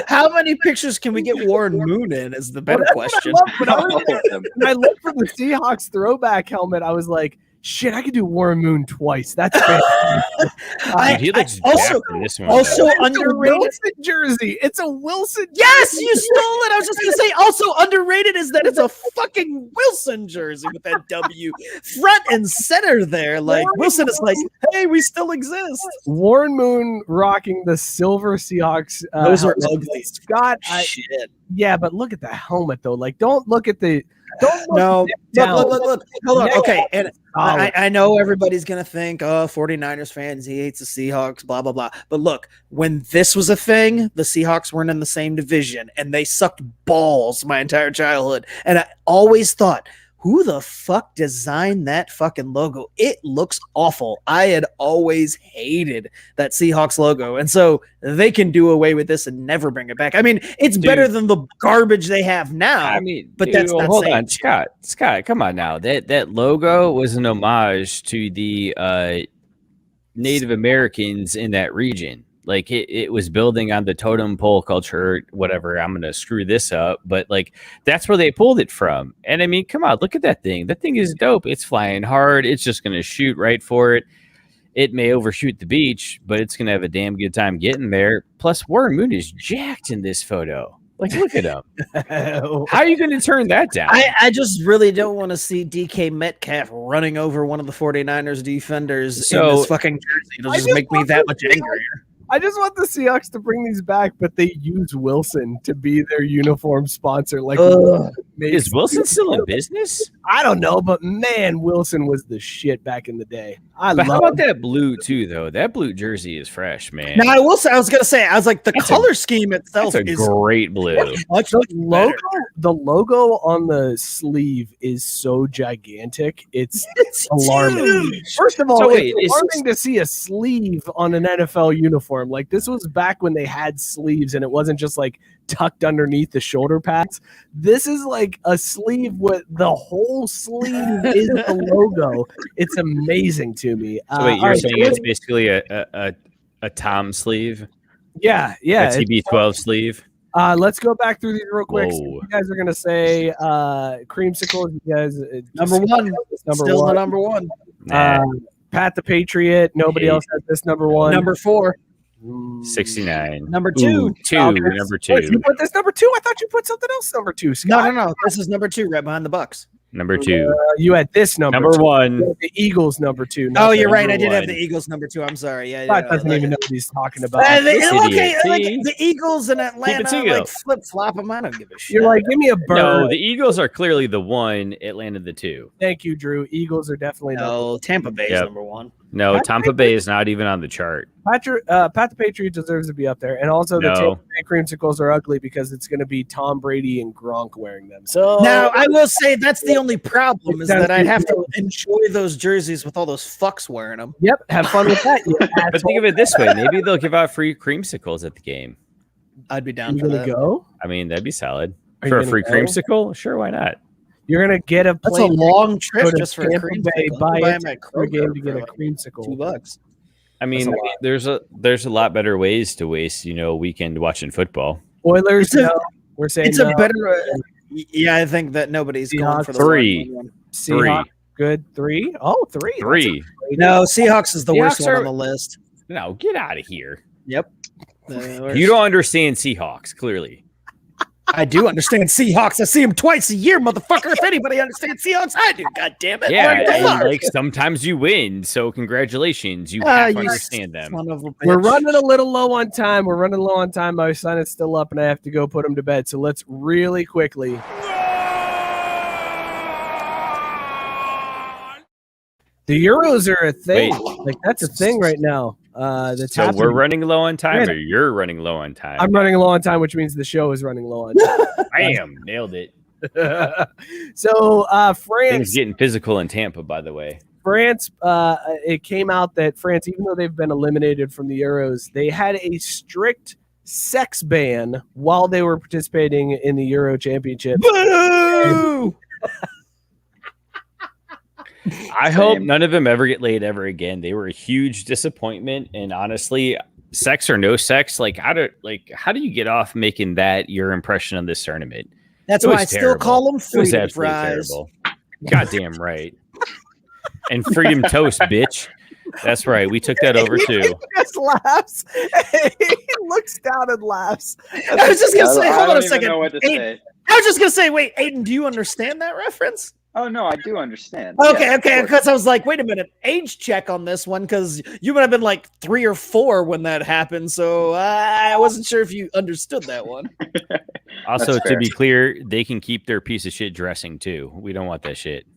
Speaker 2: How many pictures can we get Warren Moon in? Is the better question.
Speaker 3: When I looked for the Seahawks throwback helmet, I was like, shit, I could do Warren Moon twice. That's fantastic.
Speaker 4: Dude, he looks
Speaker 2: also-
Speaker 4: jacked in this one.
Speaker 2: also
Speaker 4: though.
Speaker 3: It's a
Speaker 2: underrated.
Speaker 3: Wilson jersey. It's a Wilson jersey.
Speaker 2: Yes, you stole it. I was just gonna say. Also underrated is that it's a fucking Wilson jersey with that W front and center there. Like Wilson is like, hey, we still exist.
Speaker 3: Warren Moon rocking the silver Seahawks.
Speaker 2: Those are
Speaker 3: helmet.
Speaker 2: ugly.
Speaker 3: Scott,
Speaker 2: Shit.
Speaker 3: yeah, but look at the helmet though. Like, don't look at the. Don't look
Speaker 2: No,
Speaker 3: down.
Speaker 2: look. Hold on.
Speaker 3: No.
Speaker 2: Okay, and
Speaker 3: Solid.
Speaker 2: I know everybody's gonna think, oh, 49ers fans, he hates the Seahawks, blah blah blah. But look, when this was a thing, the Seahawks weren't in the same division, and they sucked balls my entire childhood. And I always thought, who the fuck designed that fucking logo? It looks awful. I had always hated that Seahawks logo, and so they can do away with this and never bring it back. I mean, it's better than the garbage they have now.
Speaker 4: I mean,
Speaker 2: but that's not
Speaker 4: hold
Speaker 2: saying
Speaker 4: on, Scott, come on now. That logo was an homage to the Native Americans in that region. Like it was building on the totem pole culture, whatever. I'm gonna screw this up, but like that's where they pulled it from. And I mean, come on, look at that thing. That thing is dope. It's flying hard. It's just gonna shoot right for it. It may overshoot the beach, but it's gonna have a damn good time getting there. Plus, Warren Moon is jacked in this photo. Like, look at him. How are you going to turn that down?
Speaker 2: I just really don't want to see DK Metcalf running over one of the 49ers defenders in this fucking jersey. It'll just make me that much angrier.
Speaker 3: I just want the Seahawks to bring these back, but they use Wilson to be their uniform sponsor. Like,
Speaker 4: is Wilson still in business?
Speaker 3: I don't know, but man, Wilson was the shit back in the day.
Speaker 4: How about that blue too, though? That blue jersey is fresh, man.
Speaker 2: Now I will say, I was gonna say, I was like, the color scheme itself
Speaker 4: is great blue.
Speaker 3: The logo on the sleeve is so gigantic, it's alarming.
Speaker 2: Huge.
Speaker 3: First of all, it's alarming to see a sleeve on an NFL uniform. Like, this was back when they had sleeves and it wasn't just like tucked underneath the shoulder pads. This is like a sleeve with the whole sleeve is the logo. It's amazing to me.
Speaker 4: So wait, you're saying it's basically a Tom sleeve?
Speaker 3: Yeah.
Speaker 4: A TB12 sleeve?
Speaker 3: Let's go back through these real quick. So
Speaker 4: Whoa.
Speaker 3: you guys are gonna say creamsicle. You guys,
Speaker 2: Number one. The number one.
Speaker 3: Pat the Patriot. Nobody else has this number one.
Speaker 2: Number 4.
Speaker 4: 69.
Speaker 2: Number 2.
Speaker 4: Number 2.
Speaker 3: Wait, you put this number 2? I thought you put something else number 2, Scott.
Speaker 2: No. This is number 2, right behind the Bucks.
Speaker 4: Number 2.
Speaker 3: You had this number.
Speaker 4: Number 1.
Speaker 3: The Eagles number 2.
Speaker 2: Oh, you're right. I did have the Eagles number 2. I'm sorry. Yeah,
Speaker 3: Scott doesn't even know what he's talking about.
Speaker 2: Like the Eagles in Atlanta, like flip flop them. I don't give a shit.
Speaker 3: You're like, give me a bird.
Speaker 4: No, the Eagles are clearly the 1. Atlanta the 2.
Speaker 3: Thank you, Drew. Eagles are definitely
Speaker 2: no. Tampa Bay is number 1.
Speaker 4: No, Tampa Bay is not even on the chart.
Speaker 3: Pat the Patriot deserves to be up there, and also the Tampa Bay creamsicles are ugly because it's going to be Tom Brady and Gronk wearing them. So
Speaker 2: now I will say that's the only problem is that I'd have to enjoy those jerseys with all those fucks wearing them.
Speaker 3: Yep, have fun with that.
Speaker 4: But think of it this way: maybe they'll give out free creamsicles at the game.
Speaker 2: I'd be down
Speaker 3: for that. Go?
Speaker 4: I mean, that'd be solid for a free creamsicle. Sure, why not?
Speaker 3: You're gonna get a.
Speaker 2: That's a long trip just for a
Speaker 3: creamsicle. Buy a game to get a creamsicle.
Speaker 2: $2.
Speaker 4: I mean, there's a lot better ways to waste, weekend watching football.
Speaker 3: Oilers, we're saying
Speaker 2: it's a better. Yeah, I think that nobody's going for the
Speaker 4: 3.
Speaker 3: Seahawks, good 3. Oh, 3.
Speaker 4: 3.
Speaker 2: No, Seahawks is the worst one on the list.
Speaker 4: No, get out of here.
Speaker 2: Yep.
Speaker 4: You don't understand Seahawks, clearly.
Speaker 2: I do understand Seahawks. I see them twice a year, motherfucker. If anybody understands Seahawks, I do. God damn it.
Speaker 4: Yeah, and like sometimes you win, so congratulations. You have to understand them.
Speaker 3: We're running a little low on time. My son is still up, and I have to go put him to bed. So let's really quickly. The Euros are a thing. Like, that's a thing right now.
Speaker 4: So we're running low on time, or you're running low on time?
Speaker 3: I'm running low on time, which means the show is running low on time.
Speaker 4: Bam, nailed it.
Speaker 3: So France.
Speaker 4: Things getting physical in Tampa, by the way.
Speaker 3: France, it came out that France, even though they've been eliminated from the Euros, they had a strict sex ban while they were participating in the Euro Championship.
Speaker 2: Boo!
Speaker 4: I hope none of them ever get laid ever again. They were a huge disappointment, and honestly, sex or no sex, how do you get off making that your impression of this tournament?
Speaker 2: That's why I still call them freedom fries.
Speaker 4: Terrible. Goddamn right. And freedom toast, bitch. That's right. We took that over too.
Speaker 3: He just laughs. He looks down and laughs.
Speaker 2: I was just gonna say, hold on a second.
Speaker 5: I
Speaker 2: was just gonna say, wait, Aiden, do you understand that reference?
Speaker 5: Oh no, I do understand.
Speaker 2: Okay, because I was like, wait a minute, age check on this one, because you would have been like 3 or 4 when that happened, so I wasn't sure if you understood that one.
Speaker 4: Also, to be clear, they can keep their piece of shit dressing too. We don't want that shit.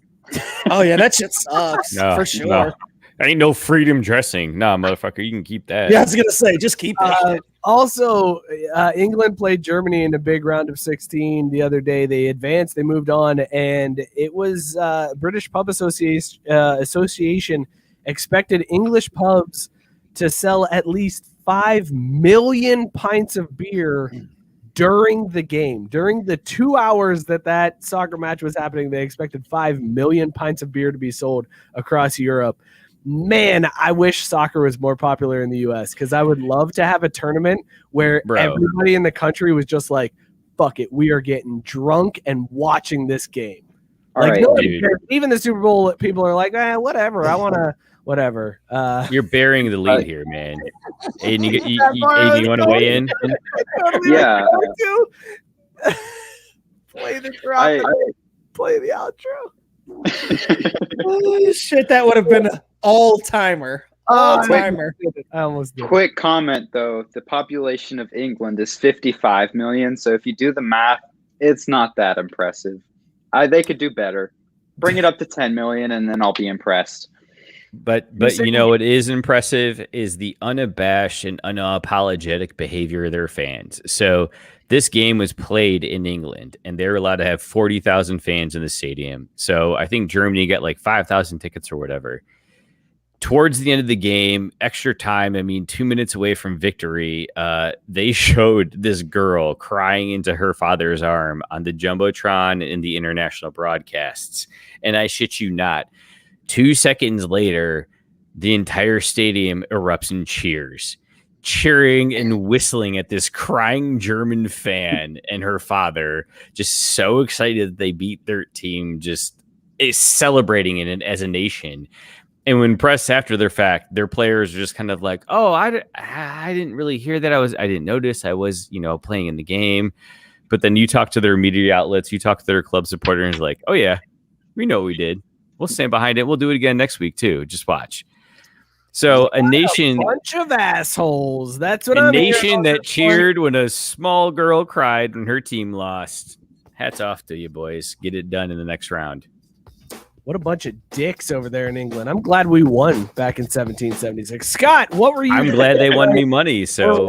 Speaker 2: Oh yeah, that shit sucks for sure.
Speaker 4: No. Ain't no freedom dressing. Nah, motherfucker, you can keep that.
Speaker 2: Yeah, I was gonna say, just keep that shit.
Speaker 3: Also, England played Germany in a big round of 16 the other day. They advanced, they moved on, and it was British Pub Association expected English pubs to sell at least 5 million pints of beer during the game. During the 2 hours that soccer match was happening, they expected 5 million pints of beer to be sold across Europe. man, I wish soccer was more popular in the U.S. because I would love to have a tournament where everybody in the country was just like, fuck it, we are getting drunk and watching this game. Like, nobody cares. Even the Super Bowl people are like, whatever, I want to, whatever.
Speaker 4: You're bearing the lead here, man. Aiden, you want to weigh in?
Speaker 5: Yeah.
Speaker 3: Play the outro.
Speaker 2: Oh, shit, that would have been an all-timer. All-timer.
Speaker 3: I almost did.
Speaker 5: Quick comment, though. The population of England is 55 million. So if you do the math, it's not that impressive. They could do better. Bring it up to 10 million, and then I'll be impressed.
Speaker 4: But you know what is impressive is the unabashed and unapologetic behavior of their fans. So this game was played in England, and they're allowed to have 40,000 fans in the stadium. So I think Germany got like 5,000 tickets or whatever. Towards the end of the game, extra time, 2 minutes away from victory, they showed this girl crying into her father's arm on the Jumbotron in the international broadcasts. And I shit you not, 2 seconds later, the entire stadium erupts in cheers, cheering and whistling at this crying German fan and her father, just so excited that they beat their team, just is celebrating it as a nation. And when pressed after their fact, their players are just kind of like, "Oh, I didn't really hear that. I didn't notice. I was, playing in the game." But then you talk to their media outlets, you talk to their club supporters, and like, "Oh yeah, we know what we did. We'll stand behind it. We'll do it again next week too. Just watch." So a
Speaker 3: bunch of assholes. That's what I'm hearing.
Speaker 4: A nation that cheered when a small girl cried when her team lost. Hats off to you, boys. Get it done in the next round.
Speaker 3: What a bunch of dicks over there in England. I'm glad we won back in 1776. Scott, what were you?
Speaker 4: I'm glad they won me money. So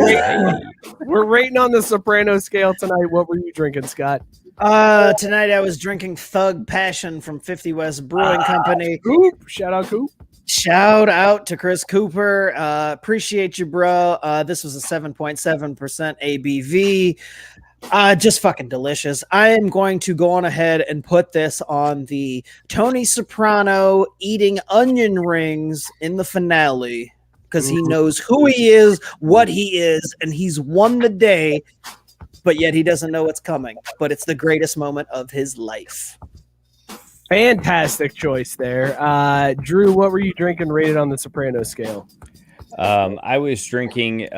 Speaker 3: we're rating on the Soprano scale tonight. What were you drinking, Scott?
Speaker 2: Tonight I was drinking Thug Passion from 50 West Brewing Company.
Speaker 3: Coop. Shout out, Coop.
Speaker 2: Shout out to Chris Cooper. Appreciate you, bro. This was a 7.7% ABV. Just fucking delicious. I am going to go on ahead and put this on the Tony Soprano eating onion rings in the finale because he knows who he is, what he is, and he's won the day, but yet he doesn't know what's coming. But it's the greatest moment of his life.
Speaker 3: Fantastic choice there. Drew, what were you drinking rated on the Soprano scale?
Speaker 4: I was drinking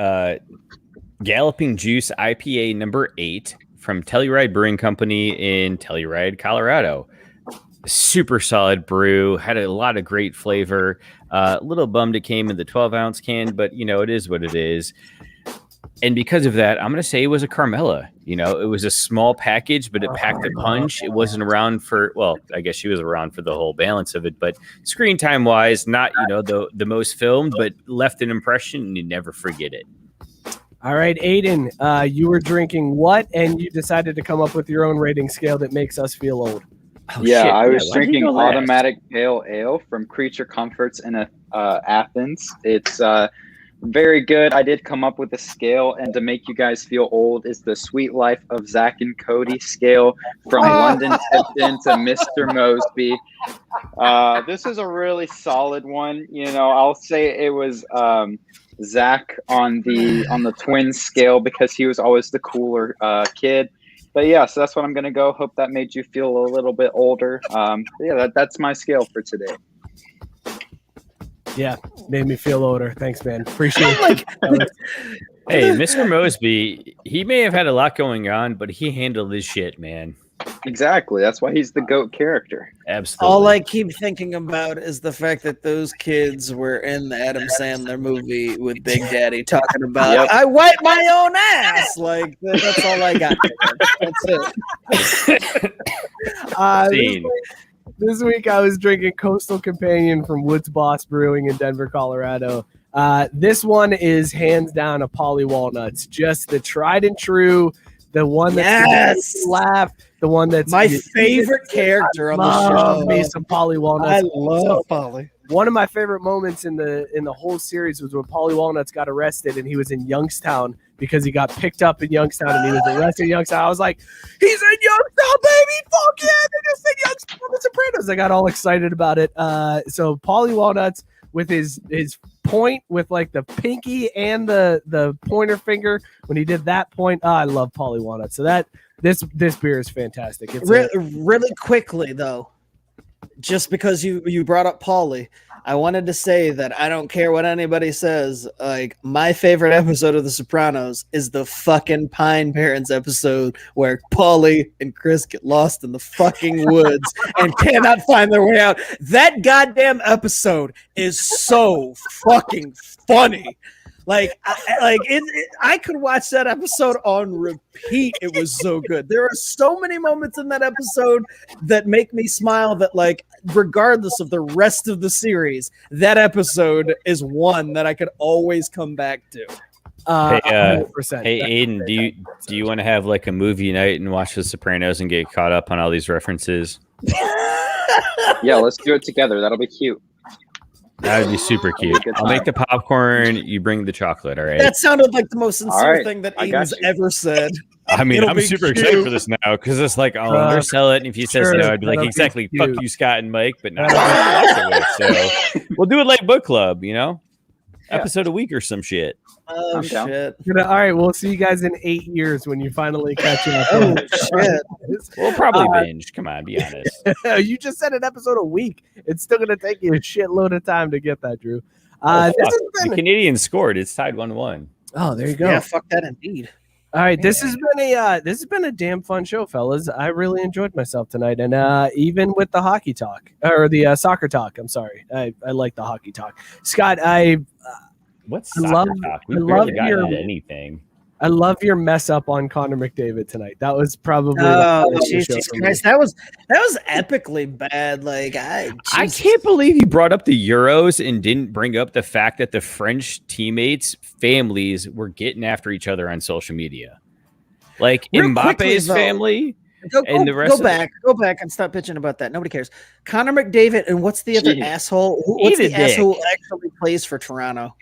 Speaker 4: Galloping Juice IPA number 8 from Telluride Brewing Company in Telluride, Colorado. Super solid brew, had a lot of great flavor. A little bummed it came in the 12-ounce can, but it is what it is. And because of that, I'm going to say it was a Carmela. It was a small package, but it packed a punch. It wasn't around for, I guess she was around for the whole balance of it, but screen time wise, not, the most filmed, but left an impression and you never forget it.
Speaker 3: All right, Aiden, you were drinking what? And you decided to come up with your own rating scale that makes us feel old.
Speaker 5: Oh, yeah, shit. I was drinking Automatic Pale Ale from Creature Comforts in Athens. It's very good. I did come up with a scale, and to make you guys feel old is the Sweet Life of Zach and Cody scale from London Tipton to Mr. Mosby. This is a really solid one. I'll say it was Zach on the twin scale because he was always the cooler kid. But yeah, so that's what I'm gonna go. Hope that made you feel a little bit older. That's my scale for today.
Speaker 3: Yeah, made me feel older. Thanks, man. Appreciate it.
Speaker 4: Hey, Mr. Mosby, he may have had a lot going on, but he handled his shit, man.
Speaker 5: Exactly. That's why he's the GOAT character.
Speaker 4: Absolutely.
Speaker 2: All I keep thinking about is the fact that those kids were in the Adam Sandler movie with Big Daddy talking about, I wipe my own ass. Like, that's all I got. That's it.
Speaker 3: This week I was drinking Coastal Companion from Woods Boss Brewing in Denver, Colorado. This one is hands down a Polly Walnuts. Just the tried and true, the one that makes you laugh, the one that's
Speaker 2: my favorite character on the show.
Speaker 3: Me some Polly Walnuts.
Speaker 2: I love Polly.
Speaker 3: one of my favorite moments in the whole series was when Paulie Walnuts got arrested and he was in Youngstown because he got picked up in Youngstown and he was arrested in Youngstown. I was like, he's in Youngstown, baby! Fuck yeah! They're just in Youngstown, The Sopranos. I got all excited about it. So Paulie Walnuts with his point with like the pinky and the pointer finger when he did that point. I love Paulie Walnuts. So that this beer is fantastic. It's
Speaker 2: really quickly though. Just because you brought up Paulie, I wanted to say that I don't care what anybody says. Like, my favorite episode of The Sopranos is the fucking Pine Parents episode where Paulie and Chris get lost in the fucking woods and cannot find their way out. That goddamn episode is so fucking funny. Like, I could watch that episode on repeat. It was so good. There are so many moments in that episode that make me smile that, like, regardless of the rest of the series, that episode is one that I could always come back to.
Speaker 4: Hey, Aiden, do you want to have like a movie night and watch The Sopranos and get caught up on all these references?
Speaker 5: Yeah, let's do it together. That'll be cute.
Speaker 4: That would be super cute. I'll make the popcorn. You bring the chocolate. All right.
Speaker 2: That sounded like the most sincere thing that Aiden's ever said.
Speaker 4: I mean, I'm super excited for this now because it's like, I'll undersell it. And if he says no, I'd be like, exactly. Fuck you, Scott and Mike. But now so we'll do it like book club, episode a week or some shit.
Speaker 2: Oh, shit.
Speaker 3: All right. We'll see you guys in 8 years when you finally catch up.
Speaker 2: Oh, shit.
Speaker 4: We'll probably binge. Come on, be honest.
Speaker 3: You just said an episode a week. It's still going to take you a shitload of time to get that, Drew.
Speaker 4: The Canadians scored. It's tied 1-1.
Speaker 3: Oh, there you go.
Speaker 2: Yeah, fuck that indeed.
Speaker 3: All right, this has been a damn fun show, fellas. I really enjoyed myself tonight, and even with the hockey talk or the soccer talk. I'm sorry, I like the hockey talk. Scott,
Speaker 4: what's soccer talk? We barely got into anything.
Speaker 3: I love your mess up on Connor McDavid tonight. That was probably
Speaker 2: Jesus Christ. That was epically bad. Like I
Speaker 4: can't believe he brought up the Euros and didn't bring up the fact that the French teammates' families were getting after each other on social media. Like Mbappe's family.
Speaker 2: Go back and stop bitching about that. Nobody cares. Connor McDavid and what's the other asshole? What's the asshole who actually plays for Toronto?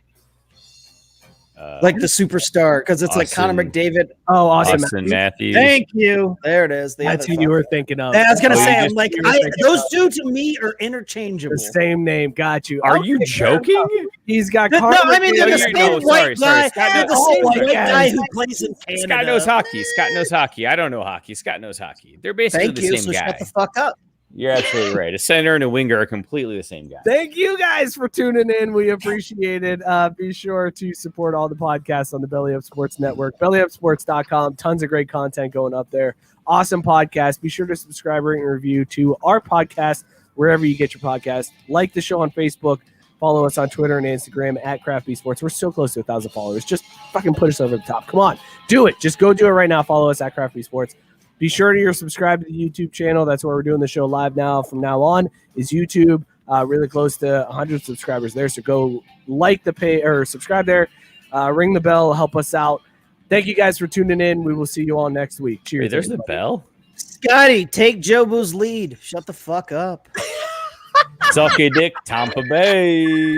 Speaker 2: Like the superstar, because it's like Connor McDavid.
Speaker 3: Oh, awesome.
Speaker 4: Austin Matthews.
Speaker 2: Thank you. There it is.
Speaker 3: That's who you were thinking of.
Speaker 2: I was going to say, I'm like, those two to me are interchangeable.
Speaker 3: The same name. Got you.
Speaker 4: Are you joking?
Speaker 3: He's got
Speaker 2: no, I mean, they're the same white guy. They're the same white guy who plays in Canada.
Speaker 4: Scott knows hockey. I don't know hockey. Scott knows hockey. They're basically the same guy.
Speaker 2: Shut the fuck up.
Speaker 4: You're absolutely right. A center and a winger are completely the same guy.
Speaker 3: Thank you guys for tuning in. We appreciate it. Be sure to support all the podcasts on the Belly Up Sports Network, bellyupsports.com. Tons of great content going up there. Awesome podcast. Be sure to subscribe, rate, and review to our podcast wherever you get your podcast. Like the show on Facebook. Follow us on Twitter and Instagram at Craft B Sports. We're so close to 1,000 followers. Just fucking put us over the top. Come on. Do it. Just go do it right now. Follow us at Craft B Sports. Be sure to subscribe to the YouTube channel. That's where we're doing the show live now. From now on is YouTube. Really close to 100 subscribers there. So go like the page or subscribe there. Ring the bell. Help us out. Thank you guys for tuning in. We will see you all next week. Cheers.
Speaker 4: Wait, there's the bell?
Speaker 2: Scotty, take Jobu's lead. Shut the fuck up.
Speaker 4: Suck a dick, Tampa Bay.